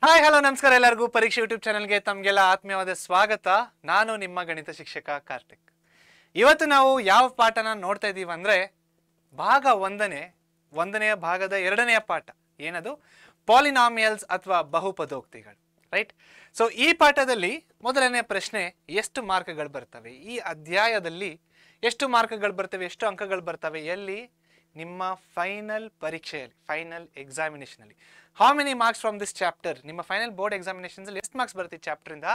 Hi hello ನಮಸ್ಕಾರ ಎಲ್ಲರಿಗೂ ಪರೀಕ್ಷೆ ಯೂಟ್ಯೂಬ್ ಚಾನೆಲ್ಗೆ ತಮಗೆಲ್ಲ ಆತ್ಮೀಯವಾದ ಸ್ವಾಗತ. ನಾನು ನಿಮ್ಮ ಗಣಿತ ಶಿಕ್ಷಕ ಕಾರ್ತಿಕ್. ಇವತ್ತು ನಾವು ಯಾವ ಪಾಠನ ನೋಡ್ತಾ ಇದ್ದೀವಿ ಅಂದರೆ ಭಾಗ ಒಂದನೆಯ ಭಾಗದ ಎರಡನೆಯ ಪಾಠ. ಏನದು? ಪಾಲಿನಾಮಿಯಲ್ಸ್ ಅಥವಾ ಬಹುಪದೋಕ್ತಿಗಳು. ರೈಟ್. ಸೊ ಈ ಪಾಠದಲ್ಲಿ ಮೊದಲನೆಯ ಪ್ರಶ್ನೆ, ಎಷ್ಟು ಮಾರ್ಕ್ಗಳು ಬರ್ತವೆ ಈ ಅಧ್ಯಾಯದಲ್ಲಿ? ಎಷ್ಟು ಮಾರ್ಕ್ಗಳು ಬರ್ತವೆ, ಎಷ್ಟು ಅಂಕಗಳು ಬರ್ತವೆ ಎಲ್ಲಿ? ನಿಮ್ಮ ಫೈನಲ್ ಪರೀಕ್ಷೆಯಲ್ಲಿ, ಫೈನಲ್ ಎಕ್ಸಾಮಿನೇಷನಲ್ಲಿ. How many marks from this chapter? ನಿಮ್ಮ ಫೈನಲ್ ಬೋರ್ಡ್ ಎಕ್ಸಾಮಿನೇಷನ್ಸ್ ಅಲ್ಲಿ ಎಷ್ಟು ಮಾರ್ಕ್ಸ್ ಬರುತ್ತೆ ಈ ಚಾಪ್ಟರಿಂದ?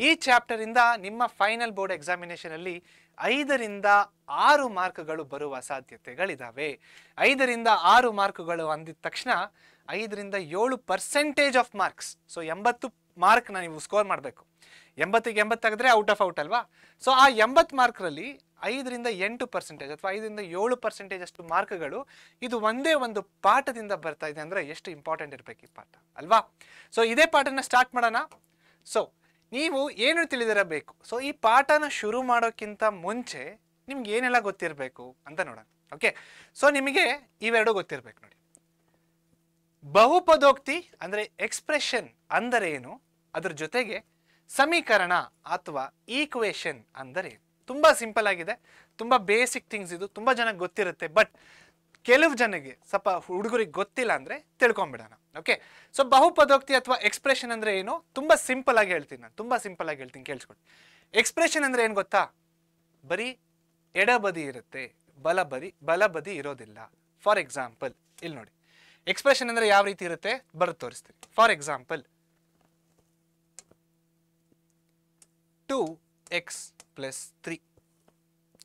ಈ ಚಾಪ್ಟರ್ ಇಂದ ನಿಮ್ಮ ಫೈನಲ್ ಬೋರ್ಡ್ ಎಕ್ಸಾಮಿನೇಷನ್ ಅಲ್ಲಿ 5ರಿಂದ 6 ಮಾರ್ಕ್ಗಳು ಬರುವ ಸಾಧ್ಯತೆಗಳಿದಾವೆ. 5ರಿಂದ 6 ಮಾರ್ಕ್ಗಳು ಅಂದಿದ ತಕ್ಷಣ 5ರಿಂದ 7% ಆಫ್ ಮಾರ್ಕ್ಸ್. ಸೊ 80 ಮಾರ್ಕ್ನ ನೀವು ಸ್ಕೋರ್ ಮಾಡಬೇಕು. 80ಗೆ 80 ಆಗಿದ್ರೆ ಔಟ್ ಆಫ್ ಔಟ್ ಅಲ್ವಾ? ಸೊ ಆ 80 ಮಾರ್ಕ್ರಲ್ಲಿ 5ರಿಂದ 8% ಅಥವಾ 5ರಿಂದ 7% ಅಷ್ಟು ಮಾರ್ಕ್ಗಳು ಇದು ಒಂದೇ ಒಂದು ಪಾಠದಿಂದ ಬರ್ತಾ ಇದೆ ಅಂದರೆ ಎಷ್ಟು ಇಂಪಾರ್ಟೆಂಟ್ ಇರಬೇಕು ಈ ಪಾಠ ಅಲ್ವಾ? ಸೊ ಇದೇ ಪಾಠನ ಸ್ಟಾರ್ಟ್ ಮಾಡೋಣ. ಸೊ ನೀವು ಏನು ತಿಳಿದಿರಬೇಕು? ಸೊ ಈ ಪಾಠನ ಶುರು ಮಾಡೋಕ್ಕಿಂತ ಮುಂಚೆ ನಿಮ್ಗೆ ಏನೆಲ್ಲ ಗೊತ್ತಿರಬೇಕು ಅಂತ ನೋಡೋಣ. ಓಕೆ, ಸೊ ನಿಮಗೆ ಇವೆರಡು ಗೊತ್ತಿರಬೇಕು ನೋಡಿ. ಬಹುಪದೋಕ್ತಿ ಅಂದರೆ ಎಕ್ಸ್ಪ್ರೆಷನ್ ಅಂದರೆ ಏನು, ಅದ್ರ ಜೊತೆಗೆ ಸಮೀಕರಣ ಅಥವಾ ಈಕ್ವೇಷನ್ ಅಂದರೆ ಏನು. ತುಂಬ ಸಿಂಪಲ್ ಆಗಿದೆ, ತುಂಬ ಬೇಸಿಕ್ ಥಿಂಗ್ಸ್ ಇದು, ತುಂಬ ಜನಕ್ಕೆ ಗೊತ್ತಿರುತ್ತೆ. ಬಟ್ ಕೆಲವು ಜನಕ್ಕೆ ಸ್ವಲ್ಪ ಹುಡುಗರಿಗೆ ಗೊತ್ತಿಲ್ಲ ಅಂದರೆ ತಿಳ್ಕೊಂಬಿಡೋಣ. ಓಕೆ, ಸೊ ಬಹುಪದೋಕ್ತಿ ಅಥವಾ ಎಕ್ಸ್ಪ್ರೆಷನ್ ಅಂದರೆ ಏನು? ತುಂಬ ಸಿಂಪಲ್ ಆಗಿ ಹೇಳ್ತೀನಿ ನಾನು, ತುಂಬ ಸಿಂಪಲ್ ಆಗಿ ಹೇಳ್ತೀನಿ, ಕೇಳಿಸ್ಕೊಳ್ಳಿ. ಎಕ್ಸ್ಪ್ರೆಷನ್ ಅಂದರೆ ಏನು ಗೊತ್ತಾ? ಬರೀ ಎಡಬದಿ ಇರುತ್ತೆ, ಬಲಬದಿ ಇರೋದಿಲ್ಲ. ಫಾರ್ ಎಕ್ಸಾಂಪಲ್ ಇಲ್ಲಿ ನೋಡಿ, ಎಕ್ಸ್ಪ್ರೆಷನ್ ಅಂದರೆ ಯಾವ ರೀತಿ ಇರುತ್ತೆ ಬರೆದು ತೋರಿಸ್ತೀನಿ. ಫಾರ್ ಎಕ್ಸಾಂಪಲ್ 2x + 3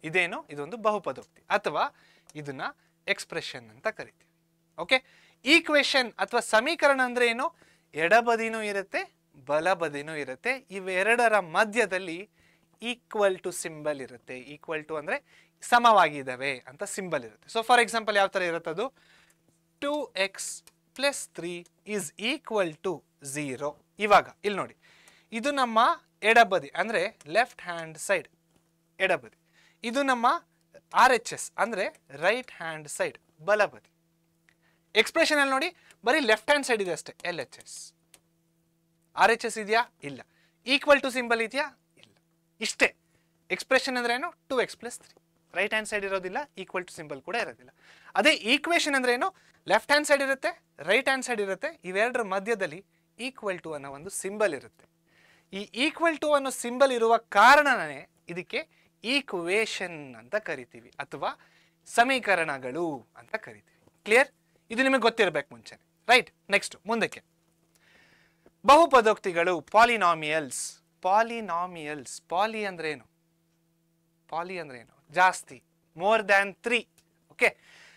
ಇದೇನು? ಇದೊಂದು ಬಹುಪದೋಕ್ತಿ ಅಥವಾ ಇದನ್ನ ಎಕ್ಸ್ಪ್ರೆಷನ್ ಅಂತ ಕರಿತೀವಿ. ಓಕೆ, ಈಕ್ವೇಷನ್ ಅಥವಾ ಸಮೀಕರಣ ಅಂದ್ರೆ ಏನು? ಎಡಬದಿನೂ ಇರುತ್ತೆ, ಬಲಬದಿನೂ ಇರುತ್ತೆ. ಇವೆರಡರ ಮಧ್ಯದಲ್ಲಿ ಈಕ್ವಲ್ ಟು ಸಿಂಬಲ್ ಇರುತ್ತೆ. ಈಕ್ವಲ್ ಟು ಅಂದ್ರೆ ಸಮವಾಗಿದ್ದಾವೆ ಅಂತ ಸಿಂಬಲ್ ಇರುತ್ತೆ. ಸೊ ಫಾರ್ ಎಕ್ಸಾಂಪಲ್ ಯಾವ ತರ ಇರುತ್ತೆ ಅದು? 2x + 3 = 0. ಇವಾಗ ಇಲ್ಲಿ ನೋಡಿ, ಇದು ನಮ್ಮ ಎಡಬದಿ ಅಂದ್ರೆ ಲೆಫ್ಟ್ ಹ್ಯಾಂಡ್ ಸೈಡ್, ಎಡಬದಿ. ಇದು ನಮ್ಮ RHS ಅಂದ್ರೆ ರೈಟ್ ಹ್ಯಾಂಡ್ ಸೈಡ್, ಬಲಬದಿ. ಎಕ್ಸ್ಪ್ರೆಷನ್ ಅಲ್ಲಿ ನೋಡಿ, ಬರೀ ಲೆಫ್ಟ್ ಹ್ಯಾಂಡ್ ಸೈಡ್ ಇದೆ ಅಷ್ಟೇ, LHS. RHS ಇದೆಯಾ? ಇಲ್ಲ. ಈಕ್ವಲ್ ಟು ಸಿಂಬಲ್ ಇದೆಯಾ? ಇಲ್ಲ. ಇಷ್ಟೇ ಎಕ್ಸ್ಪ್ರೆಷನ್ ಅಂದ್ರೆ ಏನು? 2x + 3. ರೈಟ್ ಹ್ಯಾಂಡ್ ಸೈಡ್ ಇರೋದಿಲ್ಲ, ಈಕ್ವಲ್ ಟು ಸಿಂಬಲ್ ಕೂಡ ಇರೋದಿಲ್ಲ. ಅದೇ ಈಕ್ವೇಷನ್ ಅಂದ್ರೆ ಏನು? ಲೆಫ್ಟ್ ಹ್ಯಾಂಡ್ ಸೈಡ್ ಇರುತ್ತೆ, ರೈಟ್ ಹ್ಯಾಂಡ್ ಸೈಡ್ ಇರುತ್ತೆ, ಇವೆರಡರ ಮಧ್ಯದಲ್ಲಿ ಈಕ್ವಲ್ ಟು ಅನ್ನೋ ಒಂದು ಸಿಂಬಲ್ ಇರುತ್ತೆ. ಈ ಈಕ್ವಲ್ ಟು ಅನ್ನೋ ಸಿಂಬಲ್ ಇರುವ ಕಾರಣನೇ ಇದಕ್ಕೆ ಈಕ್ವೇಷನ್ ಅಂತ ಕರಿತೀವಿ ಅಥವಾ ಸಮೀಕರಣಗಳು ಅಂತ ಕರಿತೀವಿ. ಕ್ಲಿಯರ್? ಇದು ನಿಮಗೆ ಗೊತ್ತಿರಬೇಕು ಮುಂಚೆ. ರೈಟ್. ನೆಕ್ಸ್ಟ್ ಮುಂದಕ್ಕೆ, ಬಹುಪದೋಕ್ತಿಗಳು, ಪಾಲಿನಾಮಿಯಲ್ಸ್. ಪಾಲಿನಾಮಿಯಲ್ಸ್, ಪಾಲಿ ಅಂದ್ರೆ ಏನು? ಪಾಲಿ ಅಂದ್ರೆ ಏನು? ಜಾಸ್ತಿ, ಮೋರ್ ದ್ಯಾನ್ 3. ಓಕೆ,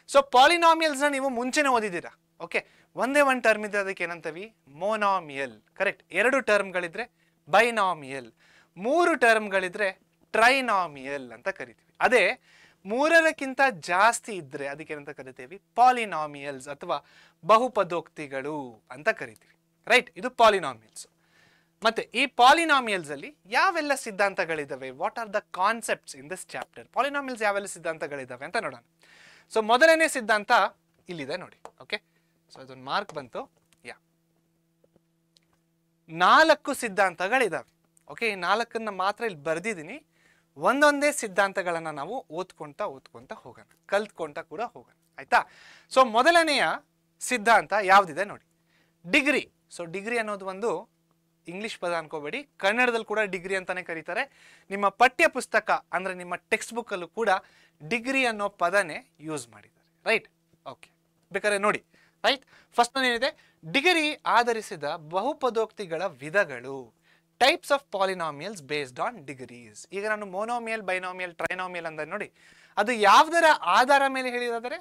ಸೊ ಪಾಲಿನಾಮಿಯಲ್ಸ್ನ ನೀವು ಮುಂಚೆನೆ ಓದಿದ್ದೀರಾ. ಓಕೆ, ಒಂದೇ ಒಂದು ಟರ್ಮ್ ಇದ್ರೆ ಅದಕ್ಕೆ ಏನಂತೀವಿ? ಮೋನಾಮಿಯಲ್. ಕರೆಕ್ಟ್. 2 ಟರ್ಮ್ಗಳಿದ್ರೆ ಬೈನಾಮಿಯಲ್, 3 ಟರ್ಮ್ಗಳಿದ್ರೆ ಟ್ರೈನಾಮಿಯಲ್ ಅಂತ ಕರಿತೀವಿ. ಅದೇ 3ಕ್ಕಿಂತ ಜಾಸ್ತಿ ಇದ್ರೆ ಅದಕ್ಕೆ ಏನಂತ ಕರಿತೀವಿ? ಪಾಲಿನಾಮಿಯಲ್ಸ್ ಅಥವಾ ಬಹುಪದೋಕ್ತಿಗಳು ಅಂತ ಕರಿತೀವಿ. ರೈಟ್, ಇದು ಪಾಲಿನಾಮಿಯಲ್ಸ್. ಮತ್ತೆ ಈ ಪಾಲಿನಾಮಿಯಲ್ಸ್ ಅಲ್ಲಿ ಯಾವೆಲ್ಲ ಸಿದ್ಧಾಂತಗಳಿದಾವೆ? What are the concepts in this chapter? Polynomials ಯಾವೆಲ್ಲ ಸಿದ್ಧಾಂತಗಳಿದಾವೆ ಅಂತ ನೋಡೋಣ. ಸೊ ಮೊದಲನೇ ಸಿದ್ಧಾಂತ ಇಲ್ಲಿದೆ ನೋಡಿ. ಓಕೆ, ಸೊ ಇದೊಂದು ಮಾರ್ಕ್ ಬಂತು. 4 ಸಿದ್ಧಾಂತಗಳಿದಾವೆ. ಓಕೆ, ಈ 4ನ್ನ ಮಾತ್ರ ಇಲ್ಲಿ ಬರ್ದಿದ್ದೀನಿ. ಒಂದೊಂದೇ ಸಿದ್ಧಾಂತಗಳನ್ನ ನಾವು ಓದ್ಕೊಂತ ಹೋಗೋಣ, ಕಲ್ತ್ಕೊಂತ ಕೂಡ ಹೋಗೋಣ. ಆಯ್ತಾ? ಸೊ ಮೊದಲನೆಯ ಸಿದ್ಧಾಂತ ಯಾವ್ದಿದೆ ನೋಡಿ, ಡಿಗ್ರಿ. ಸೊ ಡಿಗ್ರಿ ಅನ್ನೋದು ಒಂದು ಇಂಗ್ಲಿಷ್ ಪದ ಅನ್ಕೋಬೇಡಿ, ಕನ್ನಡದಲ್ಲಿ ಕೂಡ ಡಿಗ್ರಿ ಅಂತಾನೆ ಕರೀತಾರೆ. ನಿಮ್ಮ ಪಠ್ಯ ಪುಸ್ತಕ ಅಂದ್ರೆ ನಿಮ್ಮ ಟೆಕ್ಸ್ಟ್ ಬುಕ್ ಅಲ್ಲೂ ಕೂಡ ಡಿಗ್ರಿ ಅನ್ನೋ ಪದನೇ ಯೂಸ್ ಮಾಡಿದ್ದಾರೆ. ರೈಟ್. ಓಕೆ, ಬೇಕಾದ್ರೆ ನೋಡಿ. ರೈಟ್. ಫಸ್ಟ್ ಏನಿದೆ? ಡಿಗ್ರಿ ಆಧರಿಸಿದ ಬಹುಪದೋಕ್ತಿಗಳ ವಿಧಗಳು, types of polynomials based on degrees. ಈಗ ನಾನು ಮೋನೋಮಿಯಲ್, ಬೈನಾಮಿಯಲ್, ಟ್ರೈನಾಮಿಯಲ್ ಅಂದ್ರೆ ನೋಡಿ, ಅದು ಯಾವುದರ ಆಧಾರ ಮೇಲೆ ಹೇಳಿದಾದರೆ?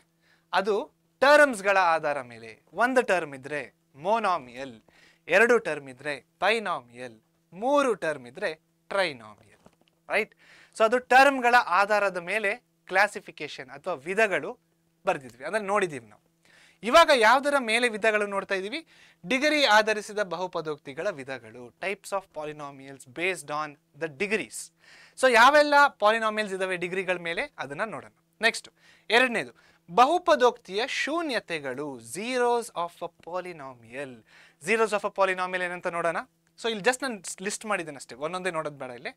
ಅದು ಟರ್ಮ್ಸ್ಗಳ ಆಧಾರ ಮೇಲೆ. 1 ಟರ್ಮ್ ಇದ್ರೆ ಮೋನಾಮಿಯಲ್, 2 ಟರ್ಮ್ ಇದ್ರೆ ಬೈನಾಮಿಯಲ್, 3 ಟರ್ಮ್ ಇದ್ರೆ ಟ್ರೈನಾಮಿಯಲ್. ರೈಟ್. ಸೊ ಅದು ಟರ್ಮ್ಗಳ ಆಧಾರದ ಮೇಲೆ ಕ್ಲಾಸಿಫಿಕೇಶನ್ ಅಥವಾ ವಿಧಗಳು ಬರ್ದಿದ್ವಿ, ಅಂದ್ರೆ ನೋಡಿದೀವಿ ನಾವು. ಇವಾಗ ಯಾವುದರ ಮೇಲೆ ವಿಧಗಳು ನೋಡ್ತಾ ಇದೀವಿ? ಡಿಗ್ರಿ ಆಧರಿಸಿದ ಬಹುಪದೋಕ್ತಿಗಳ ವಿಧಗಳು, types of polynomials based on the degrees. So ಯಾವೆಲ್ಲ ಪಾಲಿನಾಮಿಯಲ್ಸ್ ಇದಾವೆ ಡಿಗ್ರಿಗಳ ಮೇಲೆ ಅದನ್ನ ನೋಡೋಣ. ನೆಕ್ಸ್ಟ್ ಎರಡನೇದು, ಬಹುಪದೋಕ್ತಿಯ ಶೂನ್ಯತೆಗಳು, zeros of a polynomial. Zeros of a polynomial ಏನಂತ ನೋಡೋಣ. ಸೊ ಇಲ್ಲಿ ಜಸ್ಟ್ ನಾನು ಲಿಸ್ಟ್ ಮಾಡಿದ್ದೇನೆ ಅಷ್ಟೇ, ಒಂದೊಂದೇ ನೋಡೋದು ಬೇಡ. ಇಲ್ಲಿ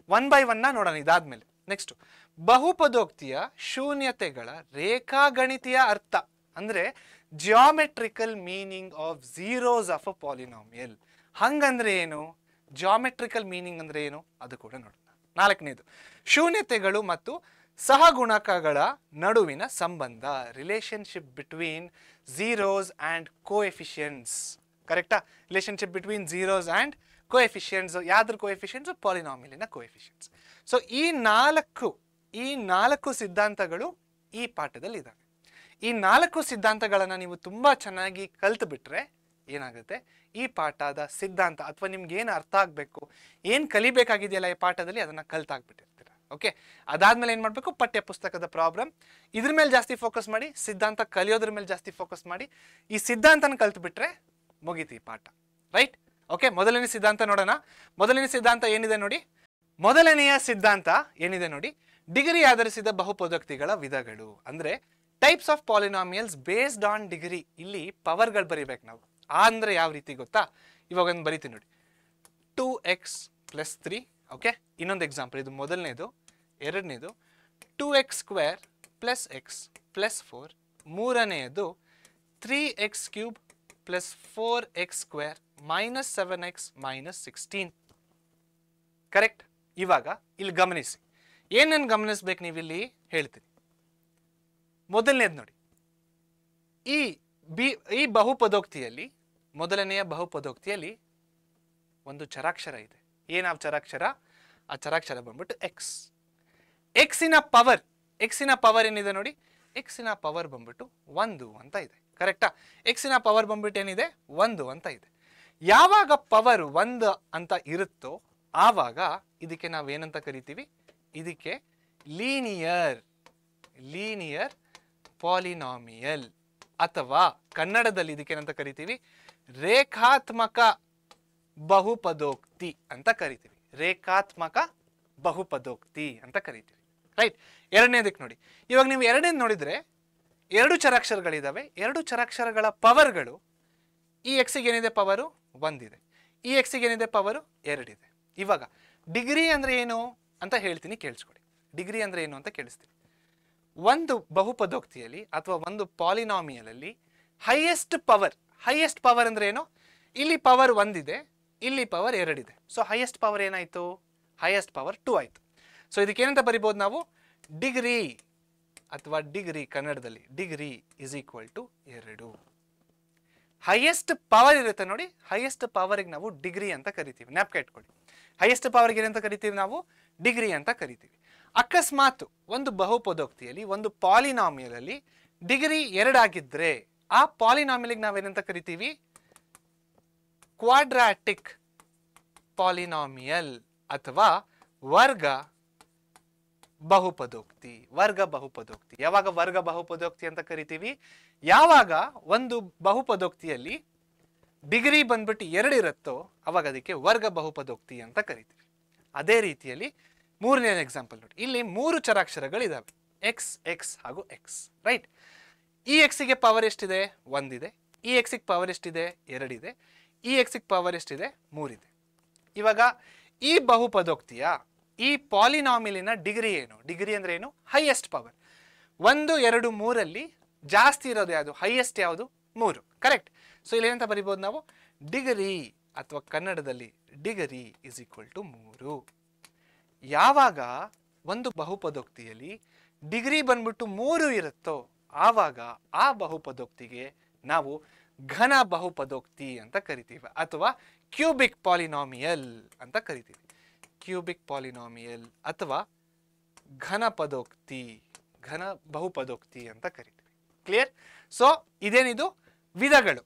1 by 1 ನೋಡೋಣ. ಇದಾದ್ಮೇಲೆ ನೆಕ್ಸ್ಟ್ ಬಹುಪದೋಕ್ತಿಯ ಶೂನ್ಯತೆಗಳ ರೇಖಾಗಣಿತೀಯ ಅರ್ಥ ಅಂದ್ರೆ geometrical meaning of zeros of a polynomial. ಹಂಗಂದ್ರೆ ಏನು, ಜಿಯೋಮೆಟ್ರಿಕಲ್ ಮೀನಿಂಗ್ ಅಂದ್ರೆ ಏನು, ಅದು ಕೂಡ ನೋಡೋಣ. 4ನೇದು ಶೂನ್ಯತೆಗಳು ಮತ್ತು ಸಹಗುಣಕಗಳ ನಡುವಿನ ಸಂಬಂಧ, relationship between zeros and coefficients. ಕರೆಕ್ಟಾ? Relationship between zeros and coefficients. ಯಾವ್ದ್ರ ಕೋಎಫಿಷಿಯಂಟ್ಸ್? ಪಾಲಿನಾಮಿಯಲಿನ ಕೋಎಫಿಷಿಯಂಟ್ಸ್. ಸೊ ಈ ನಾಲ್ಕು ಸಿದ್ಧಾಂತಗಳು ಈ ಪಾಠದಲ್ಲಿ ಇದ್ದಾವೆ. ಈ 4 ಸಿದ್ಧಾಂತಗಳನ್ನು ನೀವು ತುಂಬ ಚೆನ್ನಾಗಿ ಕಲ್ತು ಬಿಟ್ರೆ ಏನಾಗುತ್ತೆ, ಈ ಪಾಠದ ಸಿದ್ಧಾಂತ ಅಥವಾ ನಿಮ್ಗೆ ಏನು ಅರ್ಥ ಆಗಬೇಕು, ಏನು ಕಲಿಬೇಕಾಗಿದೆಯಲ್ಲ ಈ ಪಾಠದಲ್ಲಿ, ಅದನ್ನು ಕಲ್ತಾಗ್ಬಿಟ್ಟಿರ್ತೀರ. ಓಕೆ, ಅದಾದ್ಮೇಲೆ ಏನು ಮಾಡಬೇಕು, ಪಠ್ಯ ಪುಸ್ತಕದ ಪ್ರಾಬ್ಲಮ್ ಇದ್ರ ಮೇಲೆ ಜಾಸ್ತಿ ಫೋಕಸ್ ಮಾಡಿ, ಸಿದ್ಧಾಂತ ಕಲಿಯೋದ್ರ ಮೇಲೆ ಜಾಸ್ತಿ ಫೋಕಸ್ ಮಾಡಿ. ಈ ಸಿದ್ಧಾಂತನ ಕಲ್ತು ಬಿಟ್ರೆ ಮುಗೀತಿ ಪಾಠ. ರೈಟ್? ಓಕೆ, ಮೊದಲನೇ ಸಿದ್ಧಾಂತ ನೋಡೋಣ. ಮೊದಲನೇ ಸಿದ್ಧಾಂತ ಏನಿದೆ ನೋಡಿ. ಮೊದಲನೆಯ ಸಿದ್ಧಾಂತ ಏನಿದೆ ನೋಡಿ, ಡಿಗ್ರಿ ಆಧರಿಸಿದ ಬಹುಪದೋಕ್ತಿಗಳ ವಿಧಗಳು, ಅಂದ್ರೆ types of polynomials based on degree. ಇಲ್ಲಿ ಪವರ್ಗಳು ಬರಿಬೇಕು ನಾವು. ಅಂದ್ರೆ ಯಾವ ರೀತಿ ಗೊತ್ತಾ, ಇವಾಗ ಒಂದು ಬರಿತೀನಿ ನೋಡಿ. 2x + 3. ಓಕೆ, ಇನ್ನೊಂದು ಎಕ್ಸಾಂಪಲ್, ಇದು ಮೊದಲನೇದು. ಎರಡನೇದು 2x² + x + 4. ಮೂರನೆಯದು 3x³ + 4x² - 7x - 16. ಕರೆಕ್ಟ್? ಇವಾಗ ಇಲ್ಲಿ ಗಮನಿಸಿ, ಏನನ್ನು ಗಮನಿಸ್ಬೇಕು ನೀವಿಲ್ಲಿ ಹೇಳ್ತೀನಿ. ಮೊದಲನೇದು ನೋಡಿ, ಈ ಬಹುಪದೋಕ್ತಿಯಲ್ಲಿ, ಮೊದಲನೆಯ ಬಹುಪದೋಕ್ತಿಯಲ್ಲಿ ಒಂದು ಚರಾಕ್ಷರ ಇದೆ. ಏನು ಆ ಚರಾಕ್ಷರ? ಆ ಚರಾಕ್ಷರ ಬಂದ್ಬಿಟ್ಟು ಎಕ್ಸ್. ಎಕ್ಸಿನ ಪವರ್ ಏನಿದೆ ನೋಡಿ, ಎಕ್ಸಿನ ಪವರ್ ಬಂದ್ಬಿಟ್ಟು 1 ಅಂತ ಇದೆ. ಕರೆಕ್ಟಾ? ಎಕ್ಸಿನ ಪವರ್ ಬಂದ್ಬಿಟ್ಟು ಏನಿದೆ, 1 ಅಂತ ಇದೆ. ಯಾವಾಗ ಪವರ್ 1 ಅಂತ ಇರುತ್ತೋ ಆವಾಗ ಇದಕ್ಕೆ ನಾವೇನಂತ ಕರಿತೀವಿ, ಇದಕ್ಕೆ ಲೀನಿಯರ್ ಪಾಲಿನಾಮಿಯಲ್, ಅಥವಾ ಕನ್ನಡದಲ್ಲಿ ಇದಕ್ಕೆ ಏನಂತ ಕರಿತೀವಿ, ರೇಖಾತ್ಮಕ ಬಹುಪದೋಕ್ತಿ ಅಂತ ಕರಿತೀವಿ. ರೇಖಾತ್ಮಕ ಬಹುಪದೋಕ್ತಿ ಅಂತ ಕರಿತೀವಿ. ರೈಟ್? ಎರಡನೇದಕ್ಕೆ ನೋಡಿ, ಇವಾಗ ನೀವು ಎರಡನೇದು ನೋಡಿದ್ರೆ 2 ಚರಾಕ್ಷರಗಳಿದಾವೆ. 2 ಚರಾಕ್ಷರಗಳ ಪವರ್ಗಳು, ಈ ಎಕ್ಸಿಗೆ ಏನಿದೆ ಪವರು 1 ಇದೆ, ಈ ಎಕ್ಸಿಗೆ ಏನಿದೆ ಪವರು 2 ಇದೆ. ಇವಾಗ ಡಿಗ್ರಿ ಅಂದ್ರೆ ಏನು ಅಂತ ಹೇಳ್ತೀನಿ, ಕೇಳಿಸ್ಕೊಡಿ. ಡಿಗ್ರಿ ಅಂದ್ರೆ ಏನು ಅಂತ ಕೇಳಿಸ್ತೀನಿ. ಒಂದು ಬಹುಪದೋಕ್ತಿಯಲ್ಲಿ ಅಥವಾ ಒಂದು ಪಾಲಿನಾಮಿಯಲ್ ಅಲ್ಲಿ ಹೈಯೆಸ್ಟ್ ಪವರ್ ಅಂದ್ರೆ ಏನು, ಇಲ್ಲಿ ಪವರ್ 1 ಇದೆ, ಇಲ್ಲಿ ಪವರ್ 2 ಇದೆ. ಸೊ ಹೈಯೆಸ್ಟ್ ಪವರ್ ಏನಾಯ್ತು, ಹೈಯೆಸ್ಟ್ ಪವರ್ 2 ಆಯ್ತು. ಸೊ ಇದಕ್ಕೆ ಏನಂತ ಬರಿಬೋದು ನಾವು, ಡಿಗ್ರಿ ಅಥವಾ ಡಿಗ್ರಿ, ಕನ್ನಡದಲ್ಲಿ ಡಿಗ್ರಿ = 2. ಹೈಯೆಸ್ಟ್ ಪವರ್ ಇರುತ್ತೆ ನೋಡಿ, ಹೈಯೆಸ್ಟ್ ಪವರ್ಗೆ ನಾವು ಡಿಗ್ರಿ ಅಂತ ಕರಿತೀವಿ. ಜ್ಞಾಪಕ ಇಟ್ಕೊಳ್ಳಿ, ಹೈಯೆಸ್ಟ್ ಪವರ್ಗೆ ಏನಂತ ಕರಿತೀವಿ ನಾವು, ಡಿಗ್ರಿ ಅಂತ ಕರಿತೀವಿ. ಅಕಸ್ಮಾತ್ ಒಂದು ಬಹುಪದೋಕ್ತಿಯಲ್ಲಿ, ಒಂದು ಪಾಲಿನಾಮಿಯಲ್ ಅಲ್ಲಿ ಡಿಗ್ರಿ 2 ಆಗಿದ್ರೆ ಆ ಪಾಲಿನಾಮಿಯಲ್ಗೆ ನಾವೇನಂತ ಕರಿತೀವಿ, ಕ್ವಾಡ್ರಾಟಿಕ್ ಪಾಲಿನಾಮಿಯಲ್ ಅಥವಾ ವರ್ಗ ಬಹುಪದೋಕ್ತಿ. ಯಾವಾಗ ವರ್ಗ ಬಹುಪದೋಕ್ತಿ ಅಂತ ಕರಿತೀವಿ, ಯಾವಾಗ ಒಂದು ಬಹುಪದೋಕ್ತಿಯಲ್ಲಿ ಡಿಗ್ರಿ ಬಂದ್ಬಿಟ್ಟು 2 ಇರುತ್ತೋ ಅವಾಗ ಅದಕ್ಕೆ ವರ್ಗ ಬಹುಪದೋಕ್ತಿ ಅಂತ ಕರಿತೀವಿ. ಅದೇ ರೀತಿಯಲ್ಲಿ ಮೂರನೇ ಎಕ್ಸಾಂಪಲ್ ನೋಡಿ, ಇಲ್ಲಿ 3 ಚರಾಕ್ಷರಗಳಿದಾವೆ, x ಹಾಗೂ x. ರೈಟ್? ಈ ಎಕ್ಸಿಗೆ ಪವರ್ ಎಷ್ಟಿದೆ, 1 ಇದೆ. ಈ ಎಕ್ಸಿಗೆ ಪವರ್ ಎಷ್ಟಿದೆ, 2 ಇದೆ. ಈ ಎಕ್ಸಿಗೆ ಪವರ್ ಎಷ್ಟಿದೆ, 3 ಇದೆ. ಇವಾಗ ಈ ಬಹುಪದೋಕ್ತಿಯ, ಈ ಪಾಲಿನಾಮಿಯಲಿನ ಡಿಗ್ರಿ ಏನು? ಡಿಗ್ರಿ ಅಂದ್ರೆ ಏನು, ಹೈಯೆಸ್ಟ್ ಪವರ್. 1, 2, 3 ಜಾಸ್ತಿ ಇರೋದು ಯಾವುದು, ಹೈಯೆಸ್ಟ್ ಯಾವುದು, 3. ಕರೆಕ್ಟ್? ಸೊ ಇಲ್ಲಿ ಏನಂತ ಬರಿಬೋದು ನಾವು, ಡಿಗ್ರಿ ಅಥವಾ ಕನ್ನಡದಲ್ಲಿ ಡಿಗ್ರಿ = 3. ಯಾವಾಗ ಒಂದು ಬಹುಪದೋಕ್ತಿಯಲ್ಲಿ ಡಿಗ್ರಿ ಬಂದ್ಬಿಟ್ಟು 3 ಇರುತ್ತೋ ಆವಾಗ ಆ ಬಹುಪದೋಕ್ತಿಗೆ ನಾವು ಘನ ಬಹುಪದೋಕ್ತಿ ಅಂತ ಕರಿತೀವಿ, ಅಥವಾ ಕ್ಯೂಬಿಕ್ ಪಾಲಿನಾಮಿಯಲ್ ಅಂತ ಕರಿತೀವಿ. ಕ್ಯೂಬಿಕ್ ಪಾಲಿನಾಮಿಯಲ್ ಅಥವಾ ಘನ ಬಹುಪದೋಕ್ತಿ ಅಂತ ಕರಿತೀವಿ. ಕ್ಲಿಯರ್? ಸೊ ಇದೇನಿದು ವಿಧಗಳು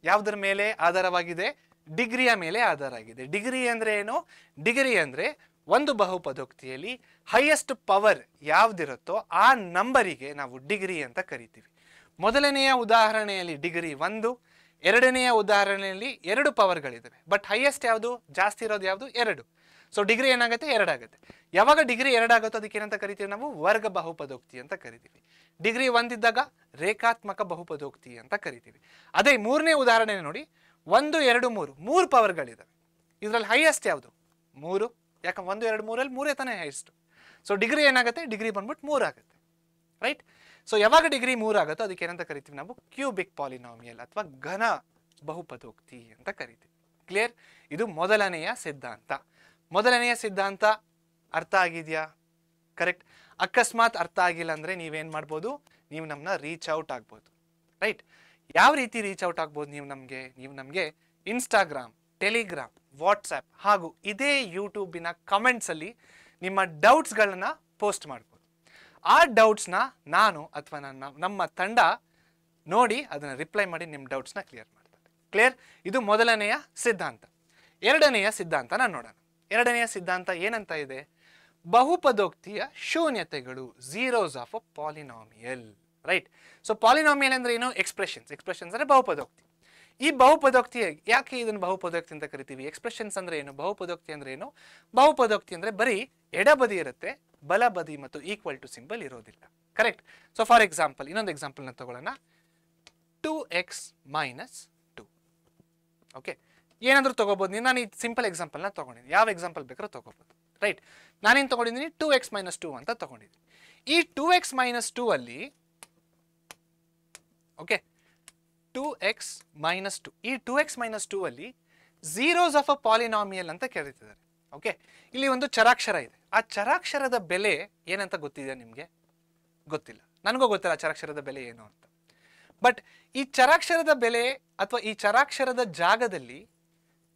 ಯಾವುದರ ಮೇಲೆ ಆಧಾರವಾಗಿದೆ, ಡಿಗ್ರಿಯ ಮೇಲೆ ಆಧಾರ ಆಗಿದೆ. ಡಿಗ್ರಿ ಅಂದ್ರೆ ಏನು, ಡಿಗ್ರಿ ಅಂದ್ರೆ ಒಂದು ಬಹುಪದೋಕ್ತಿಯಲ್ಲಿ ಹೈಯೆಸ್ಟ್ ಪವರ್ ಯಾವ್ದಿರುತ್ತೋ ಆ ನಂಬರಿಗೆ ನಾವು ಡಿಗ್ರಿ ಅಂತ ಕರಿತೀವಿ. ಮೊದಲನೆಯ ಉದಾಹರಣೆಯಲ್ಲಿ ಡಿಗ್ರಿ 1, ಎರಡನೆಯ ಉದಾಹರಣೆಯಲ್ಲಿ 2 ಪವರ್ಗಳಿದ್ದಾವೆ. ಬಟ್ ಹೈಯೆಸ್ಟ್ ಯಾವುದು, ಜಾಸ್ತಿ ಇರೋದು ಯಾವುದು, 2. ಸೊ ಡಿಗ್ರಿ ಏನಾಗುತ್ತೆ, 2 ಆಗುತ್ತೆ. ಯಾವಾಗ ಡಿಗ್ರಿ 2 ಆಗುತ್ತೋ ಅದಕ್ಕೆ ಏನಂತ ಕರಿತೀವಿ ನಾವು, ವರ್ಗ ಬಹುಪದೋಕ್ತಿ ಅಂತ ಕರಿತೀವಿ. ಡಿಗ್ರಿ 1 ಇದ್ದಾಗ ರೇಖಾತ್ಮಕ ಬಹುಪದೋಕ್ತಿ ಅಂತ ಕರಿತೀವಿ. ಅದೇ ಮೂರನೇ ಉದಾಹರಣೆ ನೋಡಿ, 1 2 3 ಮೂರು ಪವರ್ಗಳಿದಾವೆ. ಇದರಲ್ಲಿ ಹೈಯೆಸ್ಟ್ ಯಾವುದು? 3. ಯಾಕೆ 1 2 3 3 ತಾನೇ ಹೈಯೆಸ್ಟ್. ಸೊ ಡಿಗ್ರಿ ಏನಾಗುತ್ತೆ? ಡಿಗ್ರಿ ಬಂದ್ಬಿಟ್ಟು 3 ಆಗುತ್ತೆ, ರೈಟ್? ಸೊ ಯಾವಾಗ ಡಿಗ್ರಿ 3 ಆಗುತ್ತೋ ಅದಕ್ಕೆ ಏನಂತ ಕರಿತೀವಿ ನಾವು? ಕ್ಯೂಬಿಕ್ ಪಾಲಿನಾಮಿಯಲ್ ಅಥವಾ ಘನ ಬಹುಪದೋಕ್ತಿ ಅಂತ ಕರಿತೀವಿ. ಕ್ಲಿಯರ್? ಇದು ಮೊದಲನೆಯ ಸಿದ್ಧಾಂತ. ಮೊದಲನೆಯ ಸಿದ್ಧಾಂತ ಅರ್ಥ ಆಗಿದೆಯಾ? ಕರೆಕ್ಟ್. ಅಕಸ್ಮಾತ್ ಅರ್ಥ ಆಗಿಲ್ಲ ಅಂದರೆ ನೀವೇನು ಮಾಡ್ಬೋದು? ನೀವು ನಮ್ಮನ್ನ ರೀಚ್ ಔಟ್ ಆಗ್ಬೋದು, ರೈಟ್? ಯಾವ ರೀತಿ ರೀಚ್ ಔಟ್ ಆಗ್ಬೋದು ನೀವು ನಮಗೆ ಇನ್ಸ್ಟಾಗ್ರಾಮ್, ಟೆಲಿಗ್ರಾಮ್, ವಾಟ್ಸ್ಆ್ಯಪ್ ಹಾಗೂ ಇದೇ ಯೂಟ್ಯೂಬಿನ ಕಮೆಂಟ್ಸಲ್ಲಿ ನಿಮ್ಮ ಡೌಟ್ಸ್ಗಳನ್ನ ಪೋಸ್ಟ್ ಮಾಡ್ಬೋದು. ಆ ಡೌಟ್ಸ್ನ ನಾನು ಅಥವಾ ನಮ್ಮ ತಂಡ ನೋಡಿ ಅದನ್ನು ರಿಪ್ಲೈ ಮಾಡಿ ನಿಮ್ಮ ಡೌಟ್ಸ್ನ ಕ್ಲಿಯರ್ ಮಾಡ್ತಾರೆ. ಕ್ಲಿಯರ್? ಇದು ಮೊದಲನೆಯ ಸಿದ್ಧಾಂತ. ಎರಡನೆಯ ಸಿದ್ಧಾಂತನ ನೋಡೋಣ. ಎರಡನೆಯ ಸಿದ್ಧಾಂತ ಏನಂತ ಇದೆ? ಬಹುಪದೋಕ್ತಿಯ ಶೂನ್ಯತೆಗಳು, zeros of a polynomial, right? So polynomial ಅಂದ್ರೆ ಏನು? ಎಕ್ಸ್ಪ್ರೆಷನ್ಸ್ ಅಂದ್ರೆ ಬಹುಪದೋಕ್ತಿ. ಈ ಬಹುಪದೋಕ್ತಿ ಯಾಕೆ ಇದನ್ನು ಬಹುಪದೋಕ್ತಿ ಅಂತ ಕರಿತೀವಿ? ಎಕ್ಸ್ಪ್ರೆಷನ್ಸ್ ಅಂದ್ರೆ ಏನು? ಬಹುಪದೋಕ್ತಿ ಅಂದ್ರೆ ಏನು? ಬಹುಪದೋಕ್ತಿ ಅಂದ್ರೆ ಬರೀ ಎಡಬದಿ ಇರುತ್ತೆ, ಬಲಬದಿ ಮತ್ತು ಈಕ್ವಲ್ ಟು ಸಿಂಬಲ್ ಇರೋದಿಲ್ಲ, ಕರೆಕ್ಟ್? ಸೊ ಫಾರ್ ಎಕ್ಸಾಂಪಲ್ ಇನ್ನೊಂದು ಎಕ್ಸಾಂಪಲ್ನ ತಗೊಳ್ಳೋಣ. 2x - 2. ಓಕೆ, ಏನಾದರೂ ತಗೋಬಹುದು. ನಾನು ಈ ಸಿಂಪಲ್ ಎಕ್ಸಾಂಪಲ್ನ ತಗೊಂಡಿದ್ದೀನಿ. ಯಾವ ಎಕ್ಸಾಂಪಲ್ ಬೇಕಾದ್ರೂ ತಗೋಬಹುದು, ರೈಟ್? ನಾನೇನು ತಗೊಂಡಿದ್ದೀನಿ? 2x - 2 ಅಂತ ತಗೊಂಡಿದ್ದೀನಿ. ಈ 2x - 2 ಅಲ್ಲಿ ಓಕೆ 2x - 2 ಈ 2x - 2 ಅಲ್ಲಿ ಝೀರೋಸ್ ಆಫ್ ಅ ಪಾಲಿನಾಮಿಯಲ್ ಅಂತ ಕರೀತಿದ್ದಾರೆ. ಓಕೆ, ಇಲ್ಲಿ ಒಂದು ಚರಾಕ್ಷರ ಇದೆ. ಆ ಚರಾಕ್ಷರದ ಬೆಲೆ ಏನಂತ ಗೊತ್ತಿದೆ ನಿಮಗೆ? ಗೊತ್ತಿಲ್ಲ. ನನಗೂ ಗೊತ್ತಿಲ್ಲ ಚರಾಕ್ಷರದ ಬೆಲೆ ಏನು ಅಂತ. ಬಟ್ ಈ ಚರಾಕ್ಷರದ ಬೆಲೆ ಅಥವಾ ಈ ಚರಾಕ್ಷರದ ಜಾಗದಲ್ಲಿ,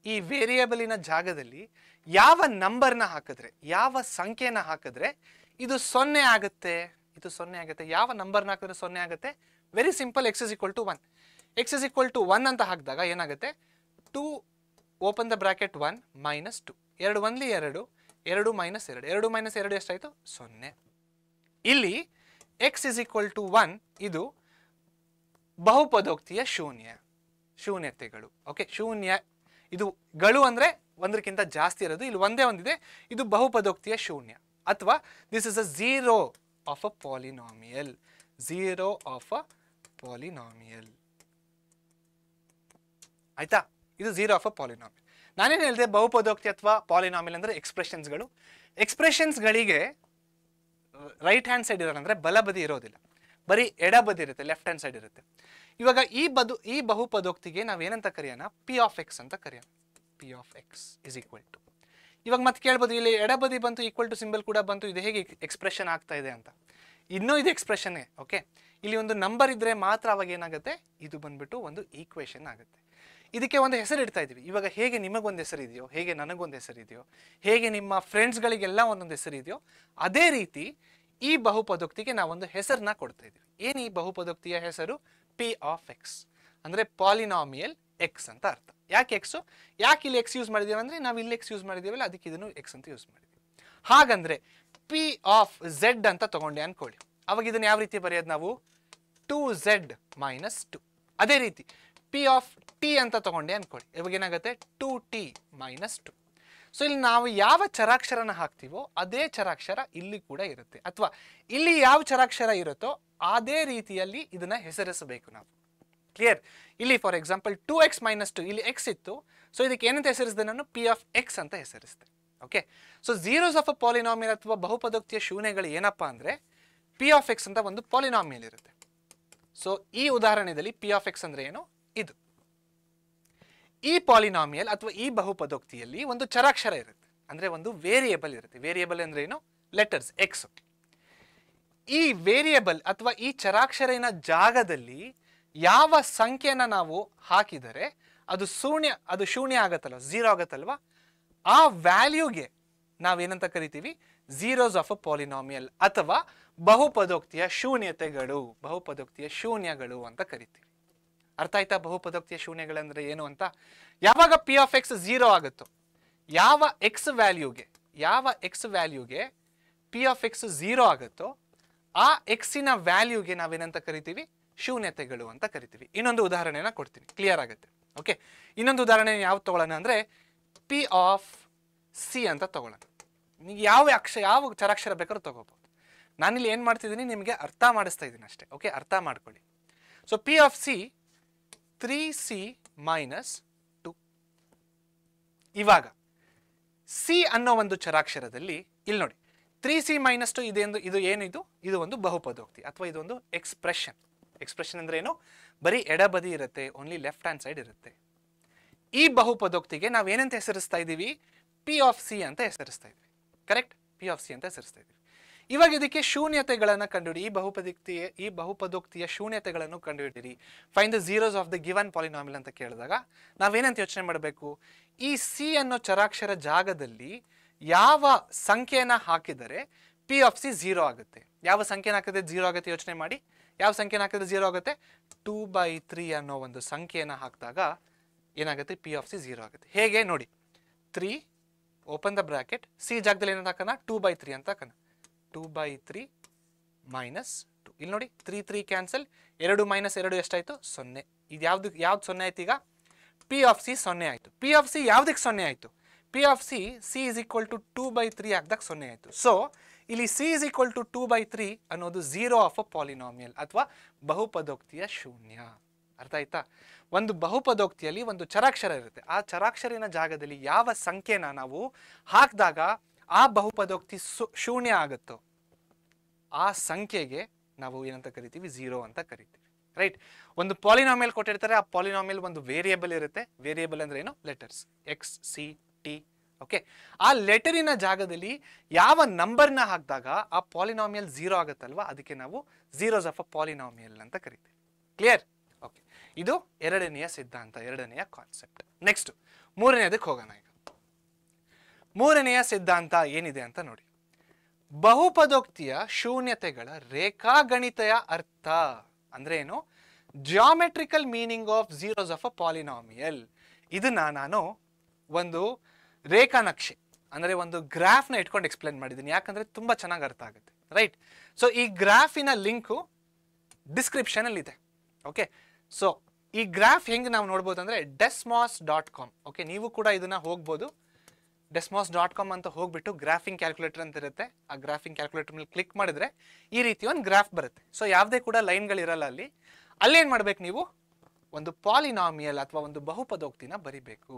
ಈ ವೇರಿಯೇಬಲಿನ ಜಾಗದಲ್ಲಿ ಯಾವ ನಂಬರ್ನ ಹಾಕಿದ್ರೆ, ಯಾವ ಸಂಖ್ಯೆನ ಹಾಕಿದ್ರೆ ಇದು 0 ಆಗುತ್ತೆ? ಇದು 0 ಆಗುತ್ತೆ. ಯಾವ ನಂಬರ್ನ ಹಾಕಿದ್ರೆ 0 ಆಗುತ್ತೆ? Very simple, x = 1. x = 1 ಅಂತ ಹಾಕಿದಾಗ ಏನಾಗುತ್ತೆ? 2 ಓಪನ್ ದ ಬ್ರಾಕೆಟ್ 1 - 2. 2 1 2, 2 - 2, 2 - 2 ಎಷ್ಟಾಯಿತು? 0. ಇಲ್ಲಿ x = 1 ಇದು ಬಹುಪದೋಕ್ತಿಯ ಶೂನ್ಯತೆಗಳು. ಓಕೆ, ಶೂನ್ಯ ಇದು ಗಳು ಅಂದರೆ ಒಂದಕ್ಕಿಂತ ಜಾಸ್ತಿ ಇರೋದು. ಇಲ್ಲಿ ಒಂದೇ ಒಂದಿದೆ, ಇದು ಬಹುಪದೋಕ್ತಿಯ ಶೂನ್ಯ. ಅಥವಾ this is a zero of a polynomial. Zero of a polynomial, ಆಯ್ತಾ? ಇದು ಝೀರೋ ಆಫ್ ಅ ಪಾಲಿನಾಮಿಯಲ್. ನಾನೇನು ಹೇಳಿದೆ? ಬಹುಪದೋಕ್ತಿ ಅಥವಾ ಪಾಲಿನಾಮಿಯಲ್ ಅಂದರೆ ಎಕ್ಸ್ಪ್ರೆಷನ್ಸ್ಗಳು. ಎಕ್ಸ್ಪ್ರೆಷನ್ಸ್ಗಳಿಗೆ ರೈಟ್ ಹ್ಯಾಂಡ್ ಸೈಡ್ ಇರೋಲ್ಲ, ಅಂದರೆ ಬಲಬದಿ ಇರೋದಿಲ್ಲ, ಬರೀ ಎಡಬದಿ ಇರುತ್ತೆ, ಲೆಫ್ಟ್ ಹ್ಯಾಂಡ್ ಸೈಡ್ ಇರುತ್ತೆ. ಇವಾಗ ಈ ಬಹುಪದೋಕ್ತಿಗೆ ನಾವೇನಂತ ಕರೆಯೋಣ? ಪಿ ಆಫ್ ಎಕ್ಸ್ ಅಂತ ಕರೆಯೋಣ. P of x is equal to, ಇವಾಗ ಮತ್ತೆ ಕೇಳ್ಬೋದು, ಇಲ್ಲಿ ಎಡಬದಿ ಬಂತು, ಈಕ್ವಲ್ ಟು ಸಿಂಬಲ್ ಕೂಡ ಬಂತು, ಇದು ಹೇಗೆ ಎಕ್ಸ್ಪ್ರೆಷನ್ ಆಗ್ತಾ ಇದೆ ಅಂತ. ಇನ್ನೂ ಇದು ಎಕ್ಸ್ಪ್ರೆಷನ್ನೇ. ಓಕೆ, ಇಲ್ಲಿ ಒಂದು ನಂಬರ್ ಇದ್ದರೆ ಮಾತ್ರ ಅವಾಗ ಏನಾಗುತ್ತೆ? ಇದು ಬಂದ್ಬಿಟ್ಟು ಒಂದು ಈಕ್ವೇಷನ್ ಆಗುತ್ತೆ. ಇದಕ್ಕೆ ಒಂದು ಹೆಸರು ಇಡ್ತಾ ಇದ್ದೀವಿ. ಇವಾಗ ಹೇಗೆ ನಿಮಗೊಂದು ಹೆಸರಿದೆಯೋ, ಹೇಗೆ ನನಗೊಂದು ಹೆಸರಿದೆಯೋ, ಹೇಗೆ ನಿಮ್ಮ ಫ್ರೆಂಡ್ಸ್ಗಳಿಗೆಲ್ಲ ಒಂದೊಂದು ಹೆಸರಿದೆಯೋ, ಅದೇ ರೀತಿ ಈ ಬಹುಪದೋಕ್ತಿಗೆ ನಾವೊಂದು ಹೆಸರನ್ನ ಕೊಡ್ತಾ ಇದ್ದೀವಿ. ಏನು ಈ ಬಹುಪದೋಕ್ತಿಯ ಹೆಸರು? ಪಿ ಆಫ್ ಎಕ್ಸ್, ಅಂದರೆ ಪಾಲಿನಾಮಿಯಲ್ ಎಕ್ಸ್ ಅಂತ ಅರ್ಥ. ಯಾಕೆ ಎಕ್ಸು? ಯಾಕೆ ಇಲ್ಲಿ ಎಕ್ಸ್ ಯೂಸ್ ಮಾಡಿದ್ದೀವಿ ಅಂದರೆ ನಾವು ಇಲ್ಲಿ ಎಕ್ಸ್ ಯೂಸ್ ಮಾಡಿದ್ದೀವಲ್ಲ, ಅದಕ್ಕೆ ಇದನ್ನು ಎಕ್ಸ್ ಅಂತ ಯೂಸ್ ಮಾಡಿದ್ದೀವಿ. ಹಾಗಂದ್ರೆ ಪಿ ಆಫ್ ಝೆಡ್ ಅಂತ ತಗೊಂಡೆ ಅನ್ಕೊಳ್ಳಿ. ಅವಾಗ ಇದನ್ನು ಯಾವ ರೀತಿ ಬರೆಯೋದು ನಾವು? 2z - 2. ಅದೇ ರೀತಿ ಪಿ ಆಫ್ ಟಿ ಅಂತ ತಗೊಂಡೆ ಅನ್ಕೊಳ್ಳಿ. ಇವಾಗ ಏನಾಗುತ್ತೆ? 2t - 2. ಸೊ ಇಲ್ಲಿ ನಾವು ಯಾವ ಚರಾಕ್ಷರನ ಹಾಕ್ತೀವೋ ಅದೇ ಚರಾಕ್ಷರ ಇಲ್ಲಿ ಕೂಡ ಇರುತ್ತೆ, ಅಥವಾ ಇಲ್ಲಿ ಯಾವ ಚರಾಕ್ಷರ ಇರುತ್ತೋ ಅದೇ ರೀತಿಯಲ್ಲಿ ಇದನ್ನ ಹೆಸರಿಸಬೇಕು ನಾವು. ಕ್ಲಿಯರ್? ಇಲ್ಲಿ ಫಾರ್ ಎಕ್ಸಾಂಪಲ್ 2x - 2, ಇಲ್ಲಿ x ಇತ್ತು. ಸೊ ಇದಕ್ಕೆ ಏನಂತ ಹೆಸರಿಸಿದೆ ನಾನು? ಪಿ ಆಫ್ ಎಕ್ಸ್ ಅಂತ ಹೆಸರಿಸಿದೆ. Okay, so zeros of a polynomial ಅಥವಾ ಬಹುಪದೋಕ್ತಿಯ ಶೂನ್ಯಗಳು ಏನಪ್ಪ ಅಂದರೆ ಪಿ ಆಫ್ ಎಕ್ಸ್ ಅಂತ ಒಂದು ಪಾಲಿನಾಮಿಯಲ್ ಇರುತ್ತೆ. ಸೊ ಈ ಉದಾಹರಣೆಯಲ್ಲಿ ಪಿ ಆಫ್ ಎಕ್ಸ್ ಅಂದರೆ ಏನು? ಇದು. ಈ ಪಾಲಿನಾಮಿಯಲ್ ಅಥವಾ ಈ ಬಹುಪದೋಕ್ತಿಯಲ್ಲಿ ಒಂದು ಚರಾಕ್ಷರ ಇರುತ್ತೆ, ಅಂದರೆ ಒಂದು ವೇರಿಯೇಬಲ್ ಇರುತ್ತೆ. ವೇರಿಯೇಬಲ್ ಅಂದರೆ ಏನು? Letters X. ಈ ವೇರಿಯೇಬಲ್ ಅಥವಾ ಈ ಚರಾಕ್ಷರಿನ ಜಾಗದಲ್ಲಿ ಯಾವ ಸಂಖ್ಯೆನ ನಾವು ಹಾಕಿದರೆ ಅದು ಶೂನ್ಯ ಆಗತ್ತಲ್ವ, ಝೀರೋ ಆಗತ್ತಲ್ವ, ಆ ವ್ಯಾಲ್ಯೂಗೆ ನಾವೇನಂತ ಕರಿತೀವಿ? ಝೀರೋಸ್ ಆಫ್ ಅ ಪಾಲಿನಾಮಿಯಲ್ ಅಥವಾ ಬಹುಪದೋಕ್ತಿಯ ಶೂನ್ಯಗಳು ಅಂತ ಕರಿತೀವಿ. ಅರ್ಥ ಆಯ್ತಾ? ಬಹುಪದೋಕ್ತಿಯ ಶೂನ್ಯಗಳಂದ್ರೆ ಏನು ಅಂತ. ಯಾವಾಗ ಪಿ ಆಫ್ ಎಕ್ಸ್ ಝೀರೋ ಆಗುತ್ತೋ, ಯಾವ ಎಕ್ಸ್ ವ್ಯಾಲ್ಯೂಗೆ ಪಿ ಆಫ್ ಎಕ್ಸ್ ಝೀರೋ ಆಗುತ್ತೋ ಆ ಎಕ್ಸಿನ ವ್ಯಾಲ್ಯೂಗೆ ನಾವೇನಂತ ಕರಿತೀವಿ? ಶೂನ್ಯತೆಗಳು ಅಂತ ಕರಿತೀವಿ. ಇನ್ನೊಂದು ಉದಾಹರಣೆನ ಕೊಡ್ತೀನಿ, ಕ್ಲಿಯರ್ ಆಗುತ್ತೆ. ಓಕೆ, ಇನ್ನೊಂದು ಉದಾಹರಣೆ ಯಾವ್ದು ತಗೊಳ್ಳೋಣ ಅಂದರೆ ಪಿ ಆಫ್ ಸಿ ಅಂತ ತಗೊಳ್ಳೋಣ. ನೀವು ಯಾವ ಚರಾಕ್ಷರ ಬೇಕಾದ್ರೂ ತಗೋಬಹುದು. ನಾನಿಲ್ಲಿ ಏನು ಮಾಡ್ತಿದ್ದೀನಿ ನಿಮಗೆ ಅರ್ಥ ಮಾಡಿಸ್ತಾ ಇದ್ದೀನಿ ಅಷ್ಟೇ. ಓಕೆ, ಅರ್ಥ ಮಾಡ್ಕೊಳ್ಳಿ. So P of C 3c - ಇವಾಗ ಸಿ ಅನ್ನೋ ಒಂದು ಚರಾಕ್ಷರದಲ್ಲಿ ಇಲ್ಲಿ ನೋಡಿ 3c - 2 ಇದು ಏನಿದು, ಇದು ಒಂದು ಬಹುಪದೋಕ್ತಿ ಅಥವಾ ಇದೊಂದು ಎಕ್ಸ್ಪ್ರೆಷನ್. ಎಕ್ಸ್ಪ್ರೆಷನ್ ಅಂದ್ರೆ ಏನು, ಬರೀ ಎಡಬದಿ ಇರುತ್ತೆ, ಓನ್ಲಿ ಲೆಫ್ಟ್ ಹ್ಯಾಂಡ್ ಸೈಡ್ ಇರುತ್ತೆ. ಈ ಬಹುಪದೋಕ್ತಿಗೆ ನಾವು ಏನಂತ ಹೆಸರಿಸ್ತಾ ಇದ್ದೀವಿ, ಪಿ ಆಫ್ ಸಿ ಅಂತ ಹೆಸರಿಸ್ತಾ ಇದ್ವಿ. ಕರೆಕ್ಟ್, ಪಿ ಆಫ್ ಸಿ ಅಂತ ಹೆಸರಿಸ್ತಾ ಇದ್ವಿ. ಇವಾಗ ಇದಕ್ಕೆ ಶೂನ್ಯತೆಗಳನ್ನು ಕಂಡುಹಿಡಿ, ಈ ಬಹುಪದೋಕ್ತಿಯ ಶೂನ್ಯತೆಗಳನ್ನು ಕಂಡುಹಿಡಿಯಿರಿ. Find the zeros of the given polynomial ಅಂತ ಕೇಳಿದಾಗ ನಾವೇನಂತ ಯೋಚನೆ ಮಾಡಬೇಕು, ಈ ಸಿ ಅನ್ನೋ ಚರಾಕ್ಷರ ಜಾಗದಲ್ಲಿ ಯಾವ ಸಂಖ್ಯೆನ ಹಾಕಿದರೆ ಪಿ ಆಫ್ ಸಿ 0 ಆಗುತ್ತೆ. ಯಾವ ಸಂಖ್ಯೆನ ಹಾಕಿದ್ರೆ 0 ಆಗುತ್ತೆ ಯೋಚನೆ ಮಾಡಿ. ಯಾವ ಸಂಖ್ಯೆನ ಹಾಕಿದ್ರೆ 0 ಆಗುತ್ತೆ, 2/3 ಅನ್ನೋ ಒಂದು ಸಂಖ್ಯೆಯನ್ನು ಹಾಕಿದಾಗ ಏನಾಗುತ್ತೆ, ಪಿ ಆಫ್ ಸಿ 0 ಆಗುತ್ತೆ. ಹೇಗೆ ನೋಡಿ, 3 ಓಪನ್ ದ ಬ್ರಾಕೆಟ್, ಸಿ ಜಾಗದಲ್ಲಿ ಏನಂತ ಹಾಕೋಣ, 2/3 ಅಂತ ಹಾಕೋಣ. 2/3 -2. ಇಲ್ಲಿ ನೋಡಿ 3 ಕ್ಯಾನ್ಸಲ್, 2 - 2 ಎಷ್ಟಾಯ್ತು, 0. ಇದು ಯಾವ್ದು 0 ಆಯ್ತು, ಈಗ ಪಿ ಆಫ್ ಸಿ 0 ಆಯ್ತು. ಪಿ ಆಫ್ ಸಿ ಯಾವ್ದಕ್ಕೆ 0 ಆಯ್ತು, P of C is equal to 2/3 ಹಾಕಿದಾಗ 0 ಆಯ್ತು. ಸೊ ಇಲ್ಲಿ ಸಿ is equal to 2/3 ಅನ್ನೋದು 0 ಆಫ್ ಅ ಪಾಲಿನಾಮಿಯಲ್ ಅಥವಾ ಬಹುಪದೋಕ್ತಿಯ ಶೂನ್ಯ. ಅರ್ಥ ಆಯ್ತಾ? ಒಂದು ಬಹುಪದೋಕ್ತಿಯಲ್ಲಿ ಒಂದು ಚರಾಕ್ಷರ ಇರುತ್ತೆ, ಆ ಚರಾಕ್ಷರಿನ ಜಾಗದಲ್ಲಿ ಯಾವ ಸಂಖ್ಯೆನ ನಾವು ಹಾಕಿದಾಗ ಆ ಬಹುಪದೋಕ್ತಿ ಶೂನ್ಯ ಆಗುತ್ತೋ ಆ ಸಂಖ್ಯೆಗೆ ನಾವು ಏನಂತ ಕರಿತೀವಿ, 0 ಅಂತ ಕರಿತೀವಿ. ರೈಟ್, ಒಂದು ಪಾಲಿನಾಮಿಯಲ್ ಕೊಟ್ಟಿರ್ತಾರೆ, ಆ ಪಾಲಿನಾಮಿಯಲ್ ಒಂದು ವೇರಿಯೇಬಲ್ ಇರುತ್ತೆ. ವೇರಿಯೇಬಲ್ ಅಂದ್ರೆ ಏನು, letters X, C, T. Okay, ಆ ಲೆಟರಿನ ಜಾಗದಲ್ಲಿ ಯಾವ ನಂಬರ್ನ ಹಾಕಿದಾಗ ಆ ಪಾಲಿನಾಮಿಯಲ್ 0 ಆಗುತ್ತಲ್ವಾ, ಅದಕ್ಕೆ ನಾವು ಝೀರೋಸ್ ಆಫ್ ಅ ಪಾಲಿನಾಮಿಯಲ್ ಅಂತ ಕರಿತೀವಿ. ಕ್ಲಿಯರ್? ಓಕೆ, ಇದು ಎರಡನೆಯ ಸಿದ್ಧಾಂತ, ಎರಡನೆಯ ಕಾನ್ಸೆಪ್ಟ್. ನೆಕ್ಸ್ಟ್ ಮೂರನೆಯದಕ್ಕೆ ಹೋಗೋಣ. ಈಗ ಮೂರನೆಯ ಸಿದ್ಧಾಂತ ಏನಿದೆ ಅಂತ ನೋಡಿ. ಬಹುಪದೋಕ್ತಿಯ ಶೂನ್ಯತೆಗಳ ರೇಖಾಗಣಿತೆಯ ಅರ್ಥ ಅಂದ್ರೆ ಏನು, geometrical meaning of zeros of a polynomial. ಇದನ್ನ ನಾನು ಒಂದು ರೇಖಾ ನಕ್ಷೆ ಅಂದ್ರೆ ಒಂದು ಗ್ರಾಫ್ನ ಇಟ್ಕೊಂಡು ಎಕ್ಸ್ಪ್ಲೇನ್ ಮಾಡಿದ್ದೀನಿ, ಯಾಕಂದ್ರೆ ತುಂಬಾ ಚೆನ್ನಾಗಿ ಅರ್ಥ ಆಗುತ್ತೆ. ರೈಟ್, ಸೊ ಈ ಗ್ರಾಫಿನ ಲಿಂಕು ಡಿಸ್ಕ್ರಿಪ್ಷನ್ ಅಲ್ಲಿ ಇದೆ. ಓಕೆ, ಸೊ ಈ ಗ್ರಾಫ್ ಹೆಂಗೆ ನಾವು ನೋಡ್ಬೋದು ಅಂದ್ರೆ desmos.com. ಓಕೆ, ನೀವು ಕೂಡ ಇದನ್ನ ಹೋಗ್ಬೋದು. desmos.com ಅಂತ ಹೋಗ್ಬಿಟ್ಟು ಗ್ರಾಫಿಂಗ್ ಕ್ಯಾಲ್ಕುಲೇಟರ್ ಅಂತ ಇರುತ್ತೆ, ಆ ಗ್ರಾಫಿಂಗ್ ಕ್ಯಾಲ್ಕುಲೇಟರ್ ಮೇಲೆ ಕ್ಲಿಕ್ ಮಾಡಿದ್ರೆ ಈ ರೀತಿ ಒಂದು ಗ್ರಾಫ್ ಬರುತ್ತೆ. ಸೊ ಯಾವುದೇ ಕೂಡ ಲೈನ್ಗಳಿರಲ್ಲ ಅಲ್ಲಿ. ಅಲ್ಲೇನ್ ಮಾಡ್ಬೇಕು, ನೀವು ಒಂದು ಪಾಲಿನಾಮಿಯಲ್ ಅಥವಾ ಒಂದು ಬಹುಪದೋಕ್ತಿನ ಬರಿಬೇಕು.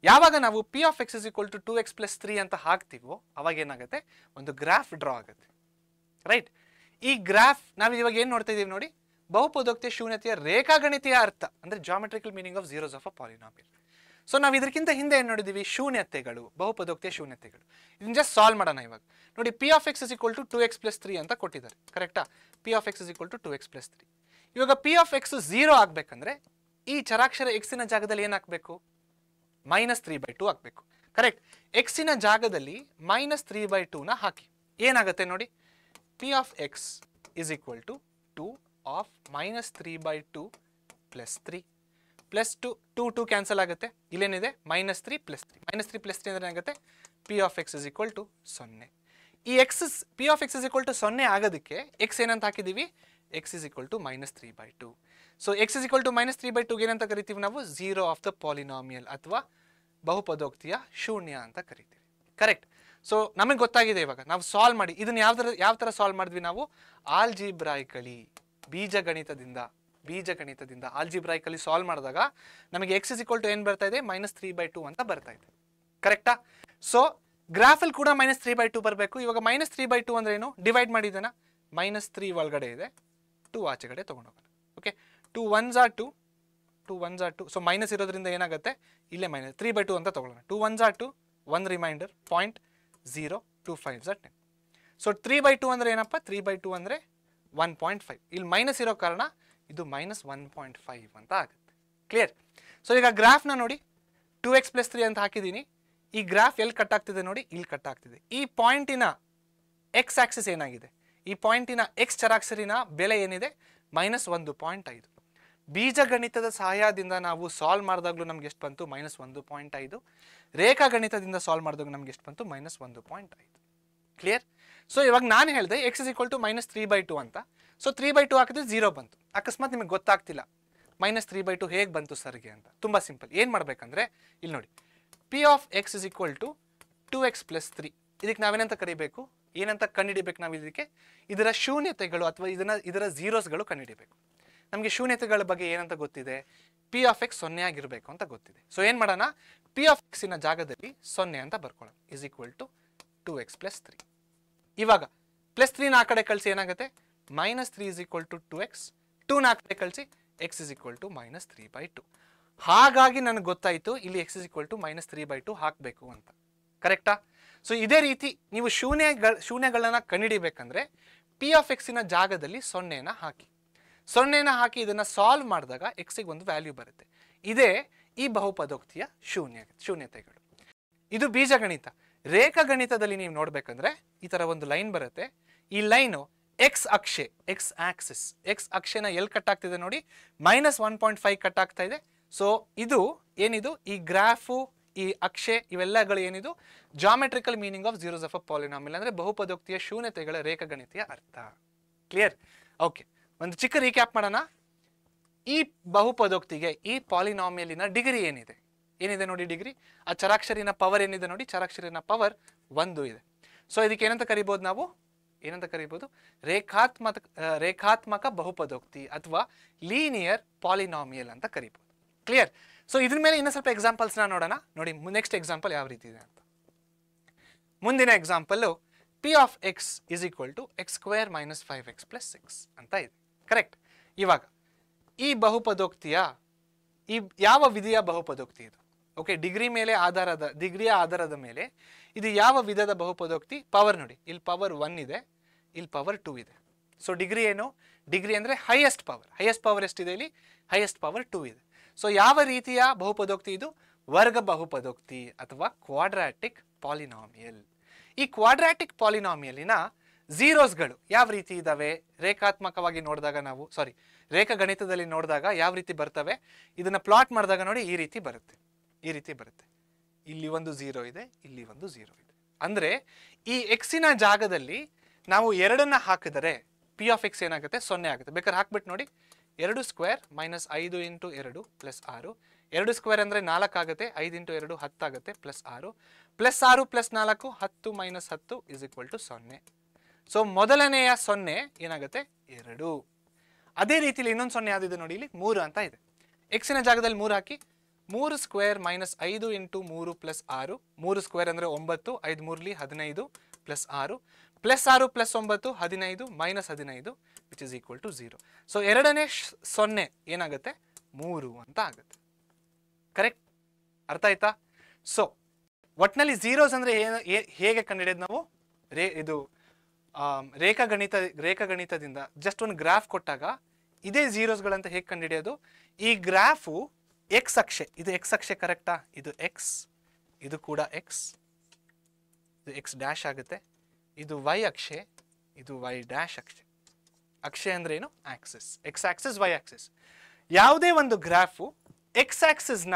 ಯಾವಾಗ ನಾವು P of x is equal to 2x + 3 ಅಂತ ಹಾಕ್ತೀವೋ ಅವಾಗ ಏನಾಗುತ್ತೆ, ಒಂದು ಗ್ರಾಫ್ ಡ್ರಾ ಆಗುತ್ತೆ. ರೈಟ್, ಈ ಗ್ರಾಫ್ ನಾವು ಇವಾಗ ಏನ್ ನೋಡ್ತಾ ಇದೀವಿ ನೋಡಿ, ಬಹುಪದೋಕ್ತಿಯ ಶೂನ್ಯತೆಯ ರೇಖಾಗಣಿತೆಯ ಅರ್ಥ ಅಂದ್ರೆ geometrical meaning of zeros of a polynomial. So ನಾವು ಇದಕ್ಕಿಂತ ಹಿಂದೆ ಏನು ನೋಡಿದೀವಿ, ಶೂನ್ಯತೆಗಳು, ಬಹುಪದೋಕ್ತಿಯ ಶೂನ್ಯತೆಗಳು. ಇದನ್ನ ಜಸ್ಟ್ ಸಾಲ್ವ್ ಮಾಡೋಣ. ಇವಾಗ ನೋಡಿ, P of x is equal to 2x + 3 ಅಂತ ಕೊಟ್ಟಿದ್ದಾರೆ. ಕರೆಕ್ಟಾ? P of x is equal to 2x + 3. ಇವಾಗ ಪಿ ಆಫ್ ಎಕ್ಸ್ 0 ಆಗ್ಬೇಕಂದ್ರೆ ಈ ಚರಾಕ್ಷರ ಎಕ್ಸಿನ ಜಾಗದಲ್ಲಿ ಏನ್ ಹಾಕ್ಬೇಕು, -3/2 ಹಾಕ್ಬೇಕು. ಕರೆಕ್ಟ್, ಎಕ್ಸಿನ ಜಾಗದಲ್ಲಿ -3/2ನ ಹಾಕಿ ಏನಾಗುತ್ತೆ ನೋಡಿ, P of x is equal to 2 of -3/2 + 3 plus 2 cancel ಆಗುತ್ತೆ. ಇಲ್ಲೇನಿದೆ -3 + 3. -3 + 3 ಅಂದ್ರೆ ಏನಾಗುತ್ತೆ, p of x is equal to 0. ಈ x p of x is equal to 0 ಆಗೋದಕ್ಕೆ ಎಕ್ಸ್ ಏನಂತ ಹಾಕಿದೀವಿ, x is equal to -3/2. So x is equal to -3/2 ಏನಂತ ಕರಿತೀವಿ ನಾವು, 0 ಆಫ್ ದ ಪಾಲಿನಾಮಿಯಲ್ ಅಥವಾ ಬಹುಪದೋಕ್ತಿಯ ಶೂನ್ಯ ಅಂತ ಕರಿತೀವಿ. ಕರೆಕ್ಟ್, ಸೊ ನಮಗೆ ಗೊತ್ತಾಗಿದೆ. ಇವಾಗ ನಾವು ಸಾಲ್ವ್ ಮಾಡಿ ಇದನ್ನ ಯಾವ ತರ ಸಾಲ್ವ್ ಮಾಡಿದ್ವಿ ನಾವು, ಆಲ್ಜಿಬ್ರಾಯಿಕಲಿ ಬೀಜಗಣಿತದಿಂದ ಆಲ್ಜಿಬ್ರಾಯಿಕಲಿ ಸಾಲ್ವ್ ಮಾಡಿದಾಗ ನಮಗೆ ಎಕ್ಸ್ ಇಸ್ ಈಕ್ವಲ್ ಟು ಏನು ಬರ್ತಾ ಇದೆ, -3/2 ಅಂತ ಬರ್ತಾ ಇದೆ. ಕರೆಕ್ಟಾ? ಸೊ ಗ್ರಾಫಲ್ಲಿ ಕೂಡ -3/2 ಬರಬೇಕು. ಇವಾಗ -3/2 ಅಂದ್ರೆ ಏನು, ಡಿವೈಡ್ ಮಾಡಿದನ -3 ಒಳಗಡೆ ಇದೆ, 2 ಆಚೆ ಕಡೆ ತಗೊಂಡೋಗೋಣ. Okay, 2 1s are 2, 2 1s are 2. So minus ಇರೋದ್ರಿಂದ ಏನಾಗುತ್ತೆ, ಇಲ್ಲೇ -3/2 ಅಂತ ತಗೊಳ್ಳೋಣ. 2 1s are 2, 1 reminder, 0.0, 2 5s are 10. So 3/2 ಅಂದ್ರೆ ಏನಪ್ಪ, 3/2 ಅಂದ್ರೆ 1.5. ಇಲ್ಲಿ ಮೈನಸ್ ಇರೋ ಕಾರಣ ಇದು -1.5 ಅಂತ ಆಗುತ್ತೆ. ಕ್ಲಿಯರ್? ಸೊ ಈಗ ಗ್ರಾಫ್ನ ನೋಡಿ, 2x + 3 ಅಂತ ಹಾಕಿದ್ದೀನಿ. ಈ ಗ್ರಾಫ್ ಎಲ್ಲಿ ಕಟ್ ಆಗ್ತಿದೆ ನೋಡಿ, ಇಲ್ಲಿ ಕಟ್ ಆಗ್ತಿದೆ. ಈ ಪಾಯಿಂಟಿನ ಎಕ್ಸ್ ಆಕ್ಸಿಸ್ ಏನಾಗಿದೆ, ಈ ಪಾಯಿಂಟಿನ ಎಕ್ಸ್ ಚರಾಕ್ಷರಿನ ಬೆಲೆ ಏನಿದೆ, -1.5. ಬೀಜಗಣಿತದ ಸಹಾಯದಿಂದ ನಾವು ಸಾಲ್ವ್ ಮಾಡಿದಾಗಲೂ ನಮ್ಗೆ ಎಷ್ಟು ಬಂತು, -1.5. ರೇಖಾಗಣಿತದಿಂದ ಸಾಲ್ವ್ ಮಾಡಿದಾಗ ನಮ್ಗೆ ಎಷ್ಟು ಬಂತು, -1.5. ಕ್ಲಿಯರ್? ಸೊ ಇವಾಗ ನಾನು ಹೇಳಿದೆ ಎಕ್ಸ್ ಇಸ್ ಈಕ್ವಲ್ ಟು -3/2 ಅಂತ. ಸೊ 3/2 ಹಾಕಿದ್ರೆ 0 ಬಂತು. ಅಕಸ್ಮಾತ್ ನಿಮಗೆ ಗೊತ್ತಾಗ್ತಿಲ್ಲ -3/2 ಹೇಗೆ ಬಂತು ಸರ್ಗೆ ಅಂತ, ತುಂಬಾ ಸಿಂಪಲ್. ಏನು ಮಾಡಬೇಕಂದ್ರೆ ಇಲ್ಲಿ ನೋಡಿ, P of x is equal to 2x + 3. ಇದಕ್ಕೆ ನಾವೇನಂತ ಕರಿಬೇಕು, ಏನಂತ ಕಂಡುಹಿಡಿಬೇಕು ನಾವು ಇದಕ್ಕೆ, ಇದರ ಶೂನ್ಯತೆಗಳು ಅಥವಾ ಇದರ ಝೀರೋಸ್ಗಳು ಕಂಡುಹಿಡಿಬೇಕು. ನಮಗೆ ಶೂನ್ಯತೆಗಳ ಬಗ್ಗೆ ಏನಂತ ಗೊತ್ತಿದೆ, ಪಿ ಆಫ್ ಎಕ್ಸ್ 0 ಆಗಿರಬೇಕು ಅಂತ ಗೊತ್ತಿದೆ. ಸೊ ಏನು ಮಾಡೋಣ, ಪಿ ಆಫ್ ಎಕ್ಸಿನ ಜಾಗದಲ್ಲಿ 0 ಅಂತ ಬರ್ಕೊಳ್ಳೋಣ. Is equal to 2x plus 3. ಇವಾಗ ಪ್ಲಸ್ 3ನ ಆ ಕಡೆ ಕಳಿಸಿ ಏನಾಗುತ್ತೆ, -3 ಇಸ್ ಈಕ್ವಲ್ ಟು 2x. 2ನ ಆ ಕಡೆ ಕಳಿಸಿ x ಇಸ್ ಈಕ್ವಲ್ ಟು -3/2. ಹಾಗಾಗಿ ನನಗೆ ಗೊತ್ತಾಯಿತು ಇಲ್ಲಿ x ಇಸ್ ಈಕ್ವಲ್ ಟು -3/2 ಹಾಕಬೇಕು ಅಂತ. ಕರೆಕ್ಟಾ? ಸೊ ಇದೇ ರೀತಿ ನೀವು ಶೂನ್ಯಗಳನ್ನ ಕಂಡುಹಿಡಿಬೇಕಂದ್ರೆ ಪಿ ಆಫ್ ಎಕ್ಸಿನ ಜಾಗದಲ್ಲಿ 0ನ ಹಾಕಿ. 0ನ ಹಾಕಿ ಇದನ್ನು ಸಾಲ್ವ್ ಮಾಡಿದಾಗ ಎಕ್ಸಿಗೆ ಒಂದು ವ್ಯಾಲ್ಯೂ ಬರುತ್ತೆ. ಇದೇ ಈ ಬಹುಪದೋಕ್ತಿಯ ಶೂನ್ಯತೆಗಳು. ಇದು ಬೀಜಗಣಿತ. ರೇಖಾಗಣಿತದಲ್ಲಿ ನೀವು ನೋಡ್ಬೇಕಂದ್ರೆ ಈ ತರ ಒಂದು ಲೈನ್ ಬರುತ್ತೆ. ಈ ಲೈನು ಎಕ್ಸ್ ಅಕ್ಷೆ, ಎಕ್ಸ್ ಆಕ್ಸಿಸ್, ಎಕ್ಸ್ ಅಕ್ಷೆನ ಎಲ್ಲಿ ಕಟ್ ಆಗ್ತಿದೆ ನೋಡಿ, -1.5 ಕಟ್ ಆಗ್ತಾ ಇದೆ. ಸೊ ಇದು ಏನಿದು, ಈ ಗ್ರಾಫು, ಈ ಅಕ್ಷೆ, ಇವೆಲ್ಲಗಳು ಏನಿದು geometrical meaning of zeros of a polynomial, ಅಂದ್ರೆ ಬಹುಪದೋಕ್ತಿಯ ಶೂನ್ಯತೆಗಳ ರೇಖಾಗಣಿತೀಯ ಅರ್ಥ. ಕ್ಲಿಯರ್? ಓಕೆ, ಒಂದು ಚಿಕ್ಕ ರೀಕ್ಯಾಪ್ ಮಾಡೋಣ. ಈ ಬಹುಪದೋಕ್ತಿಗೆ, ಈ ಪಾಲಿನಾಮಿಯಲಿನ ಡಿಗ್ರಿ ಏನಿದೆ ನೋಡಿ, ಡಿಗ್ರಿ. ಆ ಚರಾಕ್ಷರಿನ ಪವರ್ ಏನಿದೆ ನೋಡಿ, ಚರಾಕ್ಷರಿನ ಪವರ್ 1 ಇದೆ. ಸೊ ಇದಕ್ಕೆ ಏನಂತ ಕರಿಬಹುದು ನಾವು, ಏನಂತ ಕರಿಬಹುದು, ರೇಖಾತ್ಮಕ ಬಹುಪದೋಕ್ತಿ ಅಥವಾ ಲೀನಿಯರ್ ಪಾಲಿನಾಮಿಯಲ್ ಅಂತ ಕರಿಬಹುದು. ಕ್ಲಿಯರ್? ಸೊ ಇದ್ರ ಮೇಲೆ ಇನ್ನೂ ಸ್ವಲ್ಪ ಎಕ್ಸಾಂಪಲ್ಸ್ನ ನೋಡೋಣ. ನೋಡಿ ನೆಕ್ಸ್ಟ್ ಎಕ್ಸಾಂಪಲ್ ಯಾವ ರೀತಿ ಇದೆ ಅಂತ. ಮುಂದಿನ example p of x is equal to x² - 5x + 6 ಅಂತ ಇದೆ. ಕರೆಕ್ಟ್? ಇವಾಗ ಈ ಬಹುಪದೋಕ್ತಿಯ ಈ ಯಾವ ವಿಧಿಯ ಬಹುಪದೋಕ್ತಿ ಇದು? ಓಕೆ, ಡಿಗ್ರಿಯ ಆಧಾರದ ಮೇಲೆ ಇದು ಯಾವ ವಿಧದ ಬಹುಪದೋಕ್ತಿ? ಪವರ್ ನೋಡಿ, ಇಲ್ಲಿ ಪವರ್ 1 ಇದೆ, ಇಲ್ಲಿ ಪವರ್ 2 ಇದೆ. ಸೊ ಡಿಗ್ರಿ ಏನು? ಡಿಗ್ರಿ ಅಂದರೆ ಹೈಯೆಸ್ಟ್ ಪವರ್. ಹೈಯೆಸ್ಟ್ ಪವರ್ ಎಷ್ಟಿದೆ ಇಲ್ಲಿ? ಹೈಯೆಸ್ಟ್ ಪವರ್ 2 ಇದೆ. ಸೊ ಯಾವ ರೀತಿಯ ಬಹುಪದೋಕ್ತಿ ಇದು? ವರ್ಗ ಬಹುಪದೋಕ್ತಿ ಅಥವಾ ಕ್ವಾಡ್ರಾಟಿಕ್ ಪಾಲಿನಾಮಿಯಲ್. ಈ ಕ್ವಾಡ್ರಾಟಿಕ್ ಪಾಲಿನಾಮಿಯಲಿನ ಝೀರೋಸ್ಗಳು ಯಾವ ರೀತಿ ಇದಾವೆ ರೇಖಾತ್ಮಕವಾಗಿ ನೋಡಿದಾಗ ನಾವು, ರೇಖಾಗಣಿತದಲ್ಲಿ ನೋಡಿದಾಗ ಯಾವ ರೀತಿ ಬರ್ತವೆ, ಇದನ್ನ ಪ್ಲಾಟ್ ಮಾಡಿದಾಗ ನೋಡಿ ಈ ರೀತಿ ಬರುತ್ತೆ. ಈ ರೀತಿ ಬರುತ್ತೆ. ಇಲ್ಲಿ ಒಂದು 0 ಇದೆ, ಇಲ್ಲಿ ಒಂದು 0 ಇದೆ. ಅಂದ್ರೆ ಈ ಎಕ್ಸಿನ ಜಾಗದಲ್ಲಿ ನಾವು 2ನ್ನ ಹಾಕಿದರೆ ಪಿ ಆಫ್ ಎಕ್ಸ್ ಏನಾಗುತ್ತೆ? 0 ಆಗುತ್ತೆ. ಬೇಕಾದ್ರೆ ಹಾಕ್ಬಿಟ್ಟು ನೋಡಿ, 2² - 5 × 2 + 6. 2² ಅಂದರೆ 4 ಆಗುತ್ತೆ, 5 × 2 10 ಆಗುತ್ತೆ, +6 +6 +4 10 - 10 ಇಸ್ ಈಕ್ವಲ್ ಟು 0. ಸೊ ಮೊದಲನೆಯ 0 ಏನಾಗುತ್ತೆ? 2. ಅದೇ ರೀತಿಯಲ್ಲಿ ಇನ್ನೊಂದು 0 ಯಾವ್ದಿದೆ ನೋಡಿ, ಇಲ್ಲಿ 3 ಅಂತ ಇದೆ. ಎಕ್ಸಿನ ಜಾಗದಲ್ಲಿ 3 ಹಾಕಿ, 3² - 5 × 3 + 6. 3² ಅಂದರೆ 9, 5 3 15 +6 +6 +9 15 -15 which is equal to 0. So ಎರಡನೇ 0 ಏನಾಗುತ್ತೆ? 3 ಅಂತ ಆಗುತ್ತೆ. ಕರೆಕ್ಟ್? ಅರ್ಥ ಆಯ್ತಾ? ಸೊ ಒಟ್ಟಿನಲ್ಲಿ ಝೀರೋಸ್ ಅಂದ್ರೆ ಹೇಗೆ ಕಂಡುಹಿಡಿಯೋದು ನಾವು? ಇದು ರೇಖಾಗಣಿತದಿಂದ ಜಸ್ಟ್ ಒಂದು ಗ್ರಾಫ್ ಕೊಟ್ಟಾಗ ಇದೇ ಝೀರೋಸ್ಗಳಂತ ಹೇಗೆ ಕಂಡುಹಿಡಿಯೋದು? ಈ ಗ್ರಾಫು ಎಕ್ಸ್ ಅಕ್ಷೆ, ಇದು ಎಕ್ಸ್ ಅಕ್ಷೆ ಕರೆಕ್ಟಾ? ಇದು ಎಕ್ಸ್, ಇದು ಕೂಡ ಎಕ್ಸ್, ಇದು ಎಕ್ಸ್ ಡ್ಯಾಶ್ ಆಗುತ್ತೆ. ಇದು ವೈ ಅಕ್ಷೆ, ಇದು ವೈ ಡ್ಯಾಶ್ ಅಕ್ಷೆ. ಅಕ್ಷೆ ಅಂದ್ರೆ ಏನು? Axis. X axis, y axis. ಯಾವುದೇ ಒಂದು ಗ್ರಾಫು ಎಕ್ಸ್ ಆಕ್ಸಿಸ್ನ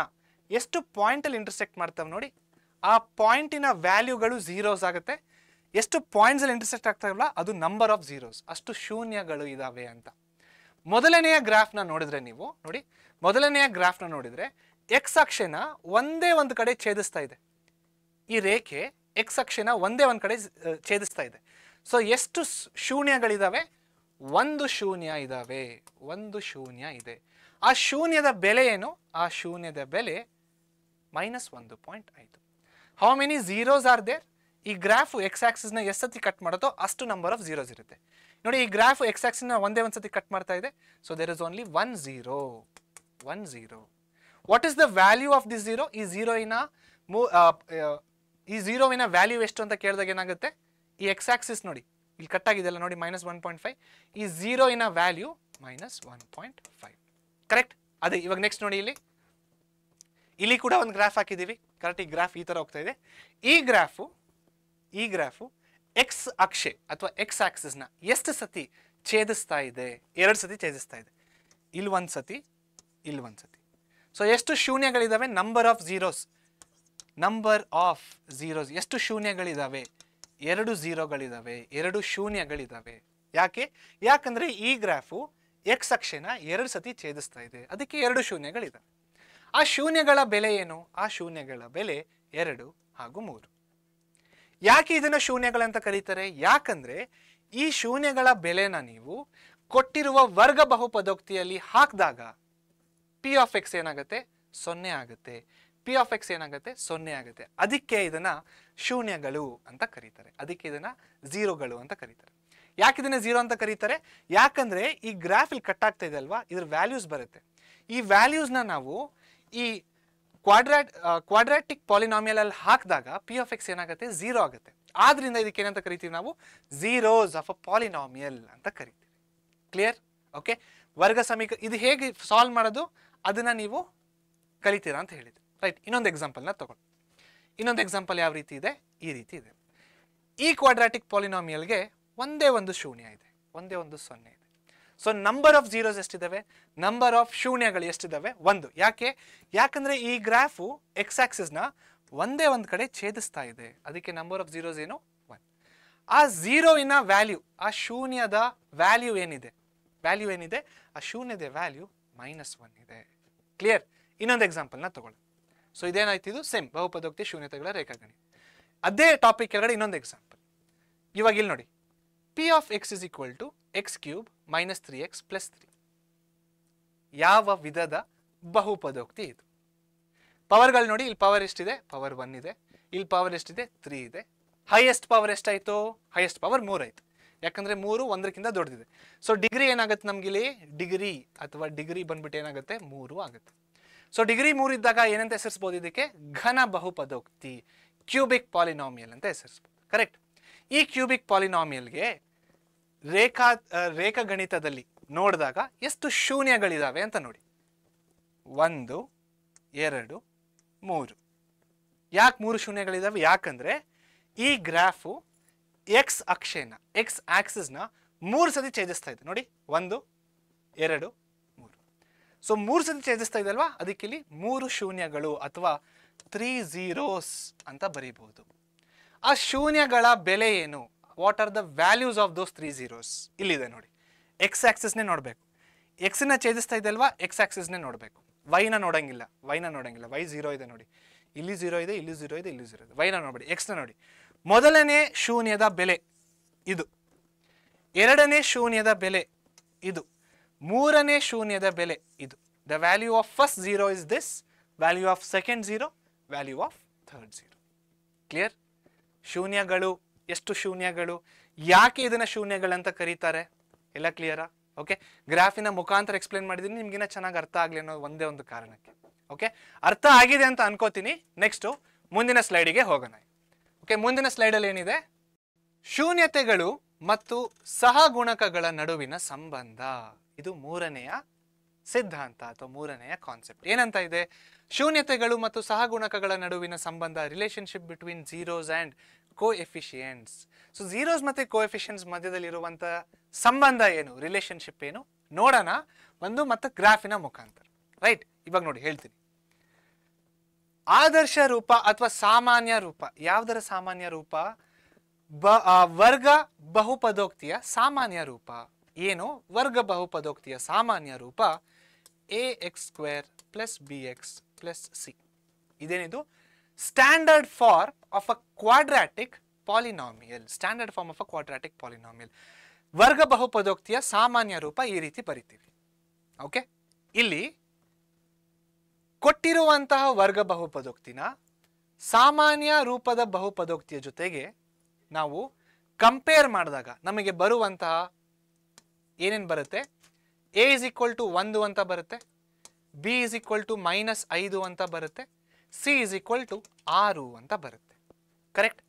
ಎಷ್ಟು ಪಾಯಿಂಟಲ್ಲಿ ಇಂಟರ್ಸೆಕ್ಟ್ ಮಾಡ್ತಾವೆ ನೋಡಿ, ಆ ಪಾಯಿಂಟಿನ ವ್ಯಾಲ್ಯೂಗಳು ಝೀರೋಸ್ ಆಗುತ್ತೆ. ಎಷ್ಟು ಪಾಯಿಂಟ್ಸಲ್ಲಿ ಇಂಟರ್ಸೆಕ್ಟ್ ಆಗ್ತಾವಲ್ಲ ಅದು ನಂಬರ್ ಆಫ್ ಝೀರೋಸ್, ಅಷ್ಟು ಶೂನ್ಯಗಳು ಇದಾವೆ ಅಂತ. ಮೊದಲನೆಯ ಗ್ರಾಫ್ನ ನೋಡಿದ್ರೆ ನೀವು ನೋಡಿ, ಮೊದಲನೆಯ ಗ್ರಾಫ್ನ ನೋಡಿದ್ರೆ ಎಕ್ಸ್ ಅಕ್ಷೆನ ಒಂದೇ ಒಂದು ಕಡೆ ಛೇದಿಸ್ತಾ ಇದೆ. ಈ ರೇಖೆ ಎಕ್ಸ್ ಅಕ್ಷೆನ ಒಂದೇ ಒಂದು ಕಡೆ ಛೇದಿಸ್ತಾ ಇದೆ. ಸೊ ಎಷ್ಟು ಶೂನ್ಯಗಳಿದಾವೆ? 1 ಶೂನ್ಯ ಇದಾವೆ, 1 ಶೂನ್ಯ ಇದೆ. ಆ ಶೂನ್ಯದ ಬೆಲೆ ಏನು? ಆ ಶೂನ್ಯದ ಬೆಲೆ -1.5. How many zeros are there? ಈ ಗ್ರಾಫ್ ಎಕ್ಸ್ ಆಕ್ಸಿಸ್ನ ಎಷ್ಟು ಸತಿ ಕಟ್ ಮಾಡುತ್ತೋ ಅಷ್ಟು ನಂಬರ್ ಆಫ್ ಝೀರೋಸ್ ಇರುತ್ತೆ. ನೋಡಿ, ಈ ಗ್ರಾಫ್ ಎಕ್ಸ್ ಆಕ್ಸಿಸ್ನ ಒಂದೇ ಒಂದು ಸತಿ ಕಟ್ ಮಾಡ್ತಾ ಇದೆ. So there is only 1 0. 1 0. What is the value of this zero? ಈ ಝೀರೋವಿನ ವ್ಯಾಲ್ಯೂ ಎಷ್ಟು ಅಂತ ಕೇಳಿದಾಗ ಏನಾಗುತ್ತೆ? ಈ ಎಕ್ಸ್ ಆಕ್ಸಿಸ್ ನೋಡಿ, ಇಲ್ಲಿ ಕಟ್ ಆಗಿದೆಲ್ಲ ನೋಡಿ, -1.5. ಈ ಝೀರೋವಿನ ವ್ಯಾಲ್ಯೂ -1.5. ಕರೆಕ್ಟ್? ಅದೇ ಇವಾಗ ನೆಕ್ಸ್ಟ್ ನೋಡಿ, ಇಲ್ಲಿ ಕೂಡ ಒಂದು ಗ್ರಾಫ್ ಹಾಕಿದ್ದೀವಿ. ಕರೆಕ್ಟ್? ಈ ಗ್ರಾಫ್ ಈ ಥರ ಹೋಗ್ತಾ ಇದೆ. ಈ ಗ್ರಾಫು ಎಕ್ಸ್ ಅಕ್ಷೆ ಅಥವಾ ಎಕ್ಸ್ ಆಕ್ಸಿಸ್ನ ಎಷ್ಟು ಸತಿ ಛೇದಿಸ್ತಾ ಇದೆ? 2 ಸತಿ ಛೇದಿಸ್ತಾ ಇದೆ. ಇಲ್ಲಿ ಒಂದು ಸತಿ, ಇಲ್ಲಿ ಒಂದು ಸತಿ. ಸೊ ಎಷ್ಟು ಶೂನ್ಯಗಳಿದಾವೆ? ನಂಬರ್ ಆಫ್ ಝೀರೋಸ್ ಎಷ್ಟು ಶೂನ್ಯಗಳಿದಾವೆ? 2 ಝೀರೋಗಳಿದಾವೆ, 2 ಶೂನ್ಯಗಳಿದಾವೆ. ಯಾಕಂದ್ರೆ ಈ ಗ್ರಾಫು ಎಕ್ಸ್ ಅಕ್ಷೆನ 2 ಸತಿ ಛೇದಿಸ್ತಾ ಇದೆ, ಅದಕ್ಕೆ 2 ಶೂನ್ಯಗಳಿದಾವೆ. ಆ ಶೂನ್ಯಗಳ ಬೆಲೆ ಏನು? ಆ ಶೂನ್ಯಗಳ ಬೆಲೆ 2 ಹಾಗೂ 3. ಯಾಕೆ ಇದನ್ನ ಶೂನ್ಯಗಳಂತ ಕರೀತಾರೆ? ಯಾಕಂದ್ರೆ ಈ ಶೂನ್ಯಗಳ ಬೆಲೆನ ನೀವು ಕೊಟ್ಟಿರುವ ವರ್ಗ ಬಹುಪದೋಕ್ತಿಯಲ್ಲಿ ಹಾಕಿದಾಗ ಪಿ ಆಫ್ ಎಕ್ಸ್ ಏನಾಗುತ್ತೆ? 0 ಆಗುತ್ತೆ. ಪಿ ಆಫ್ ಎಕ್ಸ್ ಏನಾಗುತ್ತೆ 0 ಆಗುತ್ತೆ. ಅದಕ್ಕೆ ಇದನ್ನ ಶೂನ್ಯಗಳು ಅಂತ ಕರೀತಾರೆ, ಅದಕ್ಕೆ ಇದನ್ನ ಝೀರೋಗಳು ಅಂತ ಕರೀತಾರೆ. ಯಾಕೆ ಇದನ್ನ ಝೀರೋ ಅಂತ ಕರೀತಾರೆ? ಯಾಕಂದ್ರೆ ಈ ಗ್ರಾಫ್ ಇಲ್ಲಿ ಕಟ್ ಆಗ್ತಾ ಇದೆ ಅಲ್ವಾ, ಇದ್ರ ವ್ಯಾಲ್ಯೂಸ್ ಬರುತ್ತೆ. ಈ ವ್ಯಾಲ್ಯೂಸ್ನ ನಾವು ಈ ಕ್ವಾಡ್ರಾಟಿಕ್ ಪಾಲಿನಾಮಿಯಲ್ ಅಲ್ಲಿ ಹಾಕಿದಾಗ ಪಿ ಆಫ್ ಎಕ್ಸ್ ಏನಾಗುತ್ತೆ 0 ಆಗುತ್ತೆ. ಆದ್ರಿಂದ ಇದಕ್ಕೆ ಏನಂತ ಕರಿತೀವಿ ನಾವು ಝೀರೋಸ್ ಆಫ್ ಅ ಪಾಲಿನಾಮಿಯಲ್ ಅಂತ ಕರಿತೀವಿ. ಕ್ಲಿಯರ್? ಓಕೆ, ವರ್ಗ ಸಮೀಕರಣ ಇದು ಹೇಗೆ ಸಾಲ್ವ್ ಮಾಡೋದು ಅದನ್ನ ನೀವು ಕಲಿತೀರಾ ಅಂತ ಹೇಳಿದ್ರು. ರೈಟ್, ಇನ್ನೊಂದು ಎಕ್ಸಾಂಪಲ್ನ ತಗೊಳ್ಳಿ. ಇನ್ನೊಂದು ಎಕ್ಸಾಂಪಲ್ ಯಾವ ರೀತಿ ಇದೆ? ಈ ರೀತಿ ಇದೆ. ಈ ಕ್ವಾಡ್ರಾಟಿಕ್ ಪಾಲಿನಾಮಿಯಲ್ಗೆ ಒಂದೇ ಒಂದು ಶೂನ್ಯ ಇದೆ, ಒಂದೇ ಒಂದು 0 ಇದೆ. ಸೊ ನಂಬರ್ ಆಫ್ ಝೀರೋಸ್ ಎಷ್ಟಿದಾವೆ? ನಂಬರ್ ಆಫ್ ಶೂನ್ಯಗಳು ಎಷ್ಟಿದಾವೆ? 1. ಯಾಕಂದ್ರೆ ಈ ಗ್ರಾಫು ಎಕ್ಸ್ ಆಕ್ಸಿಸ್ನ ಒಂದೇ ಒಂದು ಕಡೆ ಛೇದಿಸ್ತಾ ಇದೆ, ಅದಕ್ಕೆ ನಂಬರ್ ಆಫ್ ಝೀರೋಸ್ ಏನು? 1. ಆ ಝೀರೋವಿನ ವ್ಯಾಲ್ಯೂ, ಆ ಶೂನ್ಯದ ವ್ಯಾಲ್ಯೂ ಏನಿದೆ? ಆ ಶೂನ್ಯದ ವ್ಯಾಲ್ಯೂ -1 ಇದೆ. ಕ್ಲಿಯರ್? ಇನ್ನೊಂದು ಎಕ್ಸಾಂಪಲ್ನ ತಗೊಳ್ಳಿ. ಸೊ ಇದೇನಾಯ್ತು? ಇದು ಸೇಮ್ ಬಹುಪದೋಕ್ತಿ ಶೂನ್ಯತೆಗಳ ರೇಖಾಗಣಿತ. ಅದೇ ಟಾಪಿಕ್ ಕೆಳಗಡೆ ಇನ್ನೊಂದು ಎಕ್ಸಾಂಪಲ್. ಇವಾಗ ಇಲ್ಲಿ ನೋಡಿ, P of x is equal to x cube minus 3x plus 3. ಯಾವ ವಿಧದ ಬಹುಪದೋಕ್ತಿ ಇದು? ಪವರ್ಗಳು ನೋಡಿ, ಇಲ್ಲಿ ಪವರ್ ಎಷ್ಟಿದೆ? ಪವರ್ 1 ಇದೆ. ಇಲ್ಲಿ ಪವರ್ ಎಷ್ಟಿದೆ? 3 ಇದೆ. ಹೈಯೆಸ್ಟ್ ಪವರ್ ಎಷ್ಟಾಯ್ತು? ಹೈಯೆಸ್ಟ್ ಪವರ್ 3 ಆಯ್ತು, ಯಾಕಂದ್ರೆ 3 1ಕ್ಕಿಂತ ದೊಡ್ಡದಿದೆ. ಸೊ ಡಿಗ್ರಿ ಏನಾಗುತ್ತೆ ನಮ್ಗಿಲ್ಲಿ? ಡಿಗ್ರಿ ಅಥವಾ ಡಿಗ್ರಿ ಬಂದ್ಬಿಟ್ಟು ಏನಾಗುತ್ತೆ? 3 ಆಗುತ್ತೆ. ಸೊ ಡಿಗ್ರಿ 3 ಇದ್ದಾಗ ಏನಂತ ಹೆಸರಿಸಬಹುದು? ಇದಕ್ಕೆ ಘನ ಬಹುಪದೋಕ್ತಿ, ಕ್ಯೂಬಿಕ್ ಪಾಲಿನಾಮಿಯಲ್ ಅಂತ ಹೆಸರಿಸಬಹುದು. ಕರೆಕ್ಟ್? ಈ ಕ್ಯೂಬಿಕ್ ಪಾಲಿನಾಮಿಯಲ್ಗೆ ರೇಖಾಗಣಿತದಲ್ಲಿ ನೋಡಿದಾಗ ಎಷ್ಟು ಶೂನ್ಯಗಳಿದಾವೆ ಅಂತ ನೋಡಿ. 1 2 3. ಯಾಕೆ 3 ಶೂನ್ಯಗಳಿದಾವೆ? ಯಾಕಂದ್ರೆ ಈ ಗ್ರಾಫು ಎಕ್ಸ್ ಅಕ್ಷೆನ, ಎಕ್ಸ್ ಆಕ್ಸಿಸ್ನ 3 ಸತಿ ಛೇದಿಸ್ತಾ ಇದೆ ನೋಡಿ. 1 2 3. ಸೊ 3 ಸತಿ ಛೇದಿಸ್ತಾ ಇದೆ ಅಲ್ವಾ, ಅದಕ್ಕೆ ಇಲ್ಲಿ 3 ಶೂನ್ಯಗಳು ಅಥವಾ 3 ಝೀರೋಸ್ ಅಂತ ಬರೀಬಹುದು. ಆ ಶೂನ್ಯಗಳ ಬೆಲೆ ಏನು? What are the values of those 3 zeros? ಇಲ್ಲಿದೆ ನೋಡಿ. ಎಕ್ಸ್ ಆಕ್ಸಿಸ್ನೇ ನೋಡಬೇಕು. ಎಕ್ಸ್ನ ಛೇದಿಸ್ತಾ ಇದೆ ಅಲ್ವಾ, ಎಕ್ಸ್ ಆಕ್ಸಿಸ್ನೇ ನೋಡಬೇಕು. ವೈನ ನೋಡಂಗಿಲ್ಲ. ವೈ 0 ಇದೆ ನೋಡಿ. ಇಲ್ಲಿ 0 ಇದೆ, ಇಲ್ಲಿ 0 ಇದೆ, ಇಲ್ಲಿ 0 ಇದೆ. ವೈನ ನೋಡಬೇಡಿ, ಎಕ್ಸ್ನ ನೋಡಿ. ಮೊದಲನೇ ಶೂನ್ಯದ ಬೆಲೆ ಇದು, ಎರಡನೇ ಶೂನ್ಯದ ಬೆಲೆ ಇದು, ಮೂರನೇ ಶೂನ್ಯದ ಬೆಲೆ ಇದು. The value of first zero is this, value of second zero, value of third zero. Clear? ಶೂನ್ಯಗಳು, ಎಷ್ಟು ಶೂನ್ಯಗಳು, ಯಾಕೆ ಇದನ್ನ ಶೂನ್ಯಗಳಂತ ಕರೀತಾರೆ, ಎಲ್ಲ ಕ್ಲಿಯರಾ? ಓಕೆ, ಗ್ರಾಫಿನ ಮುಖಾಂತರ ಎಕ್ಸ್ಪ್ಲೇನ್ ಮಾಡಿದ್ದೀನಿ, ನಿಮ್ಗಿನ್ನ ಚೆನ್ನಾಗಿ ಅರ್ಥ ಆಗಲಿ ಅನ್ನೋ ಒಂದೇ ಒಂದು ಕಾರಣಕ್ಕೆ. ಓಕೆ, ಅರ್ಥ ಆಗಿದೆ ಅಂತ ಅನ್ಕೋತೀನಿ. ನೆಕ್ಸ್ಟು ಮುಂದಿನ ಸ್ಲೈಡಿಗೆ ಹೋಗೋಣ. ಓಕೆ, ಮುಂದಿನ ಸ್ಲೈಡಲ್ಲಿ ಏನಿದೆ? ಶೂನ್ಯತೆಗಳು ಮತ್ತು ಸಹಗುಣಕಗಳ ನಡುವಿನ ಸಂಬಂಧ. ಇದು ಮೂರನೆಯ ಸಿದ್ಧಾಂತ ಅಥವಾ ಮೂರನೆಯ ಕಾನ್ಸೆಪ್ಟ್. ಏನಂತ ಇದೆ? ಶೂನ್ಯತೆಗಳು ಮತ್ತು ಸಹಗುಣಕಗಳ ನಡುವಿನ ಸಂಬಂಧ, relationship between zeros and coefficients. So zeros ಮತ್ತು ಕೋಎಫಿಷಿಯೆಂಟ್ಸ್ ಮಧ್ಯದಲ್ಲಿರುವಂಥ ಸಂಬಂಧ ಏನು, ರಿಲೇಶನ್ಶಿಪ್ ಏನು ನೋಡೋಣ ಒಂದು ಮತ್ತು ಗ್ರಾಫಿನ ಮುಖಾಂತರ. ರೈಟ್, ಇವಾಗ ನೋಡಿ ಹೇಳ್ತೀನಿ. ಆದರ್ಶ ರೂಪ ಅಥವಾ ಸಾಮಾನ್ಯ ರೂಪ. ಯಾವುದರ ಸಾಮಾನ್ಯ ರೂಪ? ವರ್ಗ ಬಹುಪದೋಕ್ತಿಯ ಸಾಮಾನ್ಯ ರೂಪ. ಏನು? ವರ್ಗ ಬಹುಪದೋಕ್ತಿಯ ಸಾಮಾನ್ಯ ರೂಪ ax² + bx + c. ಇದೇನಿದು? Standard form of a quadratic polynomial. Standard form of a quadratic polynomial. ವರ್ಗ ಬಹುಪದೋಕ್ತಿಯ ಸಾಮಾನ್ಯ ರೂಪ ಈ ರೀತಿ ಬರಿತೀವಿ. ಓಕೆ, ಇಲ್ಲಿ ಕೊಟ್ಟಿರುವಂತಹ ವರ್ಗ ಬಹುಪದೋಕ್ತಿನ ಸಾಮಾನ್ಯ ರೂಪದ ಬಹುಪದೋಕ್ತಿಯ ಜೊತೆಗೆ ನಾವು ಕಂಪೇರ್ ಮಾಡಿದಾಗ ನಮಗೆ ಬರುವಂತಹ ಏನೇನು ಬರುತ್ತೆ? a = 1 ಅಂತ ಬರುತ್ತೆ, b = -5 ಅಂತ ಬರುತ್ತೆ, c = 6 ಅಂತ ಬರುತ್ತೆ. ಕರೆಕ್ಟ್?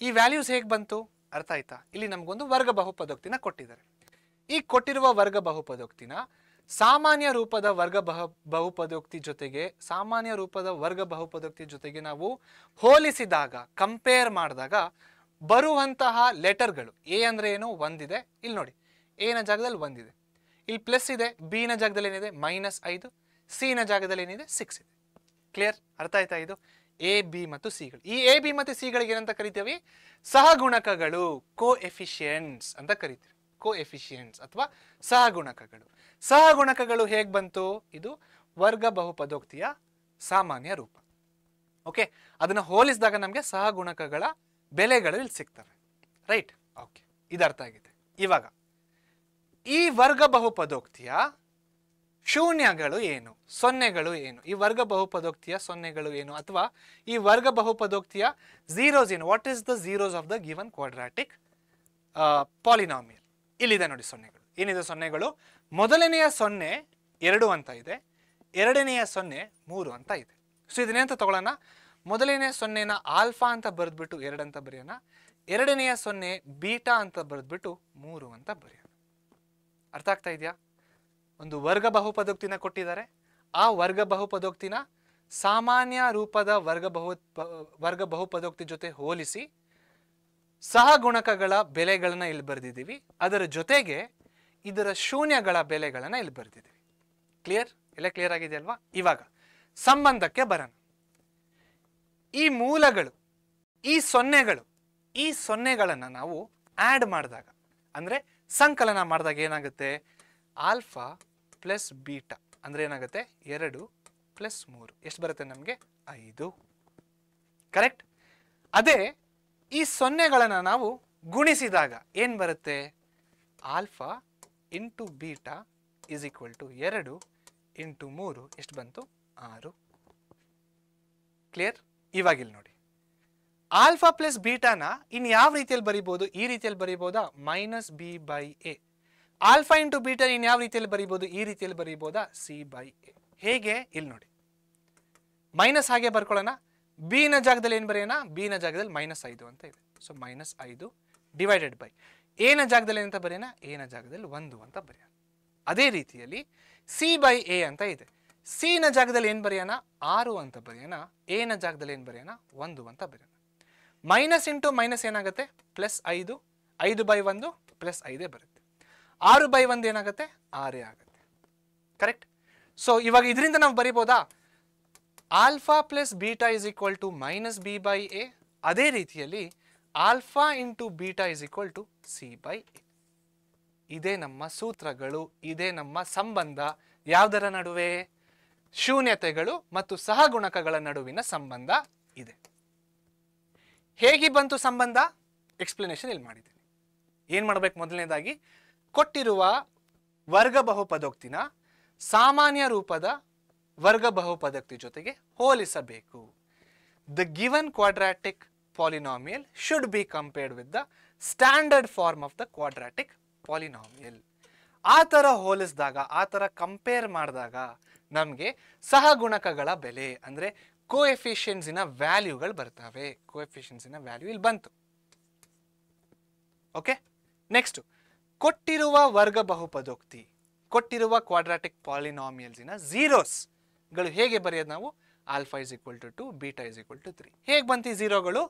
ಈ ವ್ಯಾಲ್ಯೂಸ್ ಹೇಗೆ ಬಂತು? ಅರ್ಥ ಆಯ್ತಾ? ಇಲ್ಲಿ ನಮಗೊಂದು ವರ್ಗ ಬಹುಪದೋಕ್ತಿನ ಕೊಟ್ಟಿದ್ದಾರೆ. ಈ ಕೊಟ್ಟಿರುವ ವರ್ಗ ಬಹುಪದೋಕ್ತಿನ ಸಾಮಾನ್ಯ ರೂಪದ ಬಹುಪದೋಕ್ತಿ ಜೊತೆಗೆ ನಾವು ಹೋಲಿಸಿದಾಗ, ಕಂಪೇರ್ ಮಾಡಿದಾಗ ಬರುವಂತಹ ಲೆಟರ್ಗಳು, ಎ ಅಂದ್ರೆ ಏನು? 1 ಇದೆ. ಇಲ್ಲಿ ನೋಡಿ, ಎ ನ ಜಾಗದಲ್ಲಿ 1 ಇದೆ, ಇಲ್ಲಿ ಪ್ಲಸ್ ಇದೆ, ಬಿ ನ ಜಾಗದಲ್ಲಿ ಏನಿದೆ? -5, ಸಿ ನ ಜಾಗದಲ್ಲಿ ಏನಿದೆ? 6 ಇದೆ. ಕ್ಲಿಯರ್? ಅರ್ಥ ಆಯ್ತಾ? ಇದು ಎ ಬಿ ಮತ್ತು ಸಿಗಳು. ಈ ಎ ಬಿ ಮತ್ತು ಸಿಗಳಿಗೆ ಏನಂತ ಕರಿತೀವಿ? ಸಹಗುಣಕಗಳು, ಕೋಎಫಿಷಿಯೆಂಟ್ಸ್ ಅಂತ ಕರಿತೀವಿ. ಕೋಎಫಿಷಿಯೆಂಟ್ಸ್ ಅಥವಾ ಸಹಗುಣಕಗಳು. ಸಹಗುಣಕಗಳು ಹೇಗೆ ಬಂತು? ಇದು ವರ್ಗ ಬಹುಪದೋಕ್ತಿಯ ಸಾಮಾನ್ಯ ರೂಪ. ಓಕೆ, ಅದನ್ನು ಹೋಲಿಸಿದಾಗ ನಮಗೆ ಸಹಗುಣಕಗಳ ಬೆಲೆಗಳು ಇಲ್ಲಿ ಸಿಗ್ತವೆ. ರೈಟ್? ಓಕೆ, ಇದು ಅರ್ಥ ಆಗಿದೆ. ಇವಾಗ ಈ ವರ್ಗ ಬಹುಪದೋಕ್ತಿಯ ಶೂನ್ಯಗಳು ಏನು, ಸೊನ್ನೆಗಳು ಏನು, ಈ ವರ್ಗ ಬಹುಪದೋಕ್ತಿಯ ಸೊನ್ನೆಗಳು ಏನು, ಅಥವಾ ಈ ವರ್ಗ ಬಹುಪದೋಕ್ತಿಯ ಝೀರೋಸ್ ಏನು, what is the zeros of the given quadratic polynomial. ಇಲ್ಲಿದೆ ನೋಡಿ ಸೊನ್ನೆಗಳು. ಏನಿದೆ ಸೊನ್ನೆಗಳು? ಮೊದಲನೆಯ ಸೊನ್ನೆ 2 ಅಂತ ಇದೆ, ಎರಡನೆಯ ಸೊನ್ನೆ 3 ಅಂತ ಇದೆ. ಸೊ ಇದನ್ನೇ ಅಂತ ತಗೊಳ್ಳೋಣ. ಮೊದಲನೆಯ ಸೊನ್ನೆನ ಆಲ್ಫಾ ಅಂತ ಬರೆದ್ಬಿಟ್ಟು 2 ಅಂತ ಬರೆಯೋಣ, ಎರಡನೆಯ ಸೊನ್ನೆ ಬೀಟಾ ಅಂತ ಬರೆದ್ಬಿಟ್ಟು 3 ಅಂತ ಬರೆಯೋಣ. ಅರ್ಥ ಆಗ್ತಾ ಇದೆಯಾ? ಒಂದು ವರ್ಗ ಬಹುಪದೋಕ್ತಿನ ಕೊಟ್ಟಿದ್ದಾರೆ, ಆ ವರ್ಗ ಬಹುಪದೋಕ್ತಿನ ಸಾಮಾನ್ಯ ರೂಪದ ವರ್ಗ ಬಹುಪದೋಕ್ತಿ ಜೊತೆ ಹೋಲಿಸಿ ಸಹಗುಣಕಗಳ ಬೆಲೆಗಳನ್ನ ಇಲ್ಲಿ ಬರೆದಿದ್ದೀವಿ, ಅದರ ಜೊತೆಗೆ ಇದರ ಶೂನ್ಯಗಳ ಬೆಲೆಗಳನ್ನ ಇಲ್ಲಿ ಬರೆದಿದ್ದೀವಿ. ಕ್ಲಿಯರ್? ಎಲ್ಲ ಕ್ಲಿಯರ್ ಆಗಿದೆಯಲ್ವಾ? ಇವಾಗ ಸಂಬಂಧಕ್ಕೆ ಬರೋಣ. ಈ ಮೂಲಗಳು, ಈ ಸೊನ್ನೆಗಳನ್ನು ನಾವು ಆ್ಯಡ್ ಮಾಡಿದಾಗ, ಅಂದರೆ ಸಂಕಲನ ಮಾಡಿದಾಗ ಏನಾಗುತ್ತೆ? ಆಲ್ಫಾ ಪ್ಲಸ್ ಬೀಟಾ ಅಂದರೆ ಏನಾಗುತ್ತೆ? 2 + 3 ಎಷ್ಟು ಬರುತ್ತೆ ನಮಗೆ? 5. ಕರೆಕ್ಟ್? ಅದೇ ಈ ಸೊನ್ನೆಗಳನ್ನು ನಾವು ಗುಣಿಸಿದಾಗ ಏನು ಬರುತ್ತೆ? Alpha into beta is equal to 2 into 3 ಎಷ್ಟು ಬಂತು? 6. ಕ್ಲಿಯರ್? ಇವಾಗಿಲ್ಲಿ ನೋಡಿ, ಆಲ್ಫಾ ಪ್ಲಸ್ ಬೀಟಾನ ಇನ್ನು ಯಾವ ರೀತಿಯಲ್ಲಿ ಬರಿಬೋದು? ಈ ರೀತಿಯಲ್ಲಿ ಬರಿಬೋದಾ? -b/a. ಆಲ್ಫಾ ಇಂಟು ಬೀಟಾ ಇನ್ನು ಯಾವ ರೀತಿಯಲ್ಲಿ ಬರಿಬೋದು? ಈ ರೀತಿಯಲ್ಲಿ ಬರಿಬೋದಾ? c/a. ಹೇಗೆ? ಇಲ್ಲಿ ನೋಡಿ, ಮೈನಸ್ ಹಾಗೆ ಬರ್ಕೊಳ್ಳೋಣ. ಬಿ ನ ಜಾಗದಲ್ಲಿ ಏನು ಬರೆಯೋಣ? ಬಿ ನ ಜಾಗದಲ್ಲಿ -5 ಅಂತ ಇದೆ. ಸೊ -5 ಡಿವೈಡೆಡ್ ಬೈ ಎ ನ ಜಾಗದಲ್ಲಿ ಏನಂತ ಬರೆಯೋಣ? ಎ ನ ಜಾಗದಲ್ಲಿ 1 ಅಂತ ಬರೆಯೋಣ. ಅದೇ ರೀತಿಯಲ್ಲಿ c/a ಅಂತ ಇದೆ. ಸಿ ನ ಜಾಗದಲ್ಲಿ ಏನು ಬರೆಯೋಣ? 6 ಅಂತ ಬರೆಯೋಣ. ಎ ನ ಜಾಗದಲ್ಲಿ ಏನು ಬರೆಯೋಣ? 1 ಅಂತ ಬರೆಯೋಣ. ಮೈನಸ್ ಇಂಟು ಮೈನಸ್ ಏನಾಗುತ್ತೆ? +5. 5/1 +5 ಬರುತ್ತೆ. 6/1 ಏನಾಗುತ್ತೆ? 6 ಆಗುತ್ತೆ. ಕರೆಕ್ಟ್? ಸೊ ಇವಾಗ ಇದರಿಂದ ನಾವು ಬರಿಬೋದಾ? Alpha plus beta is equal to -b/a. ಅದೇ ರೀತಿಯಲ್ಲಿ alpha into beta is equal to c/a. ಇದೇ ನಮ್ಮ ಸೂತ್ರಗಳು, ಇದೇ ನಮ್ಮ ಸಂಬಂಧ. ಯಾವುದರ ನಡುವೆ? ಶೂನ್ಯತೆಗಳು ಮತ್ತು ಸಹಗುಣಕಗಳ ನಡುವಿನ ಸಂಬಂಧ ಇದೆ. ಹೇಗೆ ಬಂತು ಸಂಬಂಧ? ಎಕ್ಸ್ಪ್ಲನೇಷನ್ ಇಲ್ಲಿ ಮಾಡಿದ್ದೀನಿ. ಏನು ಮಾಡಬೇಕು? ಮೊದಲನೇದಾಗಿ ಕೊಟ್ಟಿರುವ ವರ್ಗ ಬಹುಪದೋಕ್ತಿನ ಸಾಮಾನ್ಯ ರೂಪದ ವರ್ಗ ಬಹುಪದೋಕ್ತಿ ಜೊತೆಗೆ ಹೋಲಿಸಬೇಕು. The given quadratic polynomial should be compared with the standard form of the quadratic polynomial. ಆ ಥರ ಹೋಲಿಸಿದಾಗ, ಆ ಥರ ಕಂಪೇರ್ ಮಾಡಿದಾಗ ನಮಗೆ ಸಹಗುಣಕಗಳ ಬೆಲೆ ಅಂದರೆ ಕೋಎಫಿಷಿಯನ್ಸಿನ ವ್ಯಾಲ್ಯೂಗಳು ಬರ್ತವೆ. ಕೋಎಫಿಷಿಯನ್ಸಿನ ವ್ಯಾಲ್ಯೂ ಇಲ್ಲಿ ಬಂತು. ಓಕೆ, ನೆಕ್ಸ್ಟ್ ಕೊಟ್ಟಿರುವ ವರ್ಗ ಬಹುಪದೋಕ್ತಿ, ಕೊಟ್ಟಿರುವ ಕ್ವಾಡ್ರಾಟಿಕ್ ಪಾಲಿನಾಮಿಯಲ್ಸಿನ ಝೀರೋಸ್ಗಳು ಹೇಗೆ ಬರೆಯೋದು ನಾವು? Alpha is equal to 2, beta is equal to 3. ಹೇಗೆ ಬಂತು ಈ ಝೀರೋಗಳು?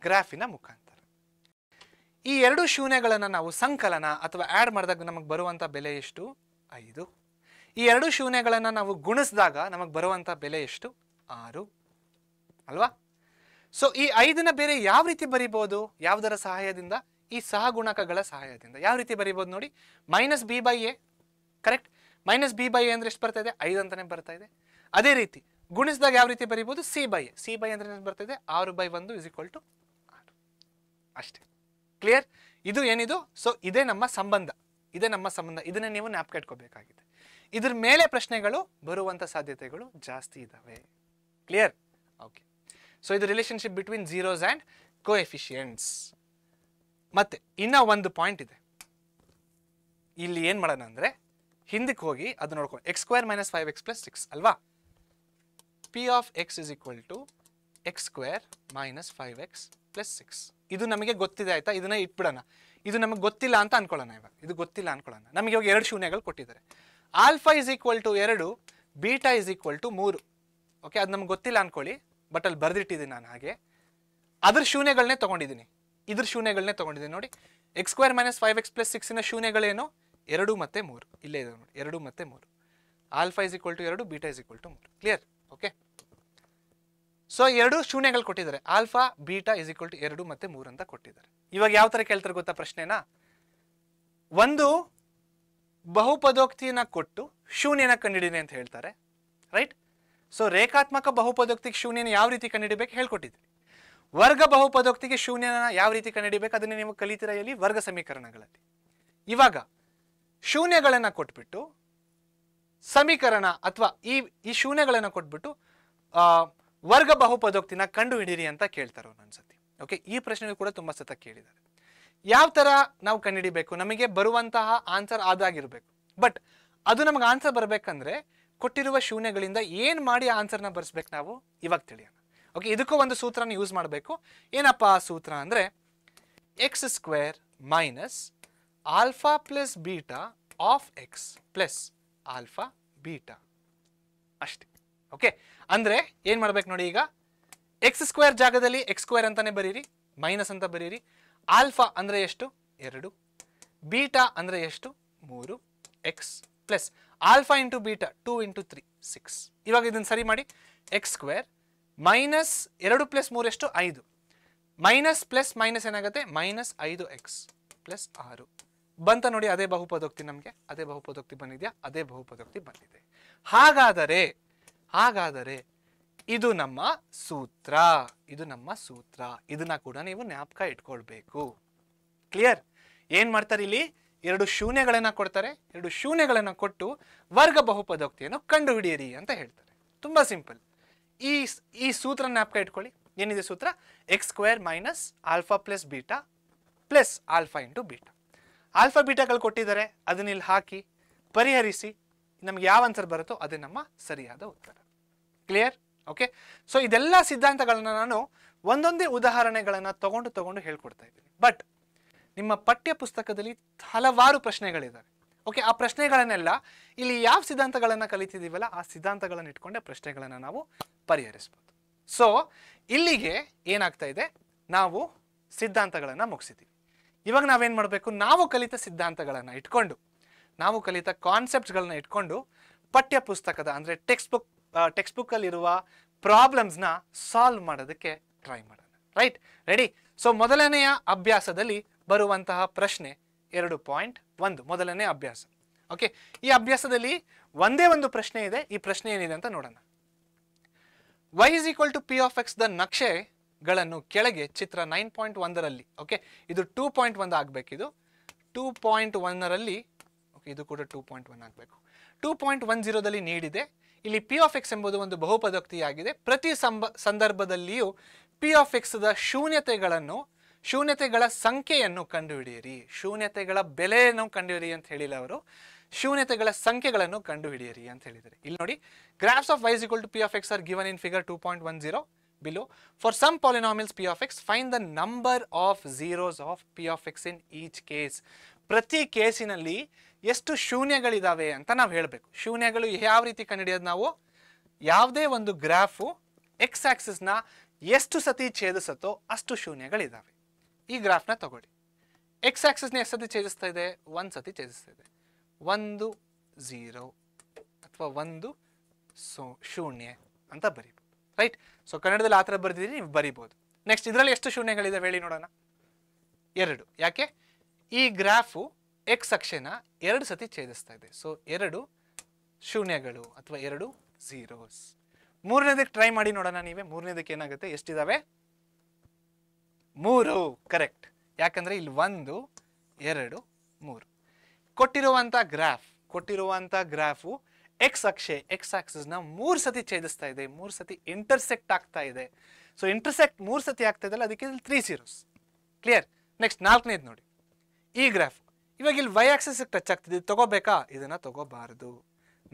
ಗ್ರಾಫಿನ ಮುಖಾಂತರ. ಈ ಎರಡು ಶೂನ್ಯಗಳನ್ನು ನಾವು ಸಂಕಲನ ಅಥವಾ ಆ್ಯಡ್ ಮಾಡಿದಾಗ ನಮಗೆ ಬರುವಂಥ ಬೆಲೆ ಎಷ್ಟು? 5. ಈ ಎರಡು ಶೂನ್ಯಗಳನ್ನು ನಾವು ಗುಣಿಸಿದಾಗ ನಮಗೆ ಬರುವಂಥ ಬೆಲೆ ಎಷ್ಟು? 6 ಅಲ್ವಾ? ಸೊ ಈ 5ನ ಬೇರೆ ಯಾವ ರೀತಿ ಬರಿಬೋದು? ಯಾವುದರ ಸಹಾಯದಿಂದ? ಈ ಸಹಗುಣಕಗಳ ಸಹಾಯದಿಂದ. ಯಾವ ರೀತಿ ಬರಿಬೋದು ನೋಡಿ? -b/a. ಕರೆಕ್ಟ್? -b/a ಅಂದ್ರೆ ಎಷ್ಟು ಬರ್ತಾ ಇದೆ? 5 ಅಂತಾನೆ ಬರ್ತಾ ಇದೆ. ಅದೇ ರೀತಿ ಗುಣಿಸಿದಾಗ ಯಾವ ರೀತಿ ಬರಿಬೋದು? c/a. c/a ಅಂದ್ರೆ ಎಷ್ಟು ಬರ್ತಾ ಇದೆ? 6/1 ಇಸ್ ಈಕ್ವಲ್ ಟು 6. ಅಷ್ಟೇ. ಕ್ಲಿಯರ್? ಇದು ಏನಿದು? ಸೊ ಇದೇ ನಮ್ಮ ಸಂಬಂಧ, ಇದೇ ನಮ್ಮ ಸಂಬಂಧ. ಇದನ್ನೇ ನೀವು ಜ್ಞಾಪಕ ಇಟ್ಕೋಬೇಕಾಗಿದೆ. ಇದ್ರ ಮೇಲೆ ಪ್ರಶ್ನೆಗಳು ಬರುವಂಥ ಸಾಧ್ಯತೆಗಳು ಜಾಸ್ತಿ ಇದ್ದಾವೆ. ಕ್ಲಿಯರ್? ಓಕೆ. ಸೊ ಇದು relationship between zeros and coefficients. ಮತ್ತೆ ಇನ್ನೂ ಒಂದು ಪಾಯಿಂಟ್ ಇದೆ. ಇಲ್ಲಿ ಏನು ಮಾಡೋಣ ಅಂದರೆ ಹಿಂದಕ್ಕೆ ಹೋಗಿ ಅದು ನೋಡ್ಕೊಂಡು x² - 5x + 6 ಅಲ್ವಾ? p of x is equal to x² - 5x + 6. ಇದು ನಮಗೆ ಗೊತ್ತಿದೆ ಆಯ್ತಾ? ಇದನ್ನ ಇಟ್ಬಿಡೋಣ. ಇದು ನಮಗೆ ಗೊತ್ತಿಲ್ಲ ಅಂತ ಅನ್ಕೊಳ್ಳೋಣ. ಇವಾಗ ಇದು ಗೊತ್ತಿಲ್ಲ ಅನ್ಕೊಳ್ಳೋಣ. ನಮಗೆ ಇವಾಗ ಎರಡು ಶೂನ್ಯಗಳು ಕೊಟ್ಟಿದ್ದಾರೆ. Alpha is equal to 2, beta is equal to 3. Okay, ಅದು ನಮ್ಗೆ ಗೊತ್ತಿಲ್ಲ ಅನ್ಕೊಳ್ಳಿ, ಬಟ್ ಅಲ್ಲಿ ಬರೆದಿಟ್ಟಿದ್ದೀನಿ ನಾನು. ಹಾಗೆ ಅದ್ರ ಶೂನ್ಯಗಳನ್ನೇ ತೊಗೊಂಡಿದ್ದೀನಿ, ಇದ್ರ ಶೂನ್ಯಗಳನ್ನೇ ತೊಗೊಂಡಿದ್ದೀನಿ ನೋಡಿ. x² - 5x + 6ನ ಶೂನ್ಯಗಳೇನು? 2 ಮತ್ತು 3. ಇಲ್ಲೇ ಇದೆ ನೋಡಿ, 2 ಮತ್ತು 3. Alpha is equal to 2, beta is equal to 3. Clear? Okay. So ಎರಡು ಶೂನ್ಯಗಳು ಕೊಟ್ಟಿದ್ದಾರೆ. Alpha beta is equal to 2 ಮತ್ತು 3 ಅಂತ ಕೊಟ್ಟಿದ್ದಾರೆ. ಇವಾಗ ಯಾವ ಥರ ಕೇಳ್ತಾರೆ ಗೊತ್ತಾ ಪ್ರಶ್ನೆನ? ಒಂದು ಬಹುಪದೋಕ್ತಿಯನ್ನ ಕೊಟ್ಟು ಶೂನ್ಯನ ಕಂಡುಹಿಡಿನಿ ಅಂತ ಹೇಳ್ತಾರೆ, ರೈಟ್? ಸೊ ರೇಖಾತ್ಮಕ ಬಹುಪದೋಕ್ತಿಗೆ ಶೂನ್ಯನ ಯಾವ ರೀತಿ ಕಂಡುಹಿಡಿಬೇಕು ಹೇಳ್ಕೊಟ್ಟಿದ್ವಿ. ವರ್ಗ ಬಹುಪದೋಕ್ತಿಗೆ ಶೂನ್ಯನ ಯಾವ ರೀತಿ ಕಂಡುಹಿಡಿಬೇಕು ಅದನ್ನು ನೀವು ಕಲಿತೀರಾ ಎಲ್ಲಿ? ವರ್ಗ ಸಮೀಕರಣಗಳಲ್ಲಿ. ಇವಾಗ ಶೂನ್ಯಗಳನ್ನು ಕೊಟ್ಬಿಟ್ಟು ಸಮೀಕರಣ ಅಥವಾ ಈ ಶೂನ್ಯಗಳನ್ನು ಕೊಟ್ಬಿಟ್ಟು ವರ್ಗ ಬಹುಪದೋಕ್ತಿನ ಕಂಡು ಹಿಡೀರಿ ಅಂತ ಕೇಳ್ತಾರೆ ಒಂದೊಂದ್ಸತಿ. ಓಕೆ, ಈ ಪ್ರಶ್ನೆ ಕೂಡ ತುಂಬಾ ಸತ ಕೇಳಿದ್ದಾರೆ. ಯಾವ ತರ ನಾವು ಕಂಡುಹಿಡಿಬೇಕು? ನಮಗೆ ಬರುವಂತಹ ಆನ್ಸರ್ ಆದಾಗಿರ್ಬೇಕು. ಬಟ್ ಅದು ನಮಗೆ ಆನ್ಸರ್ ಬರ್ಬೇಕಂದ್ರೆ ಕೊಟ್ಟಿರುವ ಶೂನ್ಯಗಳಿಂದ ಏನ್ ಮಾಡಿ ಆನ್ಸರ್ನ ಬರ್ಸ್ಬೇಕು ನಾವು ಇವಾಗ ತಿಳಿಯೋಣ. ಓಕೆ, ಇದಕ್ಕೂ ಒಂದು ಸೂತ್ರನ ಯೂಸ್ ಮಾಡಬೇಕು. ಏನಪ್ಪಾ ಆ ಸೂತ್ರ ಅಂದ್ರೆ X square minus alpha plus beta of X plus alpha beta ಅಷ್ಟೇ. ಓಕೆ, ಅಂದ್ರೆ ಏನ್ ಮಾಡ್ಬೇಕು ನೋಡಿ, ಈಗ ಎಕ್ಸ್ ಸ್ಕ್ವೇರ್ ಜಾಗದಲ್ಲಿ ಎಕ್ಸ್ ಸ್ಕ್ವೇರ್ ಅಂತಾನೆ ಬರೀರಿ, ಮೈನಸ್ ಅಂತ ಬರೀರಿ. ಆಲ್ಫಾ ಅಂದ್ರೆ ಎಷ್ಟು? 2. ಬೀಟಾ ಅಂದ್ರೆ ಎಷ್ಟು? 3. X plus alpha into beta 2 into 3 6. ಇವಾಗ ಇದನ್ನ ಸರಿ ಮಾಡಿ. ಎಕ್ಸ್ ಸ್ಕ್ವೇರ್ ಮೈನಸ್ 2 ಪ್ಲಸ್ 3 ಎಷ್ಟು? 5. ಮೈನಸ್ ಪ್ಲಸ್ ಮೈನಸ್ ಏನಾಗುತ್ತೆ? ಮೈನಸ್ 5x ಪ್ಲಸ್ 6 ಬಂತ ನೋಡಿ. ಅದೇ ಬಹುಪದೋಕ್ತಿ, ನಮಗೆ ಅದೇ ಬಹುಪದೋಕ್ತಿ ಬಂದಿದೆಯಾ? ಅದೇ ಬಹುಪದೋಕ್ತಿ ಬಂದಿದೆ. ಹಾಗಾದರೆ ಇದು ನಮ್ಮ ಸೂತ್ರ, ಇದನ್ನ ಕೂಡ ನೀವು ಜ್ಞಾಪಕ ಇಟ್ಕೊಳ್ಬೇಕು. ಕ್ಲಿಯರ್? ಏನ್ ಮಾಡ್ತಾರೆ ಇಲ್ಲಿ? 2 ಶೂನ್ಯಗಳನ್ನ ಕೊಡ್ತಾರೆ. 2 ಶೂನ್ಯಗಳನ್ನ ಕೊಟ್ಟು ವರ್ಗ ಬಹುಪದೋಕ್ತಿಯನ್ನು ಕಂಡು ಹಿಡಿಯಿರಿ ಅಂತ ಹೇಳ್ತಾರೆ. ತುಂಬಾ ಸಿಂಪಲ್. ಈ ಸೂತ್ರ ಜ್ಞಾಪಕ ಇಟ್ಕೊಳ್ಳಿ. ಏನಿದೆ ಸೂತ್ರ? X square minus alpha plus beta plus alpha into beta. Alpha ಬೀಟಾಗಳು ಕೊಟ್ಟಿದ್ದಾರೆ, ಅದನ್ನ ಇಲ್ಲಿ ಹಾಕಿ ಪರಿಹರಿಸಿ ನಮ್ಗೆ ಯಾವ ಆನ್ಸರ್ ಬರುತ್ತೋ ಅದೇ ನಮ್ಮ ಸರಿಯಾದ ಉತ್ತರ. ಕ್ಲಿಯರ್? ಓಕೆ, ಸೊ ಇದೆಲ್ಲ ಸಿದ್ಧಾಂತಗಳನ್ನ ನಾನು ಒಂದೊಂದೇ ಉದಾಹರಣೆಗಳನ್ನ ತಗೊಂಡು ಹೇಳ್ಕೊಡ್ತಾ ಇದ್ದೀನಿ. ಬಟ್ ನಿಮ್ಮ ಪಠ್ಯ ಪುಸ್ತಕದಲ್ಲಿ ಹಲವಾರು ಪ್ರಶ್ನೆಗಳಿದ್ದಾವೆ. ಓಕೆ, ಆ ಪ್ರಶ್ನೆಗಳನ್ನೆಲ್ಲ ಇಲ್ಲಿ ಯಾವ ಸಿದ್ಧಾಂತಗಳನ್ನ ಕಲಿತಿದ್ದೀವಲ್ಲ ಆ ಸಿದ್ಧಾಂತಗಳನ್ನ ಇಟ್ಕೊಂಡೆ ಪ್ರಶ್ನೆಗಳನ್ನ ನಾವು ಪರಿಹರಿಸಬಹುದು. ಸೊ ಇಲ್ಲಿಗೆ ಏನಾಗ್ತಾ ಇದೆ, ನಾವು ಸಿದ್ಧಾಂತಗಳನ್ನ ಮುಗಿಸಿದ್ದೀವಿ. ಇವಾಗ ನಾವೇನ್ ಮಾಡಬೇಕು? ನಾವು ಕಲಿತ ಸಿದ್ಧಾಂತಗಳನ್ನ ಇಟ್ಕೊಂಡು, ನಾವು ಕಲಿತ ಕಾನ್ಸೆಪ್ಟ್ಸ್ಗಳನ್ನ ಇಟ್ಕೊಂಡು ಪಠ್ಯ ಪುಸ್ತಕದ ಅಂದ್ರೆ ಟೆಕ್ಸ್ಟ್ ಬುಕ್ ಅಲ್ಲಿರುವ ಪ್ರಾಬ್ಲಮ್ಸ್ನ ಸಾಲ್ವ್ ಮಾಡೋದಕ್ಕೆ ಟ್ರೈ ಮಾಡೋಣ. ರೈಟ್? ರೆಡಿ? ಸೊ ಮೊದಲನೆಯ ಅಭ್ಯಾಸದಲ್ಲಿ ಬರುವಂತಹ ಪ್ರಶ್ನೆ 2.1 ಮೊದಲನೇ ಅಭ್ಯಾಸ. ಓಕೆ, ಈ ಅಭ್ಯಾಸದಲ್ಲಿ ಒಂದೇ ಒಂದು ಪ್ರಶ್ನೆ ಇದೆ. ಈ ಪ್ರಶ್ನೆ ಏನಿದೆ ಅಂತ ನೋಡೋಣ. y is equal to p of x the ನಕ್ಷೆಗಳನ್ನು ಕೆಳಗೆ ಚಿತ್ರ 9.1ರಲ್ಲಿ, ಓಕೆ ಇದು 2.1 ಆಗಬೇಕಿದು 2.1ರಲ್ಲಿ, ಓಕೆ ಇದು ಕೂಡ 2.1 ಆಗಬೇಕು. 2.10ದಲ್ಲಿ ನೀಡಿದೆ. ಇಲ್ಲಿ p of x ಎಂಬುದು ಒಂದು ಬಹುಪದೋಕ್ತಿಯಾಗಿದೆ. ಪ್ರತಿ ಸಂದರ್ಭದಲ್ಲಿಯೂ p of x ದ ಶೂನ್ಯತೆಗಳ ಸಂಖ್ಯೆಯನ್ನು ಕಂಡುಹಿಡಿಯಿರಿ. ಶೂನ್ಯತೆಗಳ ಬೆಲೆಯನ್ನು ಕಂಡುಹಿಡಿಯಿರಿ ಅಂತ ಹೇಳಿಲ್ಲ ಅವರು, ಶೂನ್ಯತೆಗಳ ಸಂಖ್ಯೆಗಳನ್ನು ಕಂಡುಹಿಡಿಯಿರಿ ಅಂತ ಹೇಳಿದ್ದಾರೆ. ಇಲ್ಲಿ ನೋಡಿ, graphs of y is equal to p of x are given in figure 2.10 below. For some polynomials p of x, find the number of zeros of p of x in each case. ಪ್ರತಿ ಕೇಸಿನಲ್ಲಿ ಎಷ್ಟು ಶೂನ್ಯಗಳಿದಾವೆ ಅಂತ ನಾವು ಹೇಳಬೇಕು. ಶೂನ್ಯಗಳು ಯಾವ ರೀತಿ ಕಂಡುಹಿಡಿಯೋದು? ನಾವು ಯಾವುದೇ ಒಂದು ಗ್ರಾಫು ಎಕ್ಸ್ ಆಕ್ಸಿಸ್ನ ಎಷ್ಟು ಸತಿ ಛೇದಿಸುತ್ತೋ ಅಷ್ಟು ಶೂನ್ಯಗಳಿದಾವೆ. ಈ ಗ್ರಾಫ್ನ ತಗೊಳ್ಳಿ. ಎಕ್ಸ್ ಆಕ್ಸಿಸ್ನ ಎಷ್ಟು ಸತಿ ಛೇದಿಸ್ತಾ ಇದೆ? 1 ಸತಿ ಛೇದಿಸ್ತಾ ಇದೆ. 1 0 ಅಥವಾ 1 ಶೂನ್ಯ ಅಂತ ಬರೀಬಹುದು. ರೈಟ್? ಸೊ ಕನ್ನಡದಲ್ಲಿ ಆ ಥರ ಬರೆದಿದ್ದೀರಿ, ನೀವು ಬರೀಬಹುದು. ನೆಕ್ಸ್ಟ್ ಇದರಲ್ಲಿ ಎಷ್ಟು ಶೂನ್ಯಗಳಿದಾವೆ ಹೇಳಿ ನೋಡೋಣ? 2. ಯಾಕೆ? ಈ ಗ್ರಾಫು ಎಕ್ಸ್ ಅಕ್ಷನ 2 ಸತಿ ಛೇದಿಸ್ತಾ ಇದೆ. ಸೊ 2 ಶೂನ್ಯಗಳು ಅಥವಾ 2 ಝೀರೋಸ್. ಮೂರನೇದಕ್ಕೆ ಟ್ರೈ ಮಾಡಿ ನೋಡೋಣ ನೀವೇ. ಮೂರನೇದಕ್ಕೆ ಏನಾಗುತ್ತೆ? ಎಷ್ಟಿದಾವೆ? 3. ಕರೆಕ್ಟ್. ಯಾಕಂದ್ರೆ ಇಲ್ಲಿ 1 2 3 ಕೊಟ್ಟಿರುವಂತ ಗ್ರಾಫು ಎಕ್ಸ್ ಆಕ್ಸಿಸ್ನ 3 ಸತಿ ಛೇದಿಸ್ತಾ ಇದೆ, 3 ಸತಿ ಇಂಟರ್ಸೆಕ್ಟ್ ಆಗ್ತಾ ಇದೆ. ಸೊ ಇಂಟರ್ಸೆಕ್ಟ್ 3 ಸತಿ ಆಗ್ತಾ ಇದೆಲ್ಲ, ಅದಕ್ಕೆ 3 zeros. ಕ್ಲಿಯರ್? ನೆಕ್ಸ್ಟ್ 4ನೇದು ನೋಡಿ. ಈ ಗ್ರಾಫ್ ಇವಾಗ ಇಲ್ಲಿ ವೈ ಆಕ್ಸಿಸ್ ಟಚ್ ಆಗ್ತಿದೆ, ತಗೋಬೇಕಾ? ಇದನ್ನ ತಗೋಬಾರದು.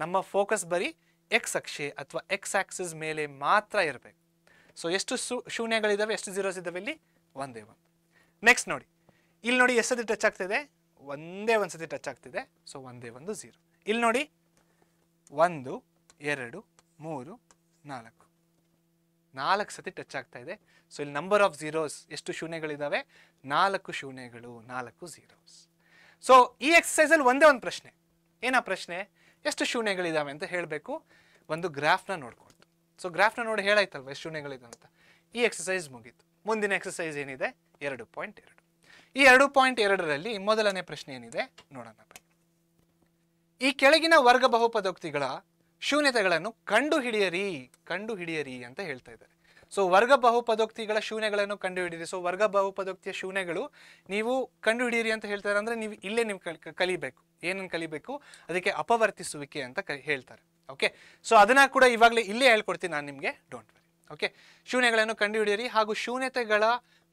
ನಮ್ಮ ಫೋಕಸ್ ಬರೀ ಎಕ್ಸ್ ಅಕ್ಷೆ ಅಥವಾ ಎಕ್ಸ್ ಆಕ್ಸಿಸ್ ಮೇಲೆ ಮಾತ್ರ ಇರಬೇಕು. ಸೊ ಎಷ್ಟು ಶೂನ್ಯಗಳಿದಾವೆ, ಎಷ್ಟು ಝೀರೋಸ್ ಇದಾವೆ? ಇಲ್ಲಿ ಒಂದೇ ಒಂದು. ನೆಕ್ಸ್ಟ್ ನೋಡಿ, ಇಲ್ಲಿ ನೋಡಿ ಎಷ್ಟು ಸತಿ ಟಚ್ ಆಗ್ತಿದೆ? ಒಂದೇ ಒಂದು ಸತಿ ಟಚ್ ಆಗ್ತಿದೆ. ಸೊ ಒಂದೇ ಒಂದು 0. ಇಲ್ಲಿ ನೋಡಿ 1 2 3 4 4 ಸತಿ ಟಚ್ ಆಗ್ತಾ ಇದೆ. ಸೊ ಇಲ್ಲಿ ನಂಬರ್ ಆಫ್ ಝೀರೋಸ್, ಎಷ್ಟು ಶೂನ್ಯಗಳಿದಾವೆ? 4 ಶೂನ್ಯಗಳು, 4 ಝೀರೋಸ್. ಸೊ ಈ ಎಕ್ಸಸೈಸ್ ಅಲ್ಲಿ ಒಂದೇ ಒಂದು ಪ್ರಶ್ನೆ. ಏನಾ ಪ್ರಶ್ನೆ? ಎಷ್ಟು ಶೂನ್ಯಗಳಿದಾವೆ ಅಂತ ಹೇಳಬೇಕು ಒಂದು ಗ್ರಾಫ್ನ ನೋಡ್ಕೊಂಡು. ಸೊ ಗ್ರಾಫ್ನ ನೋಡಿ ಹೇಳಾಯ್ತಲ್ವ ಎಷ್ಟು ಶೂನ್ಯಗಳಿದಾವೆ ಅಂತ. ಈ ಎಕ್ಸಸೈಸ್ ಮುಗೀತು. ಮುಂದಿನ ಎಕ್ಸಸೈಸ್ ಏನಿದೆ? 2.2. ಈ 2.2ರಲ್ಲಿ ಮೊದಲನೇ ಪ್ರಶ್ನೆ ಏನಿದೆ ನೋಡೋಣ. ಈ ಕೆಳಗಿನ ವರ್ಗ ಬಹುಪದೋಕ್ತಿಗಳ ಶೂನ್ಯತೆಗಳನ್ನು ಕಂಡುಹಿಡಿಯಿರಿ ಅಂತ ಹೇಳ್ತಾ ಇದ್ದಾರೆ. ಸೊ ವರ್ಗ ಬಹುಪದೋಕ್ತಿಗಳ ಶೂನ್ಯಗಳನ್ನು ಕಂಡುಹಿಡಿಯಿರಿ. ಸೊ ವರ್ಗ ಬಹುಪದೋಕ್ತಿಯ ಶೂನ್ಯಗಳು ನೀವು ಕಂಡುಹಿಡಿಯಿರಿ ಅಂತ ಹೇಳ್ತಾರೆ. ಅಂದ್ರೆ ನೀವು ಇಲ್ಲೇ ನೀವು ಕಲಿಬೇಕು. ಏನನ್ನು ಕಲಿಬೇಕು, ಅದಕ್ಕೆ ಅಪವರ್ತಿಸುವಿಕೆ ಅಂತ ಹೇಳ್ತಾರೆ. ಓಕೆ, ಸೊ ಅದನ್ನ ಕೂಡ ಇವಾಗಲೇ ಇಲ್ಲೇ ಹೇಳ್ಕೊಡ್ತೀನಿ ನಾನು ನಿಮಗೆ, ಡೋಂಟ್ ವರಿ. ಓಕೆ, ಶೂನ್ಯಗಳನ್ನು ಕಂಡುಹಿಡಿಯಿರಿ ಹಾಗೂ ಶೂನ್ಯತೆಗಳ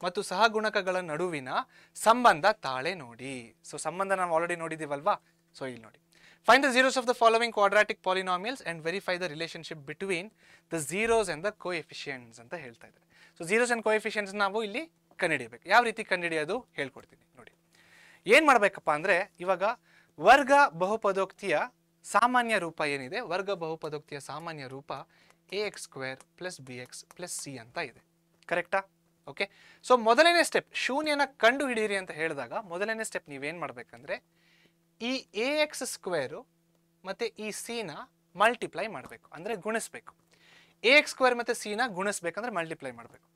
ಮತ್ತು ಸಹಗುಣಕಗಳ ನಡುವಿನ ಸಂಬಂಧ ತಾಳೆ ನೋಡಿ. ಸೊ ಸಂಬಂಧ ನಾವು ಆಲ್ರೆಡಿ ನೋಡಿದ್ದೀವಲ್ವಾ. ಸೊ ಇಲ್ಲಿ ನೋಡಿ, find the zeros of the following quadratic polynomials and verify the relationship between the zeros and the coefficients ಅಂತ ಹೇಳ್ತಾ ಇದ್ದಾರೆ. ಸೊ zeros and coefficients ನಾವು ಇಲ್ಲಿ ಕಂಡುಹಿಡಿಯಬೇಕು. ಯಾವ ರೀತಿ ಕಂಡುಹಿಡಿಯೋದು ಹೇಳ್ಕೊಡ್ತೀನಿ ನೋಡಿ. ಏನು ಮಾಡಬೇಕಪ್ಪ ಅಂದರೆ, ಇವಾಗ ವರ್ಗ ಬಹುಪದೋಕ್ತಿಯ ಸಾಮಾನ್ಯ ರೂಪ ಏನಿದೆ, ವರ್ಗ ಬಹುಪದೋಕ್ತಿಯ ಸಾಮಾನ್ಯ ರೂಪ ax² + bx + c ಅಂತ ಇದೆ. ಕರೆಕ್ಟಾ? ಓಕೆ, ಸೊ ಮೊದಲನೇ ಸ್ಟೆಪ್ ಶೂನ್ಯನ ಕಂಡು ಹಿಡಿಯಿರಿ ಅಂತ ಹೇಳಿದಾಗ ಮೊದಲನೇ ಸ್ಟೆಪ್ ನೀವೇನು ಮಾಡಬೇಕಂದ್ರೆ, ಈ ax² ಮತ್ತು ಈ c ನ ಮಲ್ಟಿಪ್ಲೈ ಮಾಡಬೇಕು, ಅಂದರೆ ಗುಣಿಸ್ಬೇಕು. ax² ಮತ್ತು c ನ ಗುಣಿಸ್ಬೇಕಂದ್ರೆ ಮಲ್ಟಿಪ್ಲೈ ಮಾಡಬೇಕು.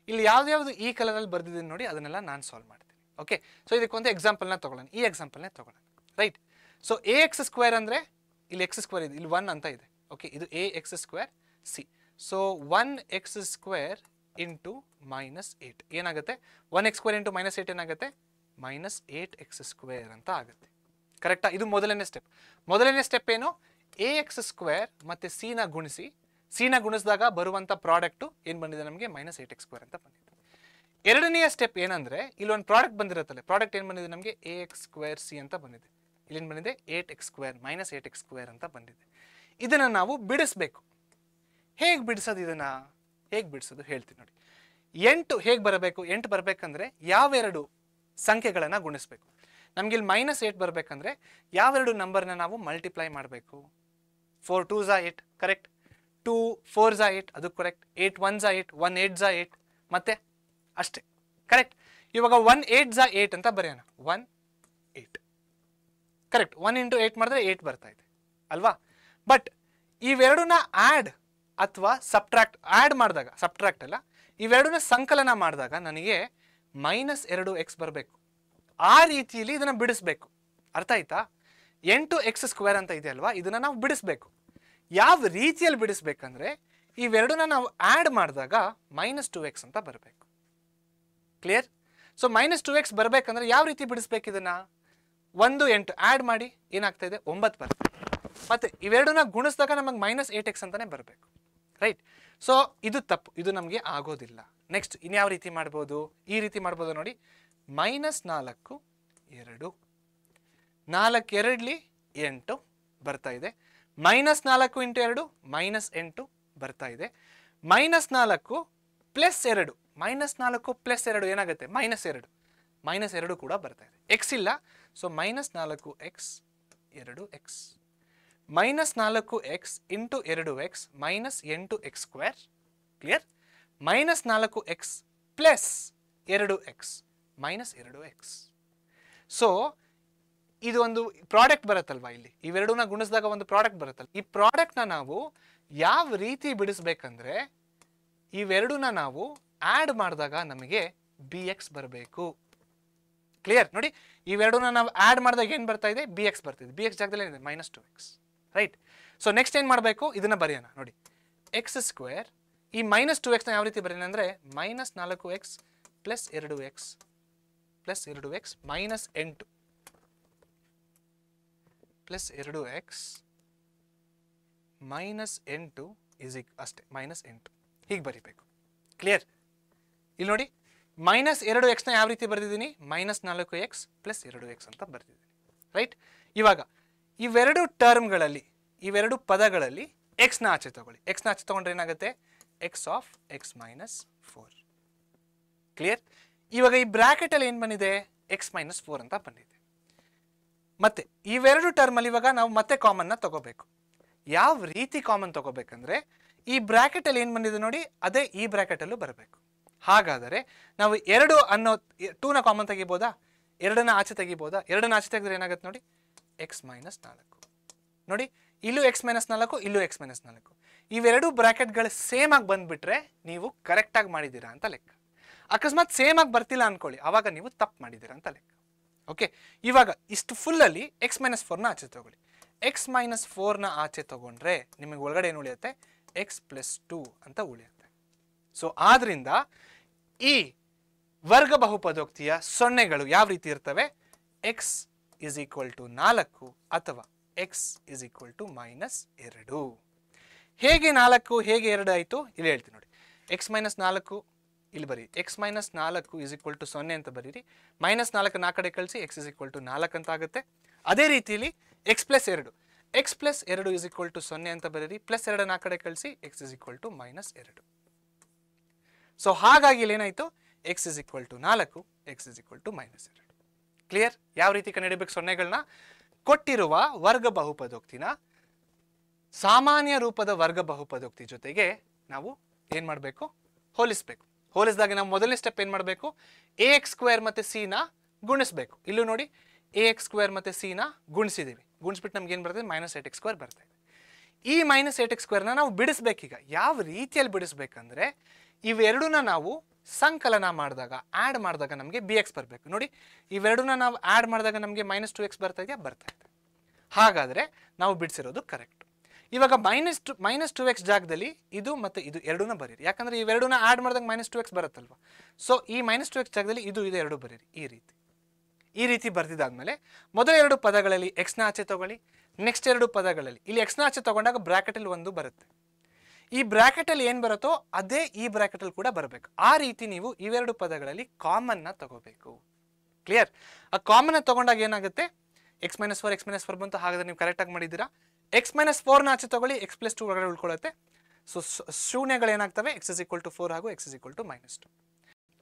ಇಲ್ಲಿ ಯಾವ್ದು ಈ ಕಲರಲ್ಲಿ ಬರ್ದಿದ್ದೀನಿ ನೋಡಿ, ಅದನ್ನೆಲ್ಲ ನಾನು ಸಾಲ್ವ್ ಮಾಡ್ತೀನಿ. ಓಕೆ, ಸೊ ಇದಕ್ಕೊಂದು ಎಕ್ಸಾಂಪಲ್ನ ತೊಗೊಳ್ಳೋಣ. ಈ ಎಕ್ಸಾಂಪಲ್ನೇ ತೊಗೊಳ್ಳೋಣ. ರೈಟ್, ಸೊ ax² ಅಂದರೆ ಇಲ್ಲಿ x² ಇದೆ, ಇಲ್ಲಿ 1 ಅಂತ ಇದೆ. ಓಕೆ, ಇದು ax² c. So 1x² into -8 ಏನಾಗುತ್ತೆ, 1x² ಇಂಟು -8 ಏನಾಗುತ್ತೆ, -8x² ಅಂತ ಆಗುತ್ತೆ. ಕರೆಕ್ಟಾ? ಇದು ಮೊದಲನೇ ಸ್ಟೆಪ್. ಮೊದಲನೇ ಸ್ಟೆಪ್ ಏನು, ax² ಮತ್ತು c ನ ಗುಣಿಸಿ, c ನ ಗುಣಿಸಿದಾಗ ಬರುವಂಥ ಪ್ರಾಡಕ್ಟು ಏನು ಬಂದಿದೆ ನಮಗೆ, -8x² ಅಂತ ಬಂದಿದೆ. ಎರಡನೆಯ ಸ್ಟೆಪ್ ಏನಂದರೆ, ಇಲ್ಲೊಂದು ಪ್ರಾಡಕ್ಟ್ ಬಂದಿರುತ್ತಲ್ಲ, ಪ್ರಾಡಕ್ಟ್ ಏನು ಬಂದಿದೆ ನಮಗೆ, ax² c ಅಂತ ಬಂದಿದೆ. ಇಲ್ಲೇನು ಬಂದಿದೆ, 8x² -8x² ಅಂತ ಬಂದಿದೆ. ಇದನ್ನು ನಾವು ಬಿಡಿಸ್ಬೇಕು. ಹೇಗೆ ಬಿಡಿಸೋದು, ಇದನ್ನು ಹೇಗೆ ಬಿಡಿಸೋದು ಹೇಳ್ತೀನಿ ನೋಡಿ. 8 ಹೇಗೆ ಬರಬೇಕು, 8 ಬರಬೇಕಂದ್ರೆ ಯಾವೆರಡು ಸಂಖ್ಯೆಗಳನ್ನು ಗುಣಿಸ್ಬೇಕು. ನಮ್ಗೆ ಇಲ್ಲಿ -8 ಬರಬೇಕಂದ್ರೆ ಯಾವೆರಡು ನಂಬರ್ನ ನಾವು ಮಲ್ಟಿಪ್ಲೈ ಮಾಡಬೇಕು. 4 2s 8, ಕರೆಕ್ಟ್. 2 4s 8, ಅದು ಕರೆಕ್ಟ್. 8 1s 8, 1 8s 8, ಮತ್ತೆ ಅಷ್ಟೇ, ಕರೆಕ್ಟ್. ಇವಾಗ 1 8s 8 ಅಂತ ಬರೆಯೋಣ. 1 8, ಕರೆಕ್ಟ್. 1 ಇಂಟು 8 ಮಾಡಿದ್ರೆ 8 ಬರ್ತಾ ಇದೆ ಅಲ್ವಾ. ಬಟ್ ಇವೆರಡನ್ನ ಆ್ಯಡ್ ಅಥವಾ ಸಬ್ಟ್ರಾಕ್ಟ್, ಆ್ಯಡ್ ಮಾಡಿದಾಗ, ಸಬ್ಟ್ರಾಕ್ಟ್ ಅಲ್ಲ, ಇವೆರಡನ್ನ ಸಂಕಲನ ಮಾಡಿದಾಗ ನನಗೆ -2x ಬರಬೇಕು. ಆ ರೀತಿಯಲ್ಲಿ ಇದನ್ನು ಬಿಡಿಸ್ಬೇಕು. ಅರ್ಥ ಆಯ್ತಾ? 8x² ಅಂತ ಇದೆ ಅಲ್ವಾ, ಇದನ್ನು ನಾವು ಬಿಡಿಸ್ಬೇಕು. ಯಾವ ರೀತಿಯಲ್ಲಿ ಬಿಡಿಸ್ಬೇಕಂದ್ರೆ, ಇವೆರಡನ್ನ ನಾವು ಆ್ಯಡ್ ಮಾಡಿದಾಗ -2x ಅಂತ ಬರಬೇಕು. ಕ್ಲಿಯರ್? ಸೊ -2x ಬರಬೇಕಂದ್ರೆ ಯಾವ ರೀತಿ ಬಿಡಿಸ್ಬೇಕು ಇದನ್ನು, 1 8 ಆ್ಯಡ್ ಮಾಡಿ ಏನಾಗ್ತಾ ಇದೆ, 9 ಬರುತ್ತೆ. ಮತ್ತು ಇವೆರಡನ್ನ ಗುಣಿಸಿದಾಗ ನಮಗೆ -8x ಅಂತಲೇ ಬರಬೇಕು. ರೈಟ್? ಸೊ ಇದು ತಪ್ಪು, ಇದು ನಮಗೆ ಆಗೋದಿಲ್ಲ. ನೆಕ್ಸ್ಟ್ ಇನ್ಯಾವ ರೀತಿ ಮಾಡ್ಬೋದು, ಈ ರೀತಿ ಮಾಡ್ಬೋದು ನೋಡಿ. -4 2, 4 2 8 ಬರ್ತಾ ಇದೆ. -4 × 2 -8 ಬರ್ತಾ ಇದೆ. -4 + 2, -4 + 2 ಏನಾಗುತ್ತೆ, -2, -2 ಕೂಡ ಬರ್ತಾ ಇದೆ. ಎಕ್ಸ್ ಇಲ್ಲ, so -4x 2x, -4x into 2x -8x². Clear? -4x + 2x -2x. So ಇದು ಒಂದು ಪ್ರಾಡಕ್ಟ್ ಬರುತ್ತಲ್ವಾ, ಇಲ್ಲಿ ಇವೆರಡನ್ನ ಗುಣಿಸಿದಾಗ ಒಂದು ಪ್ರಾಡಕ್ಟ್ ಬರುತ್ತಲ್ಲ. ಈ ಪ್ರಾಡಕ್ಟ್ನ ನಾವು ಯಾವ ರೀತಿ ಬಿಡಿಸ್ಬೇಕಂದ್ರೆ, ಇವೆರಡನ್ನ ನಾವು ಆ್ಯಡ್ ಮಾಡಿದಾಗ ನಮಗೆ bx ಬರಬೇಕು. ಕ್ಲಿಯರ್? ನೋಡಿ, ಇವೆರಡನ್ನ ನಾವು ಆ್ಯಡ್ ಮಾಡಿದಾಗ ಏನು ಬರ್ತಾ ಇದೆ, bx ಬರ್ತಿದೆ. bx ಜಾಗದಲ್ಲಿ ಏನಿದೆ, -2x. ರೈಟ್? ಸೊ ನೆಕ್ಸ್ಟ್ ಏನು ಮಾಡಬೇಕು, ಇದನ್ನು ಬರೆಯೋಣ ನೋಡಿ. x², ಈ -2x ಯಾವ ರೀತಿ ಬರೆಯೋಣ ಅಂದರೆ, -4x + 2x + 2x -8 + 2x -8 ಅಷ್ಟೇ, -8 ಹೀಗೆ ಬರೀಬೇಕು. ಕ್ಲಿಯರ್? ಇಲ್ಲಿ ನೋಡಿ, -2x ಯಾವ ರೀತಿ ಬರೆದಿದ್ದೀನಿ, -4x + 2x ಅಂತ ಬರೆದಿದ್ದೀನಿ. ರೈಟ್? ಇವಾಗ ಇವೆರಡು ಟರ್ಮ್ಗಳಲ್ಲಿ, ಇವೆರಡು ಪದಗಳಲ್ಲಿ ಎಕ್ಸ್ನ ಆಚೆ ತಗೊಳ್ಳಿ. ಎಕ್ಸ್ನ ಆಚೆ ತಗೊಂಡ್ರೆ ಏನಾಗುತ್ತೆ, x of x - 4. ಕ್ಲಿಯರ್? ಇವಾಗ ಈ ಬ್ರ್ಯಾಕೆಟಲ್ಲಿ ಏನು ಬಂದಿದೆ, x - 4 ಅಂತ ಬಂದಿದೆ. ಮತ್ತೆ ಇವೆರಡು ಟರ್ಮಲ್ಲಿ ಇವಾಗ ನಾವು ಮತ್ತೆ ಕಾಮನ್ನ ತಗೋಬೇಕು. ಯಾವ ರೀತಿ ಕಾಮನ್ ತಗೋಬೇಕಂದ್ರೆ, ಈ ಬ್ರ್ಯಾಕೆಟಲ್ಲಿ ಏನು ಬಂದಿದೆ ನೋಡಿ, ಅದೇ ಈ ಬ್ರ್ಯಾಕೆಟಲ್ಲೂ ಬರಬೇಕು. ಹಾಗಾದರೆ ನಾವು 2 ಅನ್ನೋ 2ನ ಕಾಮನ್ ತೆಗಿಬೋದಾ, 2ನ ಆಚೆ ತೆಗಿಬೋದಾ? 2ನ ಆಚೆ ತೆಗೆದ್ರೆ ಏನಾಗುತ್ತೆ ನೋಡಿ, x - 4. ನೋಡಿ, ಇಲ್ಲೂ x - 4, ಇಲ್ಲೂ x - 4. ಇವೆರಡು ಬ್ರ್ಯಾಕೆಟ್ಗಳು ಸೇಮ್ ಆಗಿ ಬಂದುಬಿಟ್ರೆ ನೀವು ಕರೆಕ್ಟಾಗಿ ಮಾಡಿದ್ದೀರಾ ಅಂತ ಲೆಕ್ಕ. ಅಕಸ್ಮಾತ್ ಸೇಮ್ ಆಗಿ ಬರ್ತಿಲ್ಲ ಅಂದ್ಕೊಳ್ಳಿ, ಆವಾಗ ನೀವು ತಪ್ಪು ಮಾಡಿದ್ದೀರಾ ಅಂತ ಲೆಕ್ಕ. ಓಕೆ, ಇವಾಗ ಇಷ್ಟು ಫುಲ್ಲಲ್ಲಿ x - 4ನ ಆಚೆ ತಗೊಳ್ಳಿ. x - 4ನ ಆಚೆ ತಗೊಂಡ್ರೆ ನಿಮಗೆ ಒಳಗಡೆ ಏನು ಉಳಿಯುತ್ತೆ, x + 2 ಅಂತ ಉಳಿಯುತ್ತೆ. ಸೊ ಆದ್ರಿಂದ ಈ ವರ್ಗ ಬಹುಪದೋಕ್ತಿಯ ಸೊನ್ನೆಗಳು ಯಾವ ರೀತಿ ಇರ್ತವೆ, x ಇಸ್ ಈಕ್ವಲ್ ಟು 4 ಅಥವಾ ಎಕ್ಸ್ ಇಸ್ ಈಕ್ವಲ್ ಟು -2. ಹೇಗೆ 4 ಹೇಗೆ 2 ಆಯಿತು ಇಲ್ಲಿ ಹೇಳ್ತೀನಿ ನೋಡಿ. ಎಕ್ಸ್ ಮೈನಸ್ 4 ಇಲ್ಲಿ ಬರೀ x minus 4 is equal to 0 ಅಂತ ಬರೀರಿ. -4 ಆ ಕಡೆ ಕಳಿಸಿ ಎಕ್ಸ್ ಇಸ್ ಈಕ್ವಲ್ ಟು 4 ಅಂತ ಆಗುತ್ತೆ. ಅದೇ ರೀತಿಯಲ್ಲಿ x plus 2 x plus 2 is equal to 0 ಅಂತ ಬರೀರಿ. ಪ್ಲಸ್ 2 ಆ ಕಡೆ ಕಳಿಸಿ x is equal to -2. So ಹಾಗಾಗಿ ಇಲ್ಲಿ ಏನಾಯಿತು, x is equal to 4 x is equal to -2. Clear? ಯಾವ ರೀತಿ ಕಂಡುಹಿಡಿಯಬೇಕು ಸೊನ್ನೆಗಳನ್ನ? ಕೊಟ್ಟಿರುವ ವರ್ಗ ಬಹುಪದೋಕ್ತಿನ ಸಾಮಾನ್ಯ ರೂಪದ ವರ್ಗ ಬಹುಪದೋಕ್ತಿ ಜೊತೆಗೆ ನಾವು ಏನು ಮಾಡಬೇಕು, ಹೋಲಿಸಬೇಕು. ಹೋಲಿಸಿದಾಗ ನಾವು ಮೊದಲನೇ ಸ್ಟೆಪ್ ಏನು ಮಾಡಬೇಕು, ಎ ಎಕ್ಸ್ ಸ್ಕ್ವೇರ್ ಮತ್ತು ಸಿ ನ ಗುಣಿಸಬೇಕು. ಇಲ್ಲೂ ನೋಡಿ ಎ ಎಕ್ಸ್ ಸ್ಕ್ವೇರ್ ಮತ್ತು ಸಿ ನ ಗುಣಿಸಿದ್ದೀವಿ. ಗುಣಿಸ್ಬಿಟ್ಟು ನಮ್ಗೆ ಏನು ಬರ್ತದೆ, -8x ಸ್ಕ್ವೇರ್ ಬರ್ತಾ ಇದೆ. ಈ -8x ಸ್ಕ್ವೇರ್ನ ನಾವು ಬಿಡಿಸ್ಬೇಕೀಗ. ಯಾವ ರೀತಿಯಲ್ಲಿ ಬಿಡಿಸ್ಬೇಕಂದ್ರೆ ಇವೆರಡನ್ನ ನಾವು ಸಂಕಲನ ಮಾಡಿದಾಗ ಆ್ಯಡ್ ಮಾಡಿದಾಗ ನಮಗೆ ಬಿ ಎಕ್ಸ್ ಬರಬೇಕು. ನೋಡಿ ಇವೆರಡನ್ನ ನಾವು ಆ್ಯಡ್ ಮಾಡಿದಾಗ ನಮಗೆ -2x ಬರ್ತಾ ಇದೆಯಾ? ಬರ್ತಾ ಇದೆ. ಹಾಗಾದರೆ ನಾವು ಬಿಡಿಸಿರೋದು ಕರೆಕ್ಟ್. ಇವಾಗ -2x ಜಾಗದಲ್ಲಿ ಇದು ಮತ್ತು ಇದು ಎರಡನ್ನ ಬರೀರಿ. ಯಾಕಂದರೆ ಇವೆರಡನ್ನ ಆ್ಯಡ್ ಮಾಡಿದಾಗ -2x ಬರುತ್ತಲ್ವ. ಸೊ ಈ -2x ಜಾಗದಲ್ಲಿ ಇದು ಎರಡು ಬರೀರಿ. ಈ ರೀತಿ ಬರ್ತಿದ್ದಾದ್ಮೇಲೆ ಮೊದಲ 2 ಪದಗಳಲ್ಲಿ ಎಕ್ಸ್ನ ಆಚೆ ತಗೊಳ್ಳಿ. ನೆಕ್ಸ್ಟ್ 2 ಪದಗಳಲ್ಲಿ ಇಲ್ಲಿ ಎಕ್ಸ್ನ ಆಚೆ ತಗೊಂಡಾಗ ಬ್ರ್ಯಾಕೆಟಲ್ಲಿ 1 ಬರುತ್ತೆ. ಈ ಬ್ರ್ಯಾಕೆಟಲ್ಲಿ ಏನು ಬರುತ್ತೋ ಅದೇ ಈ ಬ್ರ್ಯಾಕೆಟಲ್ಲಿ ಕೂಡ ಬರಬೇಕು. ಆ ರೀತಿ ನೀವು ಇವೆರಡು ಪದಗಳಲ್ಲಿ ಕಾಮನ್ನ ತಗೋಬೇಕು. ಕ್ಲಿಯರ್? ಆ ಕಾಮನ್ನ ತಗೊಂಡಾಗ ಏನಾಗುತ್ತೆ, x-4 x-4 ಬಂತು. ಹಾಗಾದ್ರೆ ನೀವು ಕರೆಕ್ಟಾಗಿ ಮಾಡಿದ್ದೀರಾ. x-4ನ ಆಚೆ ತಗೊಳ್ಳಿ, x+2 ಒಳಗಡೆ ಉಳ್ಕೊಳ್ಳುತ್ತೆ. ಸೊ ಶೂನ್ಯಗಳೇನಾಗ್ತವೆ, x = 4 ಹಾಗೂ x = -2.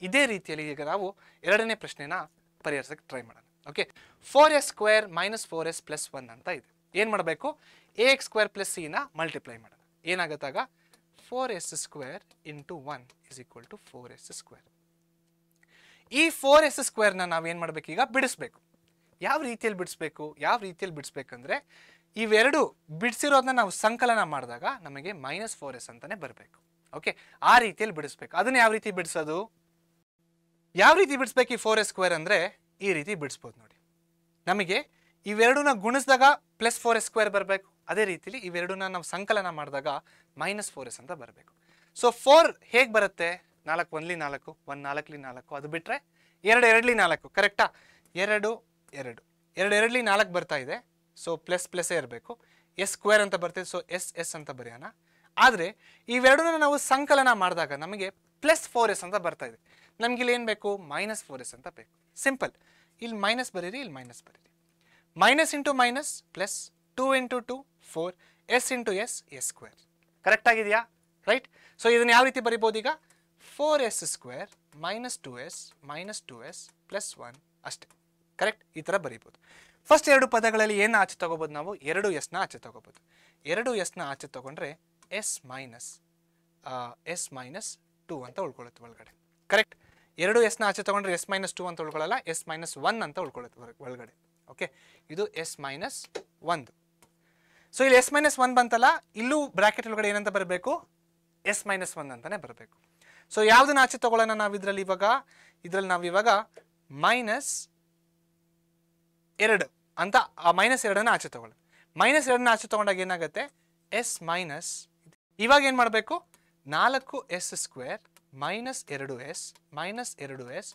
ಇದೇ ರೀತಿಯಲ್ಲಿ ಈಗ ನಾವು ಎರಡನೇ ಪ್ರಶ್ನೆನ ಪರಿಹರಿಸಕ್ಕೆ ಟ್ರೈ ಮಾಡೋಣ. ಓಕೆ, 4s² - 4s + 1 ಅಂತ ಇದೆ. ಏನು ಮಾಡಬೇಕು, ax² + c ನ ಮಲ್ಟಿಪ್ಲೈ ಮಾಡೋಣ. ಏನಾಗುತ್ತಾಗ 4s² × 1 = 4s². ಈ 4s² ನ ನಾವೇನು ಮಾಡಬೇಕು, ಈಗ ಬಿಡಿಸ್ಬೇಕು. ಯಾವ ರೀತಿಯಲ್ಲಿ ಬಿಡಿಸ್ಬೇಕಂದ್ರೆ ಇವೆರಡು ಬಿಡಿಸಿರೋದನ್ನ ನಾವು ಸಂಕಲನ ಮಾಡಿದಾಗ ನಮಗೆ -4s ಅಂತಾನೆ ಬರಬೇಕು. ಓಕೆ, ಆ ರೀತಿಯಲ್ಲಿ ಬಿಡಿಸ್ಬೇಕು. ಅದನ್ನ ಯಾವ ರೀತಿ ಬಿಡಿಸೋದು, ಯಾವ ರೀತಿ ಬಿಡಿಸ್ಬೇಕು ಈ 4s² ಅಂದರೆ ಈ ರೀತಿ ಬಿಡಿಸ್ಬೋದು ನೋಡಿ. ನಮಗೆ ಇವೆರಡನ್ನ ಗುಣಿಸಿದಾಗ +4s² ಬರಬೇಕು. ಅದೇ ರೀತಿಲಿ ಇವೆರಡನ್ನ ನಾವು ಸಂಕಲನ ಮಾಡಿದಾಗ -4s ಅಂತ ಬರಬೇಕು. ಸೊ 4 ಹೇಗೆ ಬರುತ್ತೆ, 4 1ಲಿ 4 1 4ಲಿ 4, ಅದು ಬಿಟ್ಟರೆ 2 2ಲಿ 4. ಕರೆಕ್ಟಾ? 2 2 2 2ಲಿ 4 ಬರ್ತಾ ಇದೆ. ಸೊ ಪ್ಲಸ್ಸೇ ಇರಬೇಕು. s² ಅಂತ ಬರ್ತಿದೆ. ಸೊ s ಅಂತ ಬರೆಯೋಣ. ಆದರೆ ಇವೆರಡನ್ನ ನಾವು ಸಂಕಲನ ಮಾಡಿದಾಗ ನಮಗೆ +4s ಅಂತ ಬರ್ತಾ ಇದೆ. ನಮ್ಗೆ ಇಲ್ಲಿ ಏನು ಬೇಕು, -4s ಅಂತ ಬೇಕು. ಸಿಂಪಲ್. ಇಲ್ಲಿ ಮೈನಸ್ ಬರೀರಿ, ಇಲ್ಲಿ ಮೈನಸ್ ಬರೀರಿ. -× Plus 2 × 2 4 s × s s². Correct ಆಗಿದೆಯಾ? ರೈಟ್. ಸೊ ಇದನ್ನು ಯಾವ ರೀತಿ ಬರಿಬೋದು ಈಗ, 4s² - 2s - 2s + 1 ಅಷ್ಟೇ. ಕರೆಕ್ಟ್? ಈ ಥರ ಬರೀಬೋದು. ಫಸ್ಟ್ 2 ಪದಗಳಲ್ಲಿ ಏನು ಆಚೆ ತಗೋಬೋದು ನಾವು, 2s ಆಚೆ ತಗೋಬೋದು. 2s ಆಚೆ ತಗೊಂಡ್ರೆ s - 2 ಅಂತ ಉಳ್ಕೊಳ್ಳುತ್ತೆ ಒಳಗಡೆ. ಕರೆಕ್ಟ್? 2s ಆಚೆ ತಗೊಂಡ್ರೆ s - 2 ಅಂತ ಉಳ್ಕೊಳ್ಳಲ್ಲ, s - 1 ಅಂತ ಉಳ್ಕೊಳ್ಳುತ್ತೆ ಒಳಗಡೆ. ಓಕೆ, ಇದು s - 1. ಸೊ ಇಲ್ಲಿ s - 1 ಬಂತಲ್ಲ, ಇಲ್ಲೂ ಬ್ರಾಕೆಟ್ ಒಳಗಡೆ ಏನಂತ ಬರಬೇಕು, s - 1 ಅಂತಾನೆ ಬರಬೇಕು. ಸೊ ಯಾವುದನ್ನ ಆಚೆ ತಗೊಳ್ಳೋಣ ನಾವು ಇದರಲ್ಲಿ ನಾವಿವಾಗ -2 ಅಂತ ಆ -2ನ ಆಚೆ ತಗೊಳ್ಳೋಣ. -2ನ ಆಚೆ ತಗೊಂಡಾಗ ಏನಾಗುತ್ತೆ, s ಮೈನಸ್, ಇವಾಗ ಏನು ಮಾಡಬೇಕು, 4s² -2s -2s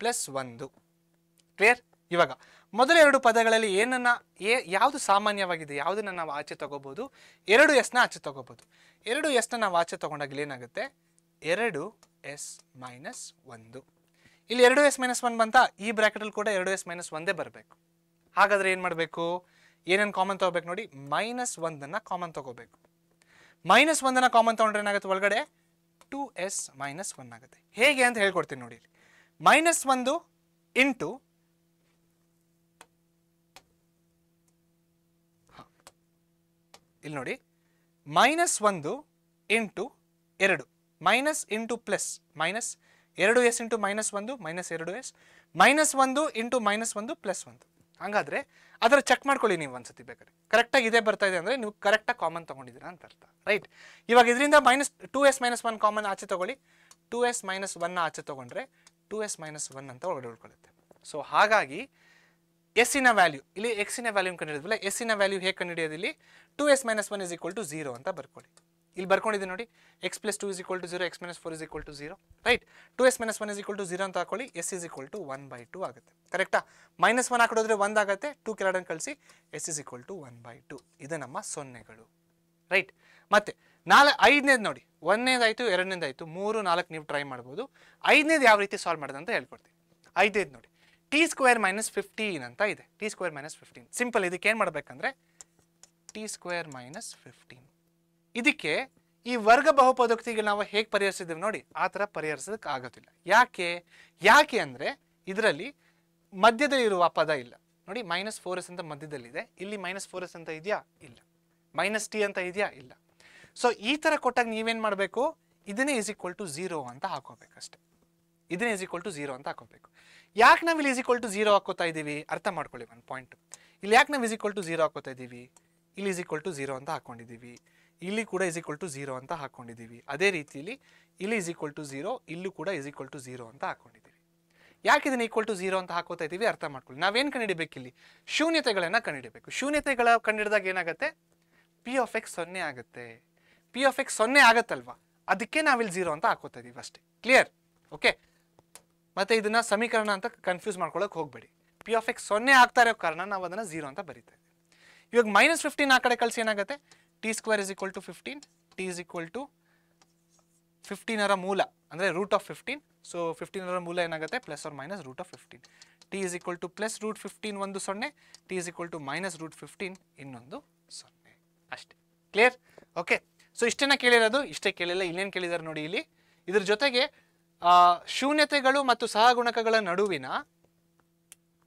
+ 1. ಕ್ಲಿಯರ್? ಇವಾಗ ಮೊದಲ 2 ಪದಗಳಲ್ಲಿ ಯಾವುದು ಸಾಮಾನ್ಯವಾಗಿದೆ, ಯಾವುದನ್ನ ನಾವು ಆಚೆ ತಗೋಬಹುದು, 2s ಆಚೆ ತಗೋಬಹುದು. 2s ನಾವು ಆಚೆ ತಗೊಂಡಾಗ ಏನಾಗುತ್ತೆ, 2s - 1. ಇಲ್ಲಿ 2s - 1 ಬಂತ, ಈ ಬ್ರಾಕೆಟಲ್ಲಿ ಕೂಡ 2s - 1 ಬರಬೇಕು. ಹಾಗಾದ್ರೆ ಏನು ಮಾಡಬೇಕು, ಏನೇನು ಕಾಮನ್ ತಗೋಬೇಕು ನೋಡಿ, -1 ಕಾಮನ್ ತಗೋಬೇಕು. -1 ಕಾಮನ್ ತಗೊಂಡ್ರೆ ಏನಾಗುತ್ತೆ, ಒಳಗಡೆ 2s - 1 ಆಗುತ್ತೆ. ಹೇಗೆ ಅಂತ ಹೇಳ್ಕೊಡ್ತೀನಿ ನೋಡಿ. -1 ಇಂಟು ಇಲ್ಲಿ ನೋಡಿ, -1 into 2 minus into plus minus 2s into -1 -2s -1 into -1 +1. ಹಂಗಾದ್ರೆ ಅದರ ಚೆಕ್ ಮಾಡ್ಕೊಳ್ಳಿ ನೀವು ಒಂದ್ಸತಿ ಬೇಕಾದ್ರೆ. ಕರೆಕ್ಟಾಗಿ ಇದೇ ಬರ್ತಾ ಇದೆ ಅಂದರೆ ನೀವು ಕರೆಕ್ಟಾಗಿ ಕಾಮನ್ ತೊಗೊಂಡಿದ್ದೀರಾ ಅಂತ ಅರ್ಥ. ರೈಟ್? ಇವಾಗ ಇದರಿಂದ -2s - 1 ಕಾಮನ್ ಆಚೆ ತೊಗೊಳ್ಳಿ. 2s - 1 ಆಚೆ ತೊಗೊಂಡ್ರೆ 2s - 1 ಅಂತ ಒಳಗಡೆ ಉಳ್ಕೊಳ್ಳುತ್ತೆ. ಸೊ ಹಾಗಾಗಿ ಎಸ್ಸಿನ ವ್ಯಾಲ್ಯೂ, ಇಲ್ಲಿ ಎಕ್ಸಿನ ವ್ಯಾಲ್ಯೂ ಕಂಡುಹಿಡಿದ್ವಲ್ಲ, ಎಸ್ಸಿನ ವ್ಯಾಲ್ಯೂ ಹೇಗೆ ಕಂಡುಹಿಡಿಯೋದು, ಇಲ್ಲಿ 2s - 1 = 0 ಅಂತ ಬರ್ಕೊಳ್ಳಿ. ಇಲ್ಲಿ ಬರ್ಕೊಂಡಿದ್ದೀನಿ ನೋಡಿ, X plus 2 = 0, X minus 4 = 0, right. 2s - 1 = 0 ಅಂತ ಹಾಕೊಳ್ಳಿ, s = 1/2 ಆಗುತ್ತೆ. ಕರೆಕ್ಟಾ? -1 ಹಾಕಿದ್ರೆ 1 ಆಗುತ್ತೆ, 2 ಕೆಳಗಡೆ ಕಳಿಸಿ, s = 1/2. ಇದು ನಮ್ಮ ಸೊನ್ನೆಗಳು, ರೈಟ್. ಮತ್ತೆ ಐದನೇದು ನೋಡಿ, ಒಂದನೇದಾಯಿತು, ಎರಡನೇದಾಯಿತು, 3, 4 ನೀವು ಟ್ರೈ ಮಾಡ್ಬೋದು. ಐದನೇದು ಯಾವ ರೀತಿ ಸಾಲ್ವ್ ಮಾಡೋದು ಅಂತ ಹೇಳ್ಕೊಡ್ತೀನಿ. ಐದನೇದು ನೋಡಿ, t² - 15 ಅಂತ ಇದೆ. t² - 15 simple. ಇದಕ್ಕೆ ಏನು ಮಾಡಬೇಕಂದ್ರೆ t² - 15. ಇದಕ್ಕೆ ಈ ವರ್ಗ ಬಹುಪದೋಕ್ತಿಗೆ ನಾವು ಹೇಗೆ ಪರಿಹರಿಸಿದ್ದೀವಿ ನೋಡಿ, ಆ ಥರ ಪರಿಹರಿಸೋದಕ್ಕೆ ಆಗೋದಿಲ್ಲ. ಯಾಕೆ ಅಂದರೆ ಇದರಲ್ಲಿ ಮಧ್ಯದಲ್ಲಿರುವ ಪದ ಇಲ್ಲ ನೋಡಿ. -4s ಅಂತ ಮಧ್ಯದಲ್ಲಿದೆ, ಇಲ್ಲಿ -4s ಅಂತ ಇದೆಯಾ? ಇಲ್ಲ. -t ಅಂತ ಇದೆಯಾ? ಇಲ್ಲ. ಸೊ ಈ ಥರ ಕೊಟ್ಟಾಗ ನೀವೇನು ಮಾಡಬೇಕು, ಇದನ್ನೇ =0 ಅಂತ ಹಾಕೋಬೇಕಷ್ಟೆ. ಇದನ್ನೇ =0 ಅಂತ ಹಾಕೋಬೇಕು. ಯಾಕೆ ನಾವು ಇಲ್ಲಿ =0 ಹಾಕೋತಾ ಇದ್ದೀವಿ ಅರ್ಥ ಮಾಡ್ಕೊಳ್ಳಿ ಒಂದು ಪಾಯಿಂಟ್. ಇಲ್ಲಿ ಯಾಕೆ ನಾವು =0 ಹಾಕೋತಾ ಇದ್ದೀವಿ? ಇಲ್ಲಿ =0 ಅಂತ ಹಾಕೊಂಡಿದ್ದೀವಿ, ಇಲ್ಲಿ ಕೂಡ =0 ಅಂತ ಹಾಕೊಂಡಿದ್ದೀವಿ. ಅದೇ ರೀತಿಯಲ್ಲಿ ಇಲ್ಲಿ =0, ಇಲ್ಲೂ ಕೂಡ =0 ಅಂತ ಹಾಕೊಂಡಿದ್ದೀವಿ. ಯಾಕೆ ಇದನ್ನ =0 ಅಂತ ಹಾಕೋತಾ ಇದ್ದೀವಿ ಅರ್ಥ ಮಾಡ್ಕೊಳ್ಳಿ. ನಾವೇನು ಕಂಡುಹಿಡಬೇಕು? ಇಲ್ಲಿ ಶೂನ್ಯತೆಗಳನ್ನು ಕಂಡುಹಿಡಬೇಕು. ಶೂನ್ಯತೆಗಳ ಕಂಡುಹಿಡಿದಾಗ ಏನಾಗುತ್ತೆ? p of x 0 ಆಗುತ್ತೆ. p of x 0 ಆಗುತ್ತಲ್ವಾ, ಅದಕ್ಕೆ ನಾವಿಲ್ಲಿ 0 ಅಂತ ಹಾಕೋತಾ ಇದೀವಿ ಅಷ್ಟೇ. ಕ್ಲಿಯರ್? ಓಕೆ. ಮತ್ತೆ ಇದನ್ನ ಸಮೀಕರಣ ಅಂತ ಕನ್ಫ್ಯೂಸ್ ಮಾಡ್ಕೊಳ್ಳೋಕೆ ಹೋಗಬೇಡಿ. p of x 0 ಆಗ್ತಾ ಇರೋ ಕಾರಣ ನಾವು ಅದನ್ನ 0 ಅಂತ ಬರೀತಾ ಇದ್ದೀವಿ. ಇವಾಗ -15 ಆ ಕಡೆ ಕಳಿಸಿ ಏನಾಗುತ್ತೆ? t² = 15, t = 15ರ ಮೂಲ ಅಂದರೆ √15. ಸೊ 15ರ ಮೂಲ ಏನಾಗುತ್ತೆ? +or - √15. t = +√15 ಒಂದು 0, t = -√15 ಇನ್ನೊಂದು 0 ಅಷ್ಟೇ. ಕ್ಲಿಯರ್? ಓಕೆ. ಸೊ ಇಷ್ಟನ್ನ ಕೇಳಿರೋದು, ಇಷ್ಟೇ ಕೇಳಿಲ್ಲ, ಇನ್ನೇನು ಕೇಳಿದ್ದಾರೆ ನೋಡಿ. ಇಲ್ಲಿ ಇದ್ರ ಜೊತೆಗೆ ಶೂನ್ಯತೆಗಳು ಮತ್ತು ಸಹಗುಣಕಗಳ ನಡುವಿನ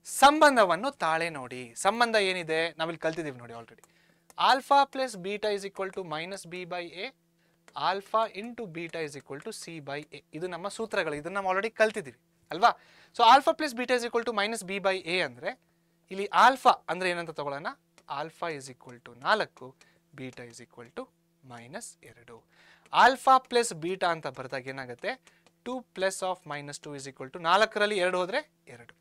ಸಂಬಂಧವನ್ನು ತಾಳೆ ನೋಡಿ. ಸಂಬಂಧ ಏನಿದೆ ನಾವಿಲ್ಲಿ ಕಲ್ತಿದ್ದೀವಿ ನೋಡಿ ಆಲ್ರೆಡಿ. α + β = -b/a, α × β = c/a. ಇದು ನಮ್ಮ ಸೂತ್ರಗಳು, ಇದನ್ನ ನಾವು ಆಲ್ರೆಡಿ ಕಲ್ತಿದ್ದೀವಿ ಅಲ್ವಾ. ಸೊ α + β = -b/a ಅಂದರೆ ಇಲ್ಲಿ ಆಲ್ಫಾ ಅಂದರೆ ಏನಂತ ತಗೊಳ್ಳೋಣ? α = 4, β = -2. ಆಲ್ಫಾ ಪ್ಲಸ್ ಬೀಟಾ ಅಂತ ಬರೆದಾಗ ಏನಾಗುತ್ತೆ? 2 + -2 = 4ರಲ್ಲಿ 2 ಹೋದರೆ 2.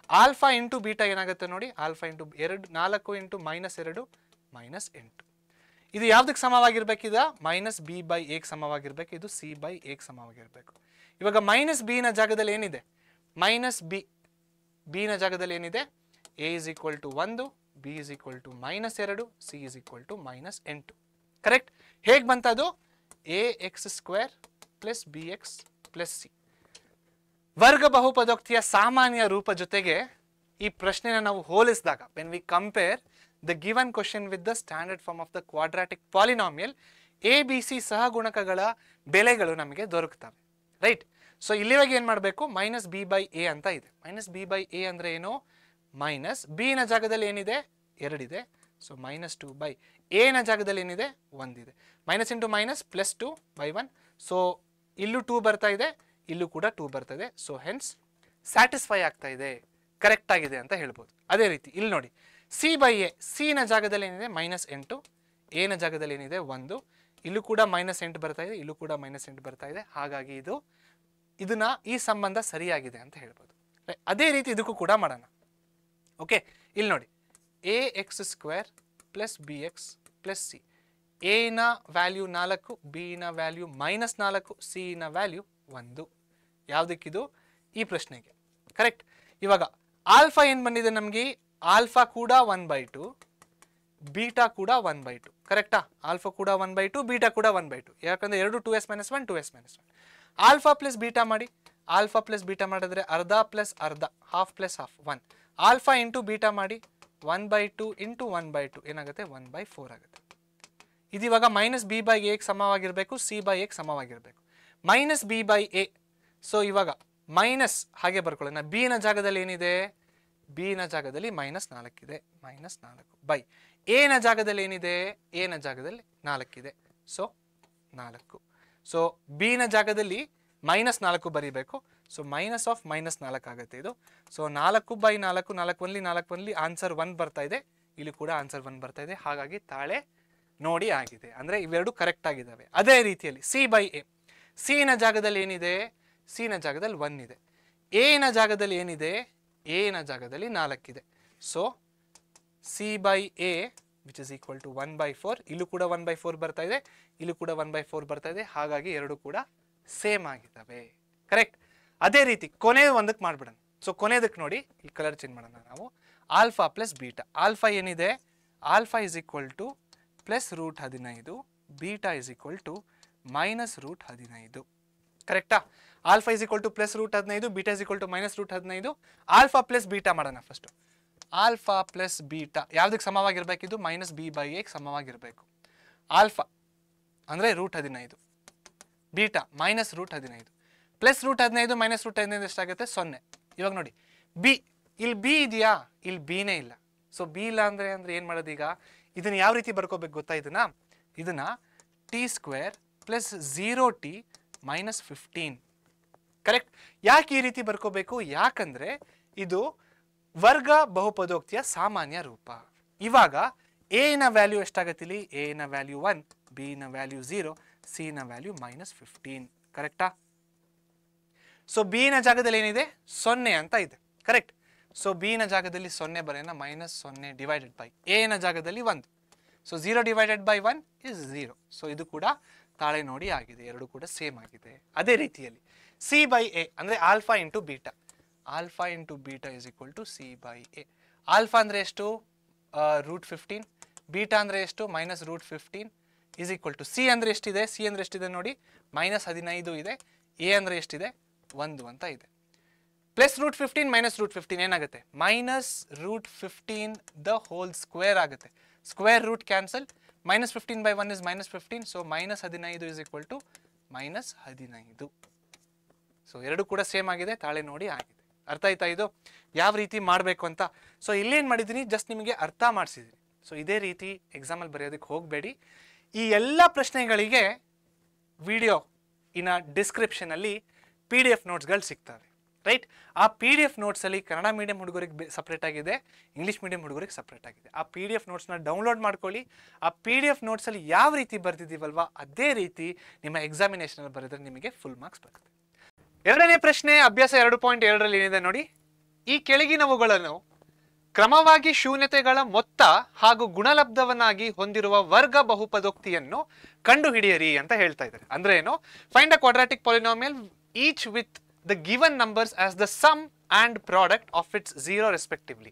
ಆಲ್ಫಾ ಇಂಟು ಬೀಟಾ ಏನಾಗುತ್ತೆ ನೋಡಿ? Alpha into 2, 4 into -2 -8. ಇದು ಯಾವುದಕ್ಕೆ ಸಮವಾಗಿರ್ಬೇಕು? ಇದು -b/a ಗೆ ಸಮವಾಗಿರ್ಬೇಕು, ಇದು c/a ಗೆ ಸಮವಾಗಿರ್ಬೇಕು. ಇವಾಗ -b ನ ಜಾಗದಲ್ಲಿ ಏನಿದೆ? b ನ ಜಾಗದಲ್ಲಿ ಏನಿದೆ? a = 1, b = -2, c = -8. ಕರೆಕ್ಟ್? ಹೇಗೆ ಬಂತದು? ax² + bx + c. ವರ್ಗ ಬಹುಪದೋಕ್ತಿಯ ಸಾಮಾನ್ಯ ರೂಪ ಜೊತೆಗೆ ಈ ಪ್ರಶ್ನೆನ ನಾವು ಹೋಲಿಸಿದಾಗ, when we compare the given question with the standard form of the quadratic polynomial, ABC ಸಹಗುಣಕಗಳ ಬೆಲೆಗಳು ನಮಗೆ ದೊರಕುತ್ತವೆ, ರೈಟ್. ಸೊ ಇಲ್ಲಿವಾಗ ಏನು ಮಾಡಬೇಕು? -b/a ಅಂತ ಇದೆ. -b/a ಅಂದರೆ ಏನು? b ನ ಜಾಗದಲ್ಲಿ ಏನಿದೆ? 2 ಇದೆ. ಸೊ -2 a ನ ಜಾಗದಲ್ಲಿ ಏನಿದೆ? 1 ಇದೆ. -, +2/1. ಸೊ ಇಲ್ಲೂ 2 ಬರ್ತಾ ಇದೆ, ಇಲ್ಲೂ ಕೂಡ 2 ಬರ್ತಾ ಇದೆ. ಸೊ ಹೆನ್ಸ್ ಸ್ಯಾಟಿಸ್ಫೈ ಆಗ್ತಾ ಇದೆ, ಕರೆಕ್ಟ್ ಆಗಿದೆ ಅಂತ ಹೇಳ್ಬೋದು. ಅದೇ ರೀತಿ ಇಲ್ಲಿ ನೋಡಿ, c/a, c ನ ಜಾಗದಲ್ಲಿ ಏನಿದೆ? -8, a ನ ಜಾಗದಲ್ಲಿ ಏನಿದೆ? 1. ಇಲ್ಲೂ ಕೂಡ -8 ಬರ್ತಾ ಇದೆ, ಇಲ್ಲೂ ಕೂಡ -8 ಬರ್ತಾ ಇದೆ. ಹಾಗಾಗಿ ಇದನ್ನ ಈ ಸಂಬಂಧ ಸರಿಯಾಗಿದೆ ಅಂತ ಹೇಳ್ಬೋದು. ಅದೇ ರೀತಿ ಇದಕ್ಕೂ ಕೂಡ ಮಾಡೋಣ. ಓಕೆ, ಇಲ್ಲಿ ನೋಡಿ, ax² + bx + c. a ನ ವ್ಯಾಲ್ಯೂ 4, b ನ ವ್ಯಾಲ್ಯೂ -4, c ನ ವ್ಯಾಲ್ಯೂ 1. ಯಾವುದಕ್ಕಿದು? ಈ ಪ್ರಶ್ನೆಗೆ. ಕರೆಕ್ಟ್? ಇವಾಗ ಆಲ್ಫಾ ಏನು ಬಂದಿದೆ ನಮಗೆ? ಆಲ್ಫಾ ಕೂಡ 1/2, ಬೀಟಾ ಕೂಡ 1/2. ಕರೆಕ್ಟಾ? ಆಲ್ಫಾ ಕೂಡ 1/2, ಬೀಟಾ ಕೂಡ 1/2. ಯಾಕಂದ್ರೆ ಎರಡು 2s - 1, 2s - 1. Alpha plus beta ಮಾಡಿ. ಆಲ್ಫಾ ಪ್ಲಸ್ ಬೀಟಾ ಮಾಡಿದ್ರೆ ಅರ್ಧ ಪ್ಲಸ್ ಅರ್ಧ, half plus half, 1. Alpha into beta ಮಾಡಿ, 1/2 ಇಂಟು 1/2 ಏನಾಗುತ್ತೆ? 1/4 ಆಗುತ್ತೆ. ಇದು ಇವಾಗ -b/a ಗೆ ಸಮವಾಗಿರಬೇಕು, c/a ಗೆ ಸಮವಾಗಿರಬೇಕು. -b/a. ಸೊ ಇವಾಗ ಮೈನಸ್ ಹಾಗೆ ಬರ್ಕೊಳ್ಳೋಣ. b ನ ಜಾಗದಲ್ಲಿ ಏನಿದೆ? b ನ ಜಾಗದಲ್ಲಿ -4 ಇದೆ, -4 a ನ ಜಾಗದಲ್ಲಿ ಏನಿದೆ? a ನ ಜಾಗದಲ್ಲಿ 4 ಇದೆ. ಸೊ 4. ಸೊ b ನ ಜಾಗದಲ್ಲಿ -4 ಬರೀಬೇಕು. ಸೊ -4 ಆಗುತ್ತೆ ಇದು. ಸೊ 4/4, 4 ಆನ್ಸರ್ 1 ಬರ್ತಾ ಇದೆ. ಇಲ್ಲಿ ಕೂಡ ಆನ್ಸರ್ 1 ಬರ್ತಾ ಇದೆ. ಹಾಗಾಗಿ ತಾಳೆ ನೋಡಿ ಆಗಿದೆ, ಅಂದರೆ ಇವೆರಡು ಕರೆಕ್ಟ್ ಆಗಿದ್ದಾವೆ. ಅದೇ ರೀತಿಯಲ್ಲಿ c/a, c ನ ಜಾಗದಲ್ಲಿ ಏನಿದೆ? c ನ ಜಾಗದಲ್ಲಿ 1 ಇದೆ. a ನ ಜಾಗದಲ್ಲಿ ಏನಿದೆ? a ನ ಜಾಗದಲ್ಲಿ 4 ಇದೆ. So c/a which is equal to 1/4. ಇಲ್ಲೂ ಕೂಡ 1/4 ಬರ್ತಾ ಇದೆ, ಇಲ್ಲೂ ಕೂಡ 1/4 ಬರ್ತಾ ಇದೆ. ಹಾಗಾಗಿ ಎರಡು ಕೂಡ ಸೇಮ್ ಆಗಿದ್ದಾವೆ. ಕರೆಕ್ಟ್. ಅದೇ ರೀತಿ ಕೊನೆಯ ಒಂದಕ್ಕೆ ಮಾಡ್ಬಿಡೋಣ. ಸೊ ಕೊನೆಯದಕ್ಕೆ ನೋಡಿ, ಈ ಕಲರ್ ಚೇಂಜ್ ಮಾಡೋಣ ನಾವು. Alpha plus beta. ಆಲ್ಫಾ ಏನಿದೆ, alpha is equal to +√15, beta is equal to -√15. ಕರೆಕ್ಟಾ? Alpha is equal to +√15, beta is equal to -√15. Alpha plus beta ಮಾಡೋಣ ಫಸ್ಟ್. ಆಲ್ಫಾ ಪ್ಲಸ್ ಬೀಟಾ ಯಾವುದಕ್ಕೆ ಸಮವಾಗಿರ್ಬೇಕು? ಇದು -b/a ಸಮವಾಗಿರಬೇಕು. ಆಲ್ಫಾ ಅಂದರೆ √15, beta -√15. +√15 -√15 ಎಷ್ಟಾಗುತ್ತೆ? 0. ಇವಾಗ ನೋಡಿ ಬಿ, ಇಲ್ಲಿ ಬಿ ಇದೆಯಾ? ಇಲ್ಲಿ ಬಿನೇ ಇಲ್ಲ. ಸೊ ಬಿ ಇಲ್ಲ ಅಂದರೆ ಏನು ಮಾಡೋದು ಈಗ? ಇದನ್ನ ಯಾವ ರೀತಿ ಬರ್ಕೋಬೇಕು ಗೊತ್ತಾ? ಇದನ್ನ t² + 0t - 15. ಕರೆಕ್ಟ್. ಯಾಕೆ ಈ ರೀತಿ ಬರ್ಕೋಬೇಕು? ಯಾಕಂದ್ರೆ ಇದು ವರ್ಗ ಬಹುಪದೋಕ್ತಿಯ ಸಾಮಾನ್ಯ ರೂಪ. ಇವಾಗ ಎ ನ ವ್ಯಾಲ್ಯೂ ಎಷ್ಟಾಗತ್ತೆ? ಇಲ್ಲಿ ಎ ನ ವ್ಯಾಲ್ಯೂ 1, ಬಿ ನ ವ್ಯಾಲ್ಯೂ 0, ಸಿ ನ ವ್ಯಾಲ್ಯೂ -15. ಕರೆಕ್ಟಾ? ಸೊ ಬಿ ನ ಜಾಗದಲ್ಲಿ ಏನಿದೆ? 0 ಅಂತ ಇದೆ. ಕರೆಕ್ಟ್. ಸೊ ಬಿ ನ ಜಾಗದಲ್ಲಿ 0 ಬರೆಯೋಣ, -0 ಡಿವೈಡೆಡ್ ಬೈ ಎ ನ ಜಾಗದಲ್ಲಿ 1. So 0 divided by 1 is 0. So ಇದು ಕೂಡ ತಾಳೆ ನೋಡಿ ಆಗಿದೆ, ಎರಡು ಕೂಡ ಸೇಮ್ ಆಗಿದೆ. ಅದೇ ರೀತಿಯಲ್ಲಿ c/a ಅಂದರೆ alpha into beta. Alpha into beta is equal to c/a. Alpha ಅಂದರೆ ಎಷ್ಟು? √15. ಬೀಟಾ ಅಂದರೆ ಎಷ್ಟು? -√15 ಇಸ್ ಈಕ್ವಲ್ ಟು ಸಿ ಅಂದರೆ ಎಷ್ಟಿದೆ? ಸಿ ಅಂದರೆ ಎಷ್ಟಿದೆ ನೋಡಿ, -15 ಇದೆ. ಎ ಅಂದರೆ ಎಷ್ಟಿದೆ? 1 ಅಂತ ಇದೆ. +√15 -√15 ಏನಾಗುತ್ತೆ? -√15 ದ ಹೋಲ್ ಸ್ಕ್ವೇರ್ ಆಗುತ್ತೆ. Square root cancel. -15/1 is -15. So -15 is equal to -15. So ಎರಡು ಕೂಡ ಸೇಮ್ ಆಗಿದೆ, ತಾಳೆ ನೋಡಿ ಆಗಿದೆ. ಅರ್ಥ ಆಯ್ತಾ ಇದು ಯಾವ ರೀತಿ ಮಾಡಬೇಕು ಅಂತ? ಸೊ ಇಲ್ಲೇನು ಮಾಡಿದ್ದೀನಿ, ಜಸ್ಟ್ ನಿಮಗೆ ಅರ್ಥ ಮಾಡಿಸಿದ್ದೀನಿ. ಸೊ ಇದೇ ರೀತಿ ಎಕ್ಸಾಮಲ್ಲಿ ಬರೆಯೋದಕ್ಕೆ ಹೋಗಬೇಡಿ. ಈ ಎಲ್ಲ ಪ್ರಶ್ನೆಗಳಿಗೆ ವಿಡಿಯೋ ಇನ್ನ ಡಿಸ್ಕ್ರಿಪ್ಷನಲ್ಲಿ PDF ನೋಟ್ಸ್ಗಳು ಸಿಗ್ತವೆ. ರೈಟ್. ಆ PDF ನೋಟ್ಸಲ್ಲಿ ಕನ್ನಡ ಮೀಡಿಯಂ ಹುಡುಗರಿಗೆ ಸಪ್ರೇಟ್ ಆಗಿದೆ, ಇಂಗ್ಲೀಷ್ ಮೀಡಿಯಂ ಹುಡುಗರಿಗೆ ಸಪ್ರೇಟ್ ಆಗಿದೆ. ಆ PDF ನೋಟ್ಸ್ನ ಡೌನ್ಲೋಡ್ ಮಾಡ್ಕೊಳ್ಳಿ. ಆ PDF ನೋಟ್ಸಲ್ಲಿ ಯಾವ ರೀತಿ ಬರ್ತಿದ್ದೀವಲ್ವಾ ಅದೇ ರೀತಿ ನಿಮ್ಮ ಎಕ್ಸಾಮಿನೇಷನಲ್ಲಿ ಬರೆದ್ರೆ ನಿಮಗೆ ಫುಲ್ ಮಾರ್ಕ್ಸ್ ಬರುತ್ತೆ. ಎರಡನೇ ಪ್ರಶ್ನೆ ಅಭ್ಯಾಸ 2.2ರಲ್ಲಿ ಏನಿದೆ ನೋಡಿ. ಈ ಕೆಳಗಿನವುಗಳನ್ನು ಕ್ರಮವಾಗಿ ಶೂನ್ಯತೆಗಳ ಮೊತ್ತ ಹಾಗೂ ಗುಣಲಬ್ಧವನ್ನಾಗಿ ಹೊಂದಿರುವ ವರ್ಗ ಬಹುಪದೋಕ್ತಿಯನ್ನು ಕಂಡುಹಿಡಿಯಿರಿ ಅಂತ ಹೇಳ್ತಾ ಇದ್ದಾರೆ. ಅಂದ್ರೆ ಏನು? Find a quadratic polynomial each with the given numbers as the sum and product of its 0 respectively.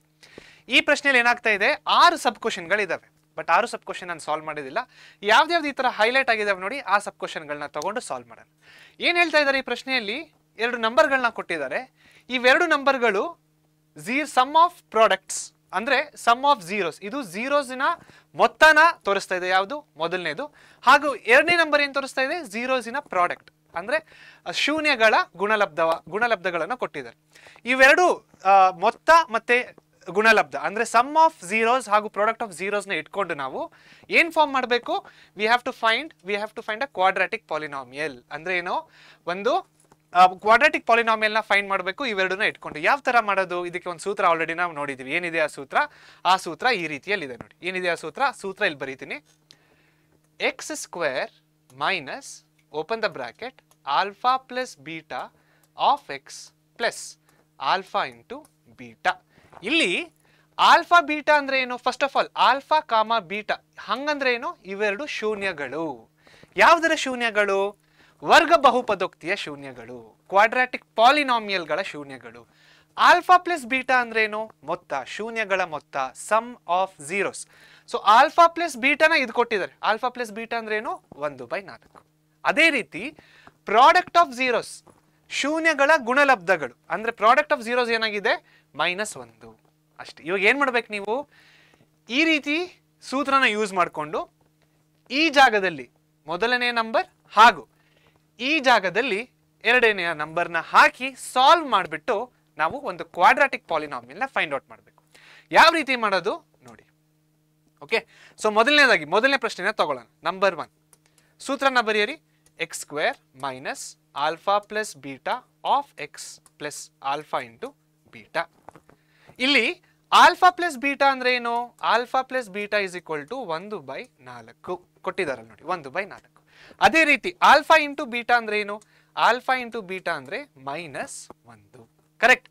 ಈ ಪ್ರಶ್ನೆಯಲ್ಲಿ ಏನಾಗ್ತಾ ಇದೆ, 6 ಸಬ್ ಕ್ವಶನ್ಗಳಿದಾವೆ. ಬಟ್ 6 ಸಬ್ ಕ್ವಶನ್ ನಾನು ಸಾಲ್ವ್ ಮಾಡಿದಿಲ್ಲ. ಯಾವ್ದಾವ್ದು ಈ ತರ ಹೈಲೈಟ್ ಆಗಿದಾವೆ ನೋಡಿ, ಆ ಸಬ್ ಕ್ವಶನ್ಗಳನ್ನ ತಗೊಂಡು ಸಾಲ್ವ್ ಮಾಡೋಣ. ಏನ್ ಹೇಳ್ತಾ ಇದ್ದಾರೆ ಈ ಪ್ರಶ್ನೆಯಲ್ಲಿ? 2 ನಂಬರ್ಗಳನ್ನ ಕೊಟ್ಟಿದ್ದಾರೆ. ಇವೆರಡು ನಂಬರ್ಗಳು ಸಮ್ ಆಫ್ ಪ್ರಾಡಕ್ಟ್ಸ್ ಅಂದ್ರೆ ಸಮ್ ಆಫ್ ಝೀರೋಸ್. ಇದು ಝೀರೋಸ್ನ ಮೊತ್ತನ ತೋರಿಸ್ತಾ ಇದೆ, ಯಾವುದು? ಮೊದಲನೇದು. ಹಾಗೂ ಎರಡನೇ ನಂಬರ್ ಏನ್ ತೋರಿಸ್ತಾ ಇದೆ? ಝೀರೋಸಿನ ಪ್ರಾಡಕ್ಟ್ ಅಂದ್ರೆ ಶೂನ್ಯಗಳ ಗುಣಲಬ್ಧಗಳನ್ನು ಕೊಟ್ಟಿದ್ದಾರೆ. ಇವೆರಡು ಮೊತ್ತ ಮತ್ತೆ ಗುಣಲಬ್ಧ ಅಂದ್ರೆ ಸಮ್ ಆಫ್ ಝೀರೋಸ್ ಹಾಗೂ ಪ್ರಾಡಕ್ಟ್ ಆಫ್ ಝೀರೋಸ್ನ ಇಟ್ಕೊಂಡು ನಾವು ಏನ್ ಫಾರ್ಮ್ ಮಾಡಬೇಕು? We have to find a quadratic polynomial. ಅಂದ್ರೆ ಏನು? ಒಂದು ಕ್ವಾಡ್ರಾಟಿಕ್ ಪಾಲಿನಾಮಿಯಲ್ನ ಫೈಂಡ್ ಮಾಡಬೇಕು ಇವೆರಡನ್ನ ಇಟ್ಕೊಂಡು. ಯಾವ ತರ ಮಾಡೋದು? ಇದಕ್ಕೆ ಒಂದು ಸೂತ್ರ ಆಲ್ರೆಡಿ ನಾವು ನೋಡಿದೀವಿ. ಏನಿದೆ ಆ ಸೂತ್ರ? ಆ ಸೂತ್ರ ಈ ರೀತಿಯಲ್ಲಿ ಇದೆ ನೋಡಿ. ಏನಿದೆ ಆ ಸೂತ್ರ? ಸೂತ್ರ ಇಲ್ಲಿ ಬರೀತೀನಿ. x² minus open the bracket alpha plus beta of X plus alpha into beta. ಇಲ್ಲಿ ಆಲ್ಫಾ ಬೀಟಾ ಅಂದ್ರೆ ಏನು? First of all alpha comma beta ಹಂಗಂದ್ರೆ ಏನು? ಇವೆರಡು ಶೂನ್ಯಗಳು. ಯಾವುದರ ಶೂನ್ಯಗಳು? ವರ್ಗ ಬಹುಪದೋಕ್ತಿಯ ಶೂನ್ಯಗಳು, ಕ್ವಾಡ್ರಾಟಿಕ್ ಪಾಲಿನಾಮಿಯಲ್ಗಳ ಶೂನ್ಯಗಳು. ಆಲ್ಫಾ ಪ್ಲಸ್ ಬೀಟಾ ಅಂದ್ರೆ ಏನು? ಮೊತ್ತ, ಶೂನ್ಯಗಳ ಮೊತ್ತ, sum of zeros. So alpha plus ಬೀಟಾನ ಇದು ಕೊಟ್ಟಿದ್ದಾರೆ. ಆಲ್ಫಾ ಪ್ಲಸ್ ಬೀಟಾ ಅಂದ್ರೆ ಏನು? 1/4. ಅದೇ ರೀತಿ ಪ್ರಾಡಕ್ಟ್ ಆಫ್ ಝೀರೋಸ್, ಶೂನ್ಯಗಳ ಗುಣಲಬ್ಧಗಳು ಅಂದ್ರೆ ಪ್ರಾಡಕ್ಟ್ ಆಫ್ ಝೀರೋಸ್ ಏನಾಗಿದೆ? -1 ಅಷ್ಟೇ. ಇವಾಗ ಏನ್ ಮಾಡ್ಬೇಕು ನೀವು? ಈ ರೀತಿ ಸೂತ್ರನ ಯೂಸ್ ಮಾಡಿಕೊಂಡು ಈ ಜಾಗದಲ್ಲಿ ಮೊದಲನೇ ನಂಬರ್ ಹಾಗೂ ಈ ಜಾಗದಲ್ಲಿ ಎರಡನೆಯ ನಂಬರ್ನ ಹಾಕಿ ಸಾಲ್ವ್ ಮಾಡಿಬಿಟ್ಟು ನಾವು ಒಂದು ಕ್ವಾಡ್ರಾಟಿಕ್ ಪಾಲಿನಾಮಿಯಲ್ನ ಫೈಂಡ್ ಔಟ್ ಮಾಡಬೇಕು. ಯಾವ ರೀತಿ ಮಾಡೋದು ನೋಡಿ. ಓಕೆ. ಸೊ ಮೊದಲನೇ ಪ್ರಶ್ನೆನ ತಗೊಳ್ಳೋಣ. ನಂಬರ್ 1 ಸೂತ್ರನ ಬರೆಯಿರಿ. x² minus alpha plus beta of X plus alpha into beta. ಇಲ್ಲಿ ಆಲ್ಫಾ ಪ್ಲಸ್ ಬೀಟಾ ಅಂದ್ರೆ ಏನು? Alpha plus beta is equal to 1/4 ಕೊಟ್ಟಿದಾರಲ್ಲ ನೋಡಿ, 1/4. ಅದೇ ರೀತಿ ಆಲ್ಫಾ ಇಂಟು ಬೀಟಾ ಅಂದ್ರೆ ಏನು? ಆಲ್ಫಾ ಇಂಟು ಬೀಟಾ ಅಂದ್ರೆ -1. ಕರೆಕ್ಟ್.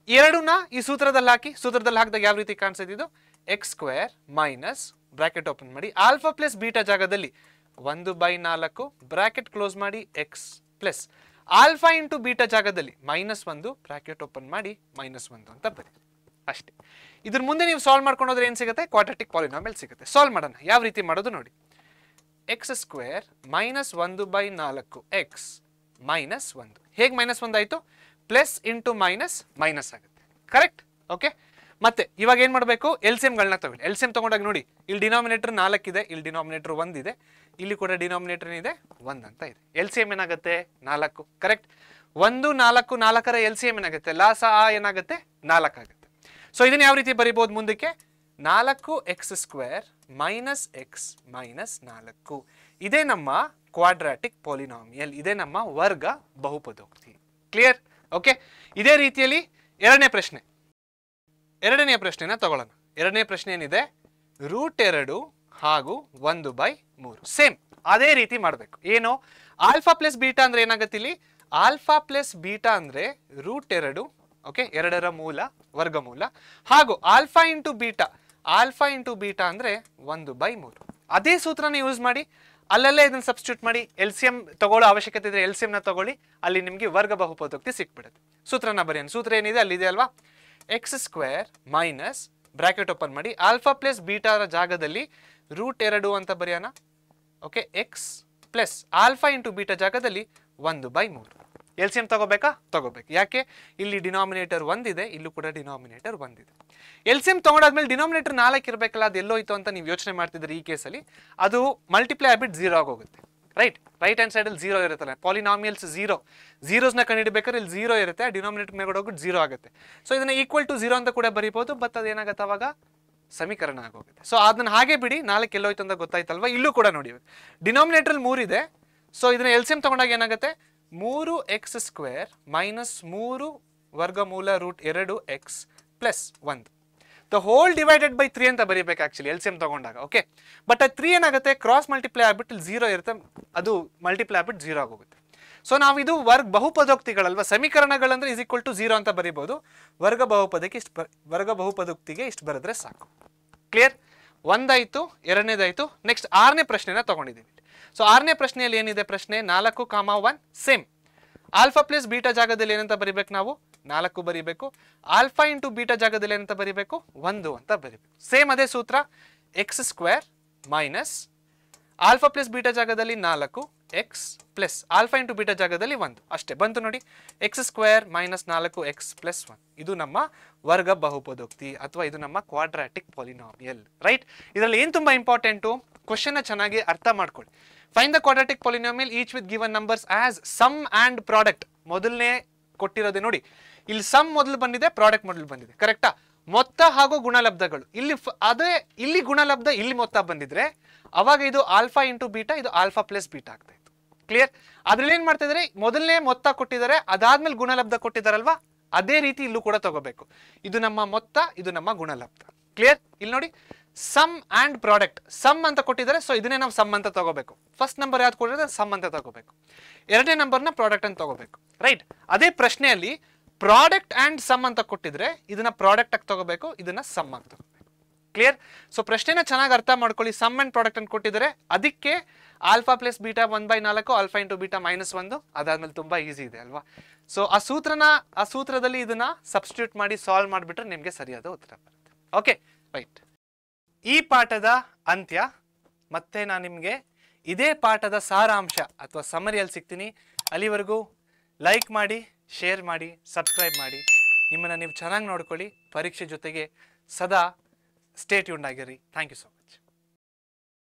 ಎರಡನ್ನ ಈ ಸೂತ್ರದಲ್ಲಿ ಹಾಕಿ, ಸೂತ್ರದಲ್ಲಿ ಹಾಕಿದಾಗ ಯಾವ ರೀತಿ ಕಾಣಿಸ್ತಿದ್ದು? x² ಮೈನಸ್ ಬ್ರಾಕೆಟ್ ಓಪನ್ ಮಾಡಿ, ಆಲ್ಫಾ ಪ್ಲಸ್ ಬೀಟಾ ಜಾಗದಲ್ಲಿ 1/4 ಬ್ರಾಕೆಟ್ ಕ್ಲೋಸ್ ಮಾಡಿ X plus alpha into beta ಜಾಗದಲ್ಲಿ -1 ಬ್ರಾಕೆಟ್ ಓಪನ್ ಮಾಡಿ -1 ಅಂತ ಬರೀ ಅಷ್ಟೇ. ಇದ್ರ ಮುಂದೆ ನೀವು ಸಾಲ್ವ್ ಮಾಡ್ಕೊಂಡು ಹೋದ್ರೆ ಏನು ಸಿಗುತ್ತೆ? ಕ್ವಾಡ್ರಾಟಿಕ್ ಪಾಲಿನಾಮಿಯಲ್ ಸಿಗುತ್ತೆ. ಸಾಲ್ವ್ ಮಾಡೋಣ. ಯಾವ ರೀತಿ ಮಾಡೋದು ನೋಡಿ. ಎಕ್ಸ್ ಸ್ಕ್ವೇರ್ -1/4 ಎಕ್ಸ್ -1 ಹೇಗೆ -1 ಆಯಿತು? ಪ್ಲಸ್ ಇಂಟು ಮೈನಸ್ ಆಗುತ್ತೆ. ಕರೆಕ್ಟ್? ಓಕೆ. ಮತ್ತೆ ಇವಾಗ ಏನು ಮಾಡಬೇಕು? ಎಲ್ಸಿಎಂಗಳನ್ನ ತಗೊಳ್ಳಿ. ಎಲ್ಸಿಎಂ ತಗೊಂಡಾಗ ನೋಡಿ, ಇಲ್ಲಿ ಡಿನಾಮಿನೇಟರ್ 4 ಇದೆ, ಇಲ್ಲಿ ಡಿನಾಮಿನೇಟರ್ 1 ಇದೆ, ಇಲ್ಲಿ ಕೂಡ ಡಿನಾಮಿನೇಟರ್ ಏನಿದೆ 1 ಅಂತ ಇದೆ. ಎಲ್ಸಿಎಂ ಏನಾಗುತ್ತೆ? 4. ಕರೆಕ್ಟ್? 1 4 4ರ ಎಲ್ಸಿಎಂ ಏನಾಗುತ್ತೆ? ಲಾಸ ಏನಾಗುತ್ತೆ? 4 ಆಗುತ್ತೆ. ಸೊ ಇದನ್ನ ಯಾವ ರೀತಿ ಬರೀಬಹುದು ಮುಂದಕ್ಕೆ? 4x² -x -4 ಇದೇ ನಮ್ಮ ಕ್ವಾಡ್ರಾಟಿಕ್ ಪಾಲಿನಾಮಿಯಲ್, ಇದೇ ನಮ್ಮ ವರ್ಗ ಬಹುಪದೋಕ್ತಿ. ಕ್ಲಿಯರ್? ಓಕೆ. ಇದೇ ರೀತಿಯಲ್ಲಿ ಎರಡನೇ ಪ್ರಶ್ನೆನ ತಗೊಳ್ಳೋಣ. ಎರಡನೇ ಪ್ರಶ್ನೆ ಏನಿದೆ? √2 ಹಾಗೂ 1/3 ಸೇಮ್ ಅದೇ ರೀತಿ ಮಾಡಬೇಕು. ಏನು? ಆಲ್ಫಾ ಪ್ಲಸ್ ಬೀಟಾ ಅಂದ್ರೆ ಏನಾಗುತ್ತೆ ಇಲ್ಲಿ? ಆಲ್ಫಾ ಪ್ಲಸ್ ಬೀಟಾ ಅಂದ್ರೆ √2, ಓಕೆ, 2ರ ಮೂಲ ವರ್ಗಮೂಲ, ಹಾಗೂ ಆಲ್ಫಾ ಇಂಟು ಬೀಟಾ ಅಂದ್ರೆ 1/3. ಅದೇ ಸೂತ್ರನ ಯೂಸ್ ಮಾಡಿ ಅಲ್ಲಲ್ಲೇ ಇದನ್ನ ಸಬ್ಸ್ಟಿಟ್ಯೂಟ್ ಮಾಡಿ ಎಲ್ಸಿಎಂ ತಗೊಳ್ಳೋ ಅವಶ್ಯಕತೆ ಇದ್ರೆ ಎಲ್ಸಿಎಂ ನ ತಗೊಳ್ಳಿ, ಅಲ್ಲಿ ನಿಮಗೆ ವರ್ಗ ಬಹುಪದೋಕ್ತಿ ಸಿಕ್ಬಿಡುತ್ತೆ. ಸೂತ್ರನ ಬರೆಯೋಣ. ಸೂತ್ರ ಏನಿದೆ ಅಲ್ಲಿದೆ ಅಲ್ವಾ? x² ಮೈನಸ್ ಬ್ರಾಕೆಟ್ ಓಪನ್ ಮಾಡಿ ಆಲ್ಫಾ ಪ್ಲಸ್ ಬೀಟಾರ ಜಾಗದಲ್ಲಿ √2 ಅಂತ ಬರೆಯೋಣ. Okay, X plus alpha into beta ಜಾಗದಲ್ಲಿ 1/3. ಎಲ್ಸಿಎಂ ತಗೋಬೇಕಾ? ತಗೋಬೇಕು. ಯಾಕೆ? ಇಲ್ಲಿ ಡಿನಾಮಿನೇಟರ್ 1 ಇದೆ, ಇಲ್ಲೂ ಕೂಡ ಡಿನಾಮಿನೇಟರ್ 1 ಇದೆ. ಎಲ್ಸಿಎಂ ತಗೊಂಡಾದ್ಮೇಲೆ ಡಿನಾಮಿನೇಟರ್ 4 ಇರಬೇಕಲ್ಲ, ಅದು ಎಲ್ಲೋಯ್ತು ಅಂತ ನೀವು ಯೋಚನೆ ಮಾಡ್ತಿದ್ರೆ ಈ ಕೇಸಲ್ಲಿ ಅದು ಮಲ್ಟಿಪ್ಲೈ ಆಗ್ಬಿಟ್ಟು 0 ಆಗೋಗುತ್ತೆ. ರೈಟ್ ಹ್ಯಾಂಡ್ ಸೈಡಲ್ಲಿ 0 ಇರುತ್ತಲ್ಲ, ಪಾಲಿನಾಮಿಯಲ್ಸ್ 0ನ ಕಂಡುಹಿಡಬೇಕಾದ್ರೆ ಇಲ್ಲಿ 0 ಇರುತ್ತೆ, ಡಿನಾಮಿನೇಟರ್ ಮೇಲೆ ಹೋಗ್ಬಿಟ್ಟು 0 ಆಗುತ್ತೆ. ಸೊ ಇದನ್ನ ಈಕ್ವಲ್ ಟು 0 ಅಂತ ಕೂಡ ಬರೀಬಹುದು, ಬಟ್ ಅದೇನಾಗುತ್ತೆ ಅವಾಗ ಸಮೀಕರಣ ಆಗೋಗುತ್ತೆ. ಸೊ ಅದನ್ನ ಹಾಗೆ ಬಿಡಿ, 4 ಎಲ್ಲೋಯ್ತು ಅಂತ ಗೊತ್ತಾಯ್ತಲ್ವಾ? ಇಲ್ಲೂ ಕೂಡ ನೋಡಿ, ಡಿನಾಮಿನೇಟರ್ 3 ಇದೆ. ಸೊ ಇದನ್ನ ಎಲ್ಸಿಎಂ ತಗೊಂಡಾಗ ಏನಾಗುತ್ತೆ? 3x² -3 ವರ್ಗಮೂಲ √2x plus 1 the whole divided by 3 ಅಂತ ಬರೀಬೇಕು ಆಕ್ಚುಲಿ ಎಲ್ಸಿಎಂ ತಗೊಂಡಾಗ. ಓಕೆ, ಬಟ್ ಅದು 3 ಏನಾಗುತ್ತೆ? ಕ್ರಾಸ್ ಮಲ್ಟಿಪ್ಲೈ ಆಗ್ಬಿಟ್ಟು ಇಲ್ಲಿ 0 ಇರುತ್ತೆ, ಅದು ಮಲ್ಟಿಪ್ಲೈ ಆಗ್ಬಿಟ್ಟು 0 ಆಗೋಗುತ್ತೆ. ಸೊ ನಾವು ಇದು ಬಹುಪದೋಕ್ತಿಗಳಲ್ವಾ, ಸಮೀಕರಣಗಳಂದ್ರೆ = 0 ಅಂತ ಬರೀಬಹುದು. ವರ್ಗ ಬಹುಪದೋಕ್ತಿಗೆ ಇಷ್ಟು ಬರೆದ್ರೆ ಸಾಕು. ಕ್ಲಿಯರ್? ಒಂದಾಯ್ತು, ಎರಡನೇದಾಯ್ತು. ನೆಕ್ಸ್ಟ್ 6ನೇ ಪ್ರಶ್ನೆನ ತಗೊಂಡಿದ್ದೀವಿ. ಸೊ 6ನೇ ಪ್ರಶ್ನೆಯಲ್ಲಿ ಏನಿದೆ? ಪ್ರಶ್ನೆ 4, 1 ಸೇಮ್. ಆಲ್ಫಾ ಪ್ಲಸ್ ಬೀಟಾ ಜಾಗದಲ್ಲಿ ಏನಂತ ಬರಿಬೇಕು? ನಾವು 4 ಬರಿಬೇಕು. ಆಲ್ಫಾ ಇಂಟು ಬೀಟಾ ಜಾಗದಲ್ಲಿ ಏನಂತ ಬರಿಬೇಕು? 1 ಅಂತ ಬರಿಬೇಕು. ಸೇಮ್ ಅದೇ ಸೂತ್ರ. x² minus alpha plus beta ಜಾಗದಲ್ಲಿ 4 X plus alpha into beta ಜಾಗದಲ್ಲಿ 1 ಅಷ್ಟೇ ಬಂತು ನೋಡಿ. x² -4 ಎಕ್ಸ್ ಪ್ಲಸ್ 1 ಇದು ನಮ್ಮ ವರ್ಗ ಬಹುಪದೋಕ್ತಿ ಅಥವಾ ಇದು ನಮ್ಮ ಕ್ವಾಡ್ರಾಟಿಕ್ ಪಾಲಿನಾಮಿಯಲ್. ರೈಟ್? ಇದರಲ್ಲಿ ಏನು ತುಂಬಾ ಇಂಪಾರ್ಟೆಂಟು? ಕ್ವಶನ್ ಚೆನ್ನಾಗಿ ಅರ್ಥ ಮಾಡ್ಕೊಳ್ಳಿ. Find the quadratic polynomial each with given numbers as sum and product. ಮೊದಲನೇ ಕೊಟ್ಟಿರೋದೇ ನೋಡಿ, ಇಲ್ಲಿ ಸಮ್ ಮೊದಲು ಬಂದಿದೆ, ಪ್ರಾಡಕ್ಟ್ ಮೊದಲು ಬಂದಿದೆ. ಕರೆಕ್ಟಾ? ಮೊತ್ತ ಹಾಗೂ ಗುಣಲಬ್ಧಗಳು ಇಲ್ಲಿ ಗುಣಲಬ್ಧ ಇಲ್ಲಿ ಮೊತ್ತ ಬಂದಿದ್ರೆ ಅವಾಗ ಇದು ಆಲ್ಫಾ ಇಂಟು ಬೀಟಾ, ಇದು ಆಲ್ಫಾ ಪ್ಲಸ್ ಬೀಟಾ ಆಗ್ತಾ ಇತ್ತು. ಕ್ಲಿಯರ್? ಅದ್ರಲ್ಲಿ ಏನ್ ಮಾಡ್ತಾ ಇದ್ದಾರೆ? ಮೊದಲನೇ ಮೊತ್ತ ಕೊಟ್ಟಿದ್ದಾರೆ, ಅದಾದ್ಮೇಲೆ ಗುಣಲಬ್ಧ ಕೊಟ್ಟಿದ್ದಾರಲ್ವಾ, ಅದೇ ರೀತಿ ಇಲ್ಲೂ ಕೂಡ ತಗೋಬೇಕು. ಇದು ನಮ್ಮ ಮೊತ್ತ, ಇದು ನಮ್ಮ ಗುಣಲಬ್ಧ. ಕ್ಲಿಯರ್? ಇಲ್ಲಿ ನೋಡಿ, ಸಮ್ ಅಂಡ್ ಪ್ರಾಡಕ್ಟ್. ಸಮ್ ಅಂತ ಕೊಟ್ಟಿದ್ದಾರೆ, ಸೊ ಇದನ್ನೇ ನಾವು ಸಮ್ ಅಂತ ತಗೋಬೇಕು. ಫಸ್ಟ್ ನಂಬರ್ ಯಾವ್ದು ಕೊಟ್ಟಿದ್ರೆ ಸಮ್ ಅಂತ ತಗೋಬೇಕು, ಎರಡನೇ ನಂಬರ್ನ ಪ್ರಾಡಕ್ಟ್ ಅಂತ ತಗೋಬೇಕು. ರೈಟ್? ಅದೇ ಪ್ರಶ್ನೆಯಲ್ಲಿ ಪ್ರಾಡಕ್ಟ್ ಅಂಡ್ ಸಮ್ ಅಂತ ಕೊಟ್ಟಿದ್ರೆ ಇದನ್ನ ಪ್ರಾಡಕ್ಟ್ ಆಗಿ ತಗೋಬೇಕು, ಇದನ್ನ ಸಮ್ ಆಗಿ ತಗೋಬೇಕು. ಕ್ಲಿಯರ್? ಸೊ ಪ್ರಶ್ನೆನ ಚೆನ್ನಾಗಿ ಅರ್ಥ ಮಾಡ್ಕೊಳ್ಳಿ. ಸಮ್ ಅಂಡ್ ಪ್ರಾಡಕ್ಟ್ ಅಂತ ಕೊಟ್ಟಿದ್ದಾರೆ, ಅದಕ್ಕೆ alpha plus beta 1/4 alpha into beta -1 ಅದಾದ್ಮೇಲೆ ತುಂಬಾ ಈಸಿ ಇದೆ ಅಲ್ವಾ. ಸೊ ಆ ಸೂತ್ರದಲ್ಲಿ ಇದನ್ನ ಸಬ್ಸ್ಟಿಟ್ಯೂಟ್ ಮಾಡಿ ಸಾಲ್ವ್ ಮಾಡಿಬಿಟ್ರೆ ನಿಮಗೆ ಸರಿಯಾದ ಉತ್ತರ ಬರುತ್ತೆ. Okay, right. ಈ ಪಾಠದ ಅಂತ್ಯ. ಮತ್ತೆ ನಾನು ನಿಮಗೆ ಇದೇ ಪಾಠದ ಸಾರಾಂಶ ಅಥವಾ ಸಮರಿಯಲ್ಲಿ ಸಿಗ್ತೀನಿ. ಅಲ್ಲಿವರೆಗೂ ಲೈಕ್ ಮಾಡಿ, ಶೇರ್ ಮಾಡಿ, ಸಬ್ಸ್ಕ್ರೈಬ್ ಮಾಡಿ. ನಿಮ್ಮನ್ನು ನೀವು ಚೆನ್ನಾಗಿ ನೋಡ್ಕೊಳ್ಳಿ. ಪರೀಕ್ಷೆ ಜೊತೆಗೆ ಸದಾ ಸ್ಟೇ ಟ್ಯೂನ್ಡ್ ಆಗಿರಿ. Thank you so much.